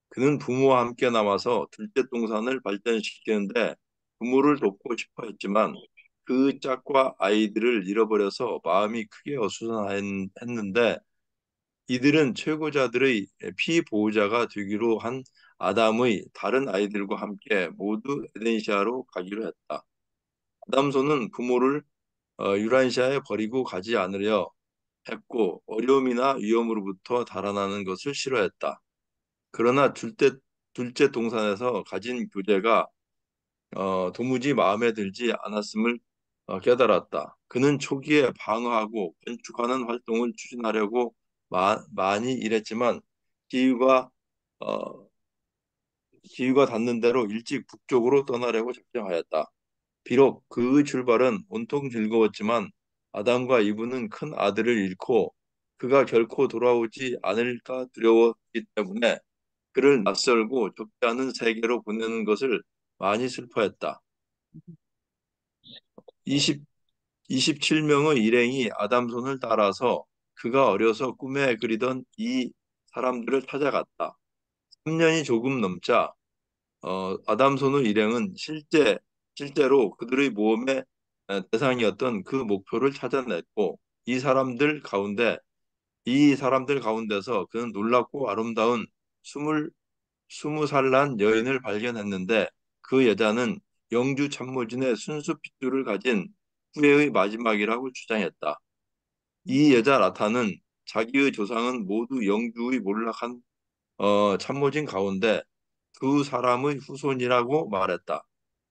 [SPEAKER 2] 그는 부모와 함께 남아서 둘째 동산을 발전시키는데 부모를 돕고 싶어 했지만 그 짝과 아이들을 잃어버려서 마음이 크게 어수선했는데 이들은 최고자들의 피보호자가 되기로 한 아담의 다른 아이들과 함께 모두 에덴시아로 가기로 했다. 아담손은 부모를 유란시아에 버리고 가지 않으려 했고 어려움이나 위험으로부터 달아나는 것을 싫어했다. 그러나 둘째 동산에서 가진 교제가 도무지 마음에 들지 않았음을 깨달았다. 그는 초기에 방어하고 건축하는 활동을 추진하려고 많이 일했지만 기후가 어, 기후가 닿는 대로 일찍 북쪽으로 떠나려고 작정하였다. 비록 그의 출발은 온통 즐거웠지만 아담과 이브는 큰 아들을 잃고 그가 결코 돌아오지 않을까 두려웠기 때문에 그를 낯설고 좁지 않은 세계로 보내는 것을 많이 슬퍼했다. 20, 27명의 일행이 아담손을 따라서 그가 어려서 꿈에 그리던 이 사람들을 찾아갔다. 3년이 조금 넘자 아담손의 일행은 실제로 그들의 모험의 대상이었던 그 목표를 찾아냈고 이 사람들 가운데서 그는 놀랍고 아름다운 스물 스무 살 난 여인을 발견했는데 그 여자는 영주 참모진의 순수 핏줄을 가진 후예의 마지막이라고 주장했다. 이 여자 라타는 자기의 조상은 모두 영주의 몰락한 참모진 가운데 두 사람의 후손이라고 말했다.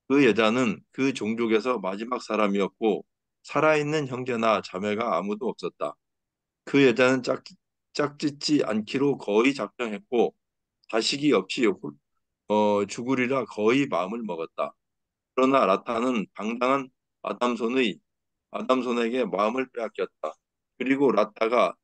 [SPEAKER 2] 그 여자는 그 종족에서 마지막 사람이었고 살아있는 형제나 자매가 아무도 없었다. 그 여자는 짝짓지 않기로 거의 작정했고 자식이 없이 죽으리라 거의 마음을 먹었다. 그러나 라타는 당당한 아담손의 아담손에게 마음을 빼앗겼다. 그리고 라타가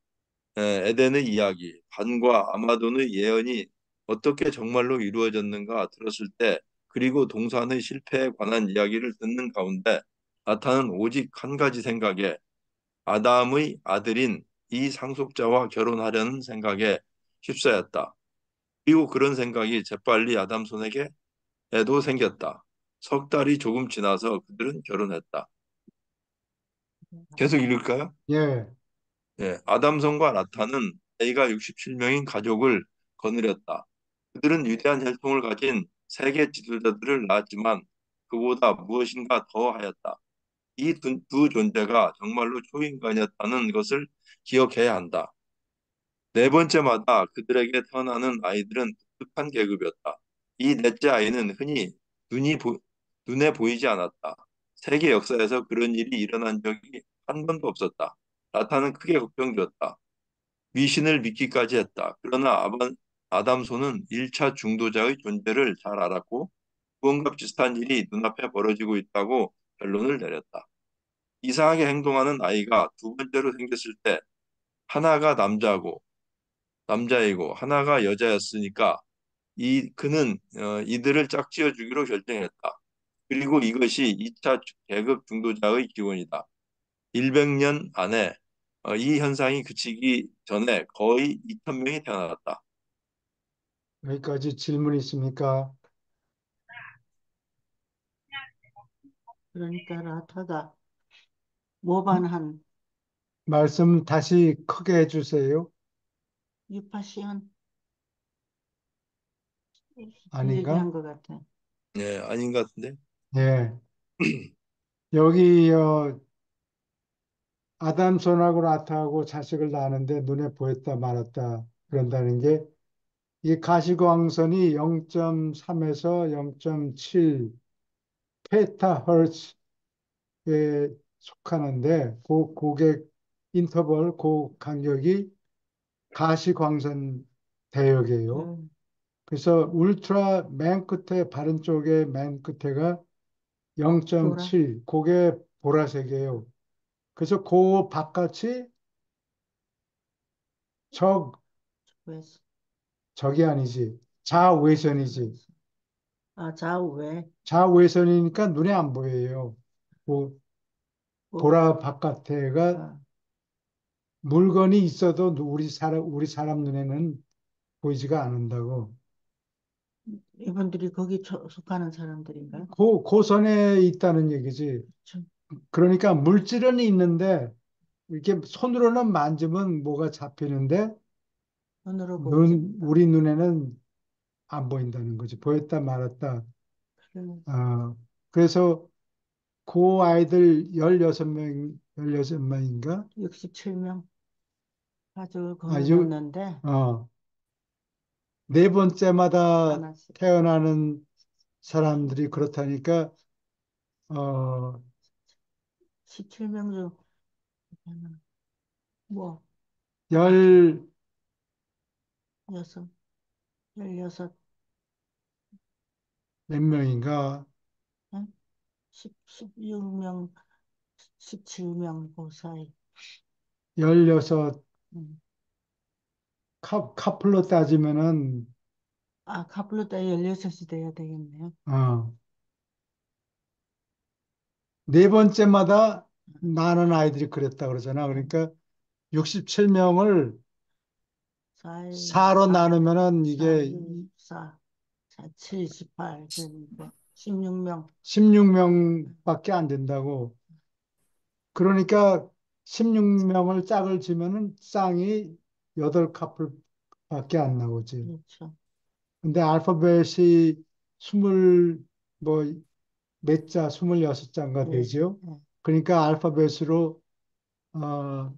[SPEAKER 2] 에덴의 이야기, 반과 아마돈의 예언이 어떻게 정말로 이루어졌는가 들었을 때, 그리고 동산의 실패에 관한 이야기를 듣는 가운데 라타는 오직 한 가지 생각에 아담의 아들인 이 상속자와 결혼하려는 생각에 휩싸였다. 그리고 그런 생각이 재빨리 아담손에게도 생겼다. 석 달이 조금 지나서 그들은 결혼했다. 계속 읽을까요?
[SPEAKER 1] 예,
[SPEAKER 2] 예, 아담손과 라타는 나이가 67명인 가족을 거느렸다. 그들은 위대한 혈통을 가진 세계 지도자들을 낳았지만 그보다 무엇인가 더 하였다. 이 두 존재가 정말로 초인간이었다는 것을 기억해야 한다. 네 번째마다 그들에게 태어나는 아이들은 독특한 계급이었다. 이 넷째 아이는 흔히 눈이 보, 눈에 보이지 않았다. 세계 역사에서 그런 일이 일어난 적이 한 번도 없었다. 나타는 크게 걱정되었다. 미신을 믿기까지 했다. 그러나 아담소는 1차 중도자의 존재를 잘 알았고 무언가 비슷한 일이 눈앞에 벌어지고 있다고 결론을 내렸다. 이상하게 행동하는 아이가 두 번째로 생겼을 때 하나가 남자이고 하나가 여자였으니까 그는 이들을 짝지어 주기로 결정했다. 그리고 이것이 2차 계급 중도자의 기원이다. 100년 안에 이 현상이 그치기 전에 거의 2,000명이 태어났다.
[SPEAKER 1] 여기까지 질문 있습니까?
[SPEAKER 4] 그러니까 라타가 모반한
[SPEAKER 1] 말씀 다시 크게 해주세요.
[SPEAKER 4] 유파시온 그
[SPEAKER 1] 아닌가?
[SPEAKER 4] 얘기한 것 같아.
[SPEAKER 2] 네, 아닌 것 같은데.
[SPEAKER 1] 예. 여기 아담손하고 라타하고 자식을 낳았는데 눈에 보였다 말았다 그런다는 게 이 가시광선이 0.3에서 0.7 페타헤르츠에 속하는데 그 고객 인터벌 그 간격이 가시광선 대역이에요.
[SPEAKER 4] 그
[SPEAKER 1] 그래서 울트라 맨 끝에 바른 쪽에 맨 끝에가
[SPEAKER 4] 보라
[SPEAKER 1] 0.7 그게 보라색이에요. 그래서 그 바깥이 적
[SPEAKER 4] 웨스
[SPEAKER 1] 적이 아니지. 자외선이지.
[SPEAKER 4] 아 좌우에
[SPEAKER 1] 자외선이니까 눈에 안 보여요. 그
[SPEAKER 4] 보,
[SPEAKER 1] 보라 바깥에가
[SPEAKER 4] 아,
[SPEAKER 1] 물건이 있어도 우리 사람 눈에는 보이지가 않는다고.
[SPEAKER 4] 이분들이 거기 속하는 사람들인가요?
[SPEAKER 1] 그 선에 있다는 얘기지.
[SPEAKER 4] 그렇죠.
[SPEAKER 1] 그러니까 물질은 있는데 이렇게 손으로는 만지면 뭐가 잡히는데
[SPEAKER 4] 눈으로 보이지 않는다.
[SPEAKER 1] 우리 눈에는 안 보인다는 거지. 보였다 말았다.
[SPEAKER 4] 그러면
[SPEAKER 1] 어, 그래서 그 아이들 16명인가?
[SPEAKER 4] 67명 가족을
[SPEAKER 1] 아,
[SPEAKER 4] 거기 넣었는데
[SPEAKER 1] 어, 네 번째마다
[SPEAKER 4] 많았어요.
[SPEAKER 1] 태어나는 사람들이 그렇다니까, 어,
[SPEAKER 4] 17명 중 뭐
[SPEAKER 1] 열,
[SPEAKER 4] 여섯 16
[SPEAKER 1] 몇 명인가?
[SPEAKER 4] 16명 17명 그 사이
[SPEAKER 1] 16,
[SPEAKER 4] 음.
[SPEAKER 1] 카플로 따지면은,
[SPEAKER 4] 아 카플로 따 16이 돼야 되겠네요.
[SPEAKER 1] 어, 네 번째마다 나는 아이들이 그랬다 그러잖아. 그러니까 67명을
[SPEAKER 4] 4일
[SPEAKER 1] 4로
[SPEAKER 4] 4
[SPEAKER 1] 나누면은
[SPEAKER 4] 4
[SPEAKER 1] 이게
[SPEAKER 4] 6 4 4 7 18 그러니까 16명
[SPEAKER 1] 16명밖에 안 된다고. 그러니까 16명을 짝을 지면은 쌍이 8카플밖에 안 나오지.
[SPEAKER 4] 그렇죠.
[SPEAKER 1] 근데 알파벳이 스물 뭐 몇 자, 26자인가
[SPEAKER 4] 예,
[SPEAKER 1] 되죠.
[SPEAKER 4] 예,
[SPEAKER 1] 그러니까 알파벳으로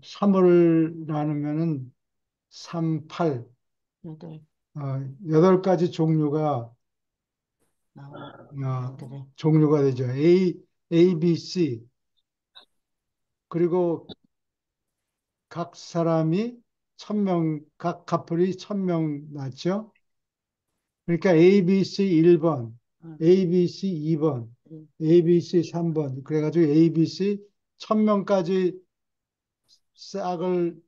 [SPEAKER 1] 3을 나누면은 3, 8,
[SPEAKER 4] 8
[SPEAKER 1] 8가지 종류가
[SPEAKER 4] 나오는
[SPEAKER 1] 어,
[SPEAKER 4] 애들이
[SPEAKER 1] 종류가 되죠. A, B, C. 그리고 각 사람이 1,000명, 각 커플이 1,000명 낳죠. 그러니까 ABC 1번,
[SPEAKER 4] 응,
[SPEAKER 1] ABC 2번,
[SPEAKER 4] 응,
[SPEAKER 1] ABC 3번. 그래가지고 ABC 1,000명까지 싹을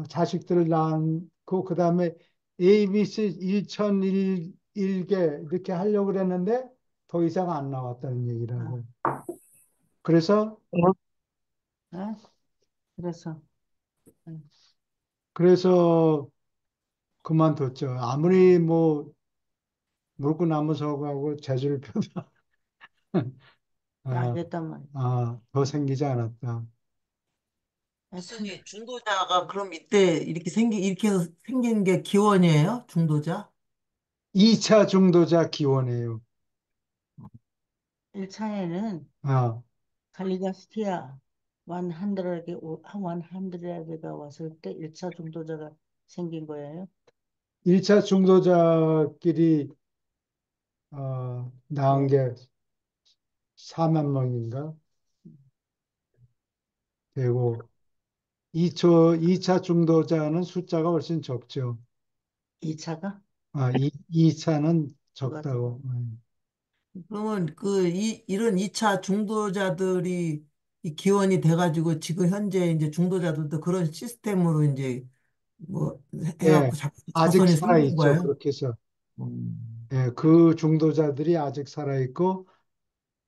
[SPEAKER 1] 자식들을 낳고 그다음에 ABC 1,001개 이렇게 하려고 그랬는데 더 이상 안 나왔다는
[SPEAKER 4] 아,
[SPEAKER 1] 얘기라고. 그래서
[SPEAKER 5] 어,
[SPEAKER 4] 예? 그래서 응.
[SPEAKER 1] 그래서 그만뒀죠. 아무리 뭐 물고 나무 서고하고 재주를 펴도
[SPEAKER 4] 안
[SPEAKER 1] 아,
[SPEAKER 4] 됐단 말이야.
[SPEAKER 1] 더 생기지 않았다.
[SPEAKER 4] 하여튼
[SPEAKER 6] 교수님, 중도자가 그럼 이때 이렇게 생긴 게 기원이에요? 중도자?
[SPEAKER 1] 2차 중도자 기원이에요.
[SPEAKER 4] 1차에는
[SPEAKER 1] 아,
[SPEAKER 4] 갈리가스티아 100가 왔을 때 1차 중도자가 생긴 거예요.
[SPEAKER 1] 1차 중도자끼리 낳은
[SPEAKER 4] 네.
[SPEAKER 1] 게 4만 명인가 되고 2차 중도자는 숫자가 훨씬 적죠.
[SPEAKER 4] 2차가
[SPEAKER 1] 2차는
[SPEAKER 4] 누가 더
[SPEAKER 1] 적다고.
[SPEAKER 6] 그러면 이런 2차 중도자들이 이 기원이 돼가지고 지금 현재 이제 중도자들도 그런 시스템으로 이제 뭐
[SPEAKER 1] 예,
[SPEAKER 6] 해갖고
[SPEAKER 1] 아직
[SPEAKER 6] 자손이 생긴
[SPEAKER 1] 살아있죠.
[SPEAKER 6] 거예요?
[SPEAKER 1] 그렇게 해서.
[SPEAKER 6] 음.
[SPEAKER 1] 예, 그 중도자들이 아직 살아있고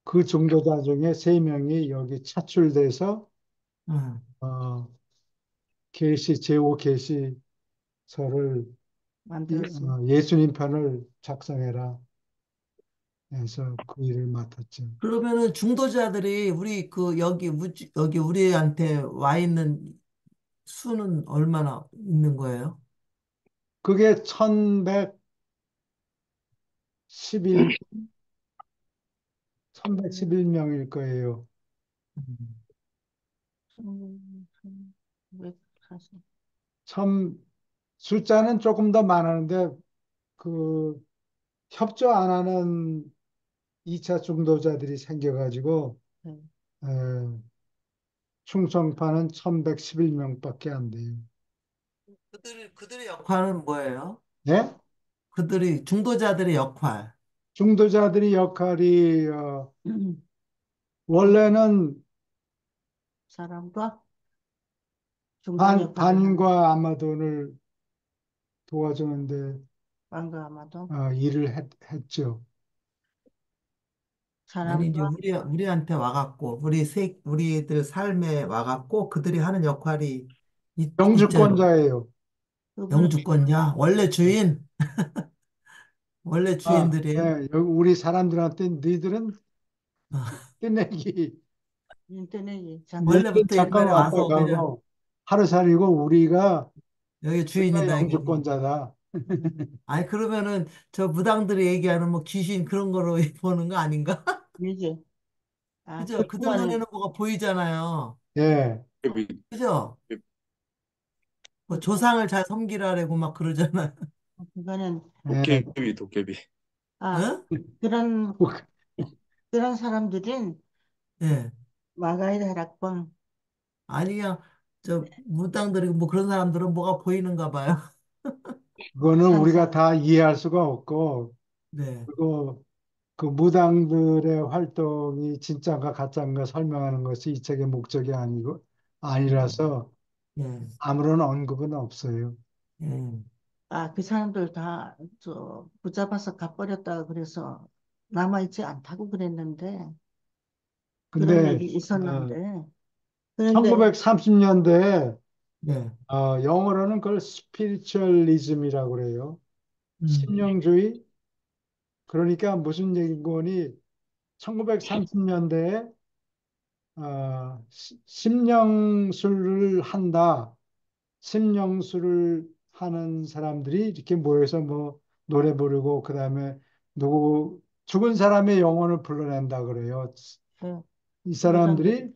[SPEAKER 1] 그 중도자 중에 세 명이 여기 차출돼서
[SPEAKER 6] 음.
[SPEAKER 1] 어, 제5 계시서를
[SPEAKER 4] 만들었습니다.
[SPEAKER 1] 예수님 편을 작성해라 해서 그 일을 맡았죠.
[SPEAKER 6] 그러면은 중도자들이 우리 여기 우리한테 와 있는 수는 얼마나 있는 거예요?
[SPEAKER 1] 그게 1111, 1111명일 거예요.
[SPEAKER 6] 음.
[SPEAKER 4] 1940.
[SPEAKER 1] 참 숫자는 조금 더 많았는데 그 협조 안 하는 2차 중도자들이 생겨가지고
[SPEAKER 4] 네.
[SPEAKER 1] 에, 충성파는 1111명밖에 안 돼요.
[SPEAKER 6] 그들의 역할은 뭐예요?
[SPEAKER 1] 네?
[SPEAKER 6] 중도자들의 역할.
[SPEAKER 1] 중도자들의 역할이 원래는
[SPEAKER 4] 사람과 중간 역할을 하는
[SPEAKER 1] 반과 아마존을 도와주는데
[SPEAKER 4] 왕과 아마도
[SPEAKER 1] 일을 했죠.
[SPEAKER 6] 아니, 이제
[SPEAKER 4] 사람과
[SPEAKER 6] 우리한테 와갖고, 우리들 삶에 와갖고, 그들이 하는 역할이 있잖아요.
[SPEAKER 1] 영주권자예요.
[SPEAKER 4] 그분은
[SPEAKER 6] 영주권자, 원래 주인, 원래 주인들이에요.
[SPEAKER 1] 우리 사람들한테 너희들은 끝내기.
[SPEAKER 4] 인터넷이
[SPEAKER 1] 너희들
[SPEAKER 6] 원래부터
[SPEAKER 1] 잠깐
[SPEAKER 6] 옛날에
[SPEAKER 1] 왔다
[SPEAKER 6] 와서 그냥
[SPEAKER 1] 가고 하루 살이고
[SPEAKER 6] 여기
[SPEAKER 1] 우리가
[SPEAKER 6] 주인이다, 이거지.
[SPEAKER 1] 영주권자다.
[SPEAKER 6] 아니, 그러면은 저 무당들이 얘기하는 뭐 귀신 그런 거로 보는 거 아닌가?
[SPEAKER 4] 이제
[SPEAKER 6] 그죠? 그들
[SPEAKER 4] 그동안은
[SPEAKER 6] 눈에는 뭐가 보이잖아요.
[SPEAKER 1] 예,
[SPEAKER 6] 그죠? 뭐 조상을 잘 섬기라고 막 그러잖아요.
[SPEAKER 4] 그거는
[SPEAKER 1] 예.
[SPEAKER 2] 도깨비.
[SPEAKER 4] 아
[SPEAKER 6] 응?
[SPEAKER 4] 그런 그런 사람들은
[SPEAKER 6] 예.
[SPEAKER 4] 마가이드 하락방
[SPEAKER 6] 아니야. 저 무당들이 뭐 그런 사람들은 뭐가 보이는가 봐요.
[SPEAKER 1] 그거는 우리가
[SPEAKER 4] 산사
[SPEAKER 1] 다 이해할 수가 없고,
[SPEAKER 6] 네.
[SPEAKER 1] 그리고 그 무당들의 활동이 진짜인가 가짜인가 설명하는 것이 이 책의 목적이 아니라서
[SPEAKER 6] 예.
[SPEAKER 1] 아무런 언급은 없어요.
[SPEAKER 6] 예.
[SPEAKER 4] 그 사람들 다 붙잡아서 가버렸다 그래서 남아있지 않다고 그랬는데 그런
[SPEAKER 1] 근데
[SPEAKER 4] 얘기 있었는데 그런데
[SPEAKER 1] 1930년대에
[SPEAKER 6] 네.
[SPEAKER 1] 영어로는 그걸 스피리추얼리즘이라고 그래요.
[SPEAKER 6] 음.
[SPEAKER 1] 심령주의. 그러니까 무슨 얘기인거니 1930년대에 심령술을 한다. 심령술을 하는 사람들이 이렇게 모여서 뭐 노래 부르고 그다음에 누구 죽은 사람의 영혼을 불러낸다 그래요.
[SPEAKER 4] 예,
[SPEAKER 1] 이
[SPEAKER 4] 무당들이
[SPEAKER 1] 사람들이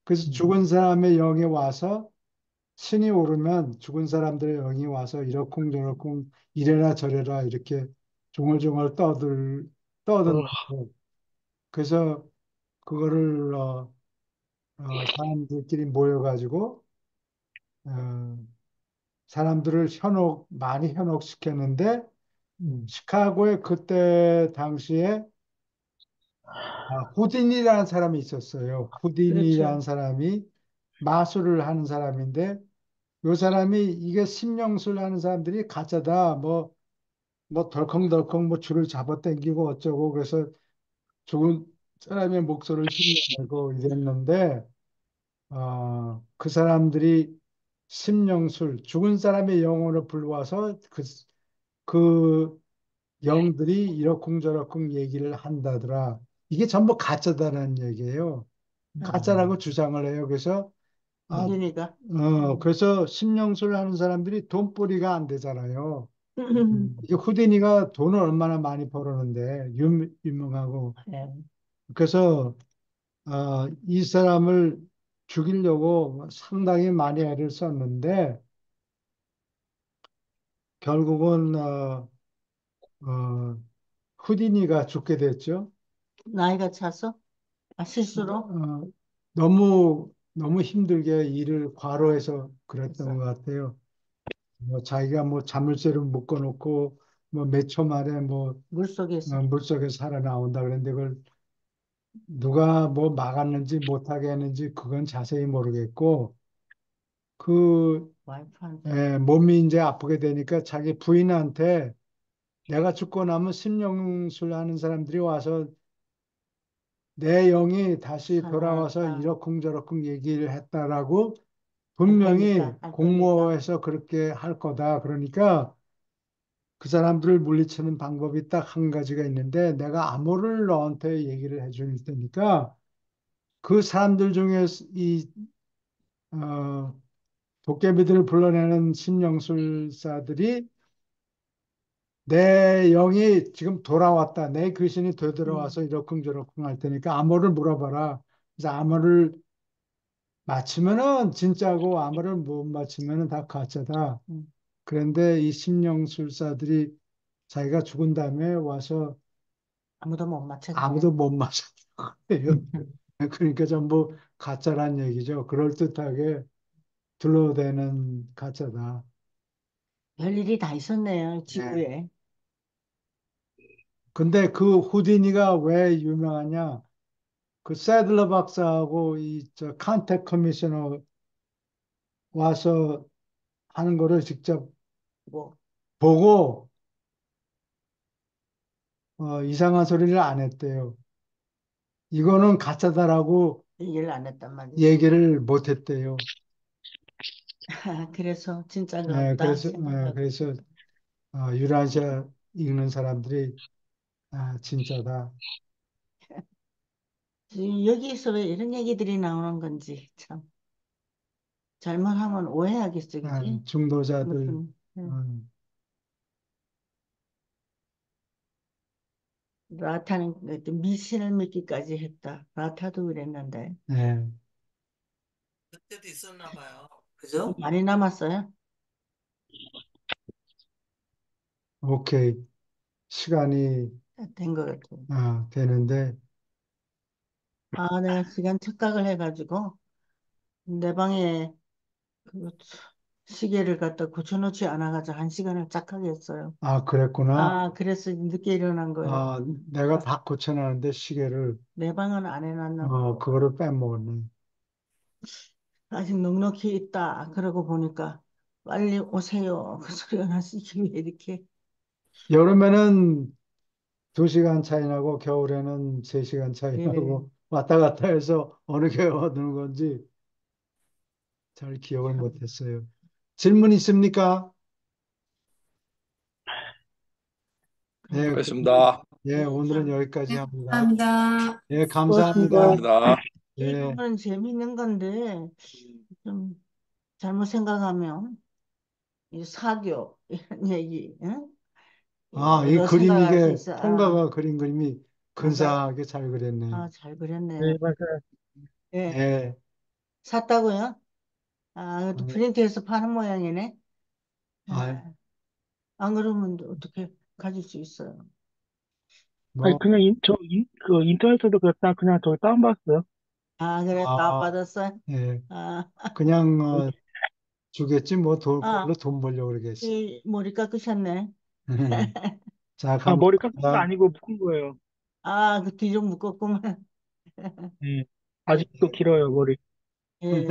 [SPEAKER 1] 그래서
[SPEAKER 6] 음.
[SPEAKER 1] 죽은 사람의 영이 와서 신이 오르면 죽은 사람들의 영이 와서 이러쿵저러쿵 이래라 저래라 이렇게 종얼종얼
[SPEAKER 5] 어,
[SPEAKER 1] 떠든다고. 그래서 그거를 사람들끼리 모여가지고 어, 사람들을 많이 현혹시켰는데
[SPEAKER 6] 음.
[SPEAKER 1] 시카고에 그때 당시에 후딘이라는 사람이 있었어요. 후딘이라는
[SPEAKER 4] 그렇죠.
[SPEAKER 1] 사람이 마술을 하는 사람인데 요 사람이 이게 심령술 하는 사람들이 가짜다 뭐 덜컹덜컹 뭐 줄을 잡아당기고 어쩌고 그래서 죽은 사람의 목소리를 흉내내고 이랬는데 그 사람들이 심령술 죽은 사람의 영혼을 불러와서 그 영들이 이러쿵저러쿵 얘기를 한다더라. 이게 전부 가짜다는 얘기예요. 가짜라고
[SPEAKER 6] 음.
[SPEAKER 1] 주장을 해요. 그래서 아,
[SPEAKER 4] 우진이가
[SPEAKER 1] 그래서 심령술 하는 사람들이 돈벌이가 안 되잖아요. 이게 후디니가 돈을 얼마나 많이 벌었는데 유명하고
[SPEAKER 4] 예,
[SPEAKER 1] 그래서 이 사람을 죽이려고 상당히 많이 애를 썼는데 결국은 어, 후디니가 죽게 됐죠.
[SPEAKER 4] 나이가 차서? 아, 실수로?
[SPEAKER 1] 너무 힘들게 일을 과로해서 그랬던
[SPEAKER 4] 했어.
[SPEAKER 1] 것 같아요. 뭐 자기가 뭐 자물쇠를 묶어놓고 뭐 몇 초 만에 뭐
[SPEAKER 4] 물속에서.
[SPEAKER 1] 물속에 살아나온다 그랬는데 그걸 누가 뭐 막았는지 못하게 했는지 그건 자세히 모르겠고 그
[SPEAKER 4] 와이프한테.
[SPEAKER 1] 몸이 이제 아프게 되니까 자기 부인한테 내가 죽고 나면 심령술 하는 사람들이 와서 내 영이 다시 돌아와서
[SPEAKER 4] 살아났다.
[SPEAKER 1] 이러쿵저러쿵 얘기를 했다라고 분명히
[SPEAKER 4] 할 테니까.
[SPEAKER 1] 공모해서 그렇게 할 거다. 그러니까 그 사람들을 물리치는 방법이 딱 한 가지가 있는데 내가 암호를 너한테 얘기를 해줄 테니까 그 사람들 중에 이 어, 도깨비들을 불러내는 심령술사들이 내 영이 지금 돌아왔다. 내 귀신이 되돌아와서 이러쿵저러쿵 할 테니까 암호를 물어봐라. 그래서 암호를 맞히면은 진짜고 암호를 못 맞히면은 다 가짜다.
[SPEAKER 4] 음,
[SPEAKER 1] 그런데 이 심령술사들이 자기가 죽은 다음에 와서
[SPEAKER 4] 아무도 못 맞췄대.
[SPEAKER 1] 아무도 못 맞췄다고 해요. 그러니까 전부 가짜란 얘기죠. 그럴듯하게 둘러대는 가짜다.
[SPEAKER 4] 별일이 다 있었네요,
[SPEAKER 1] 네.
[SPEAKER 4] 지구에.
[SPEAKER 1] 근데 그 후디니가 왜 유명하냐? 그 새들러 박사하고 이 저 컨택 커미셔너 와서 하는 거를 직접
[SPEAKER 4] 뭐,
[SPEAKER 1] 보고 이상한 소리를 안 했대요. 이거는 가짜다라고
[SPEAKER 4] 얘기를 안 했단 말이지.
[SPEAKER 1] 얘기를 못 했대요.
[SPEAKER 4] 그래서 진짜가 없다 생각하고
[SPEAKER 1] 그래서
[SPEAKER 4] 있었다.
[SPEAKER 1] 유라시아 읽는 사람들이 진짜다.
[SPEAKER 4] 지금 여기서 왜 이런 얘기들이 나오는 건지 참 잘못하면 오해하겠어, 그지?
[SPEAKER 1] 중도자들
[SPEAKER 4] 무슨
[SPEAKER 1] 음,
[SPEAKER 4] 라타는 어떤 미신을 믿기까지 했다. 라타도 그랬는데
[SPEAKER 1] 네.
[SPEAKER 6] 그때도 있었나 봐요. 그죠?
[SPEAKER 4] 많이 남았어요.
[SPEAKER 1] 오케이. 시간이
[SPEAKER 4] 된 것 같아요.
[SPEAKER 1] 되는데
[SPEAKER 4] 내가 시간 착각을 해가지고 내 방에 그 시계를 갖다 고쳐놓지 않아가지고 한 시간을 착각했어요.
[SPEAKER 1] 그랬구나.
[SPEAKER 4] 그래서 늦게 일어난 거예요.
[SPEAKER 1] 내가 다 고쳐놨는데 시계를
[SPEAKER 4] 내 방은 안 해놨나 봐.
[SPEAKER 1] 그거를 빼먹었네.
[SPEAKER 4] 아직 넉넉히 있다. 그러고 보니까 빨리 오세요. 그 소리가 나서 이게 왜 이렇게.
[SPEAKER 1] 여름에는 2시간 차이 나고 겨울에는 3시간 차이
[SPEAKER 4] 예.
[SPEAKER 1] 나고 왔다 갔다 해서 어느 게 어느 건지 잘 기억을
[SPEAKER 4] 참.
[SPEAKER 1] 못했어요. 질문 있습니까? 네,
[SPEAKER 2] 그렇습니다.
[SPEAKER 1] 예, 오늘은 여기까지
[SPEAKER 3] 네,
[SPEAKER 1] 합니다.
[SPEAKER 3] 감사합니다.
[SPEAKER 1] 예,
[SPEAKER 4] 고맙습니다.
[SPEAKER 1] 감사합니다.
[SPEAKER 2] 감사합니다.
[SPEAKER 4] 이
[SPEAKER 1] 예,
[SPEAKER 4] 부분은 재미있는 건데 좀 잘못 생각하면 이 사교 이런 얘기, 응?
[SPEAKER 1] 이
[SPEAKER 4] 로
[SPEAKER 1] 그림
[SPEAKER 4] 생각할 수
[SPEAKER 1] 이게
[SPEAKER 4] 있어.
[SPEAKER 1] 통가가 그린 그림이
[SPEAKER 4] 뭔가
[SPEAKER 1] 근사하게 잘 그렸네.
[SPEAKER 4] 잘 그렸네요.
[SPEAKER 5] 네, 맞아요.
[SPEAKER 4] 예,
[SPEAKER 1] 예,
[SPEAKER 4] 샀다고요? 이것도
[SPEAKER 1] 어,
[SPEAKER 4] 프린트해서 파는 모양이네. 예,
[SPEAKER 1] 아,
[SPEAKER 4] 안 그러면 어떻게 가질 수 있어요?
[SPEAKER 5] 아니,
[SPEAKER 1] 뭐,
[SPEAKER 5] 그냥 그 인터넷에도 그랬다 그냥 저 다운받았어요.
[SPEAKER 4] 그래, 다
[SPEAKER 1] 아,
[SPEAKER 4] 받았어요?
[SPEAKER 1] 예,
[SPEAKER 4] 아,
[SPEAKER 1] 그냥
[SPEAKER 5] 네.
[SPEAKER 1] 주겠지 뭐
[SPEAKER 4] 아,
[SPEAKER 1] 그걸로 돈 벌려고 그러겠어.
[SPEAKER 4] 이 머리 깎으셨네.
[SPEAKER 1] 자,
[SPEAKER 5] 아, 머리 깎은 거
[SPEAKER 1] 감사합니다.
[SPEAKER 5] 아니고 묶은 거예요.
[SPEAKER 4] 그 뒤 좀 묶었구만.
[SPEAKER 5] 네. 아직도 길어요, 머리.
[SPEAKER 4] 예,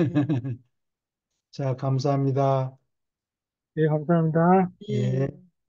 [SPEAKER 1] 자, 감사합니다.
[SPEAKER 5] 네, 감사합니다.
[SPEAKER 4] 예.
[SPEAKER 1] 예.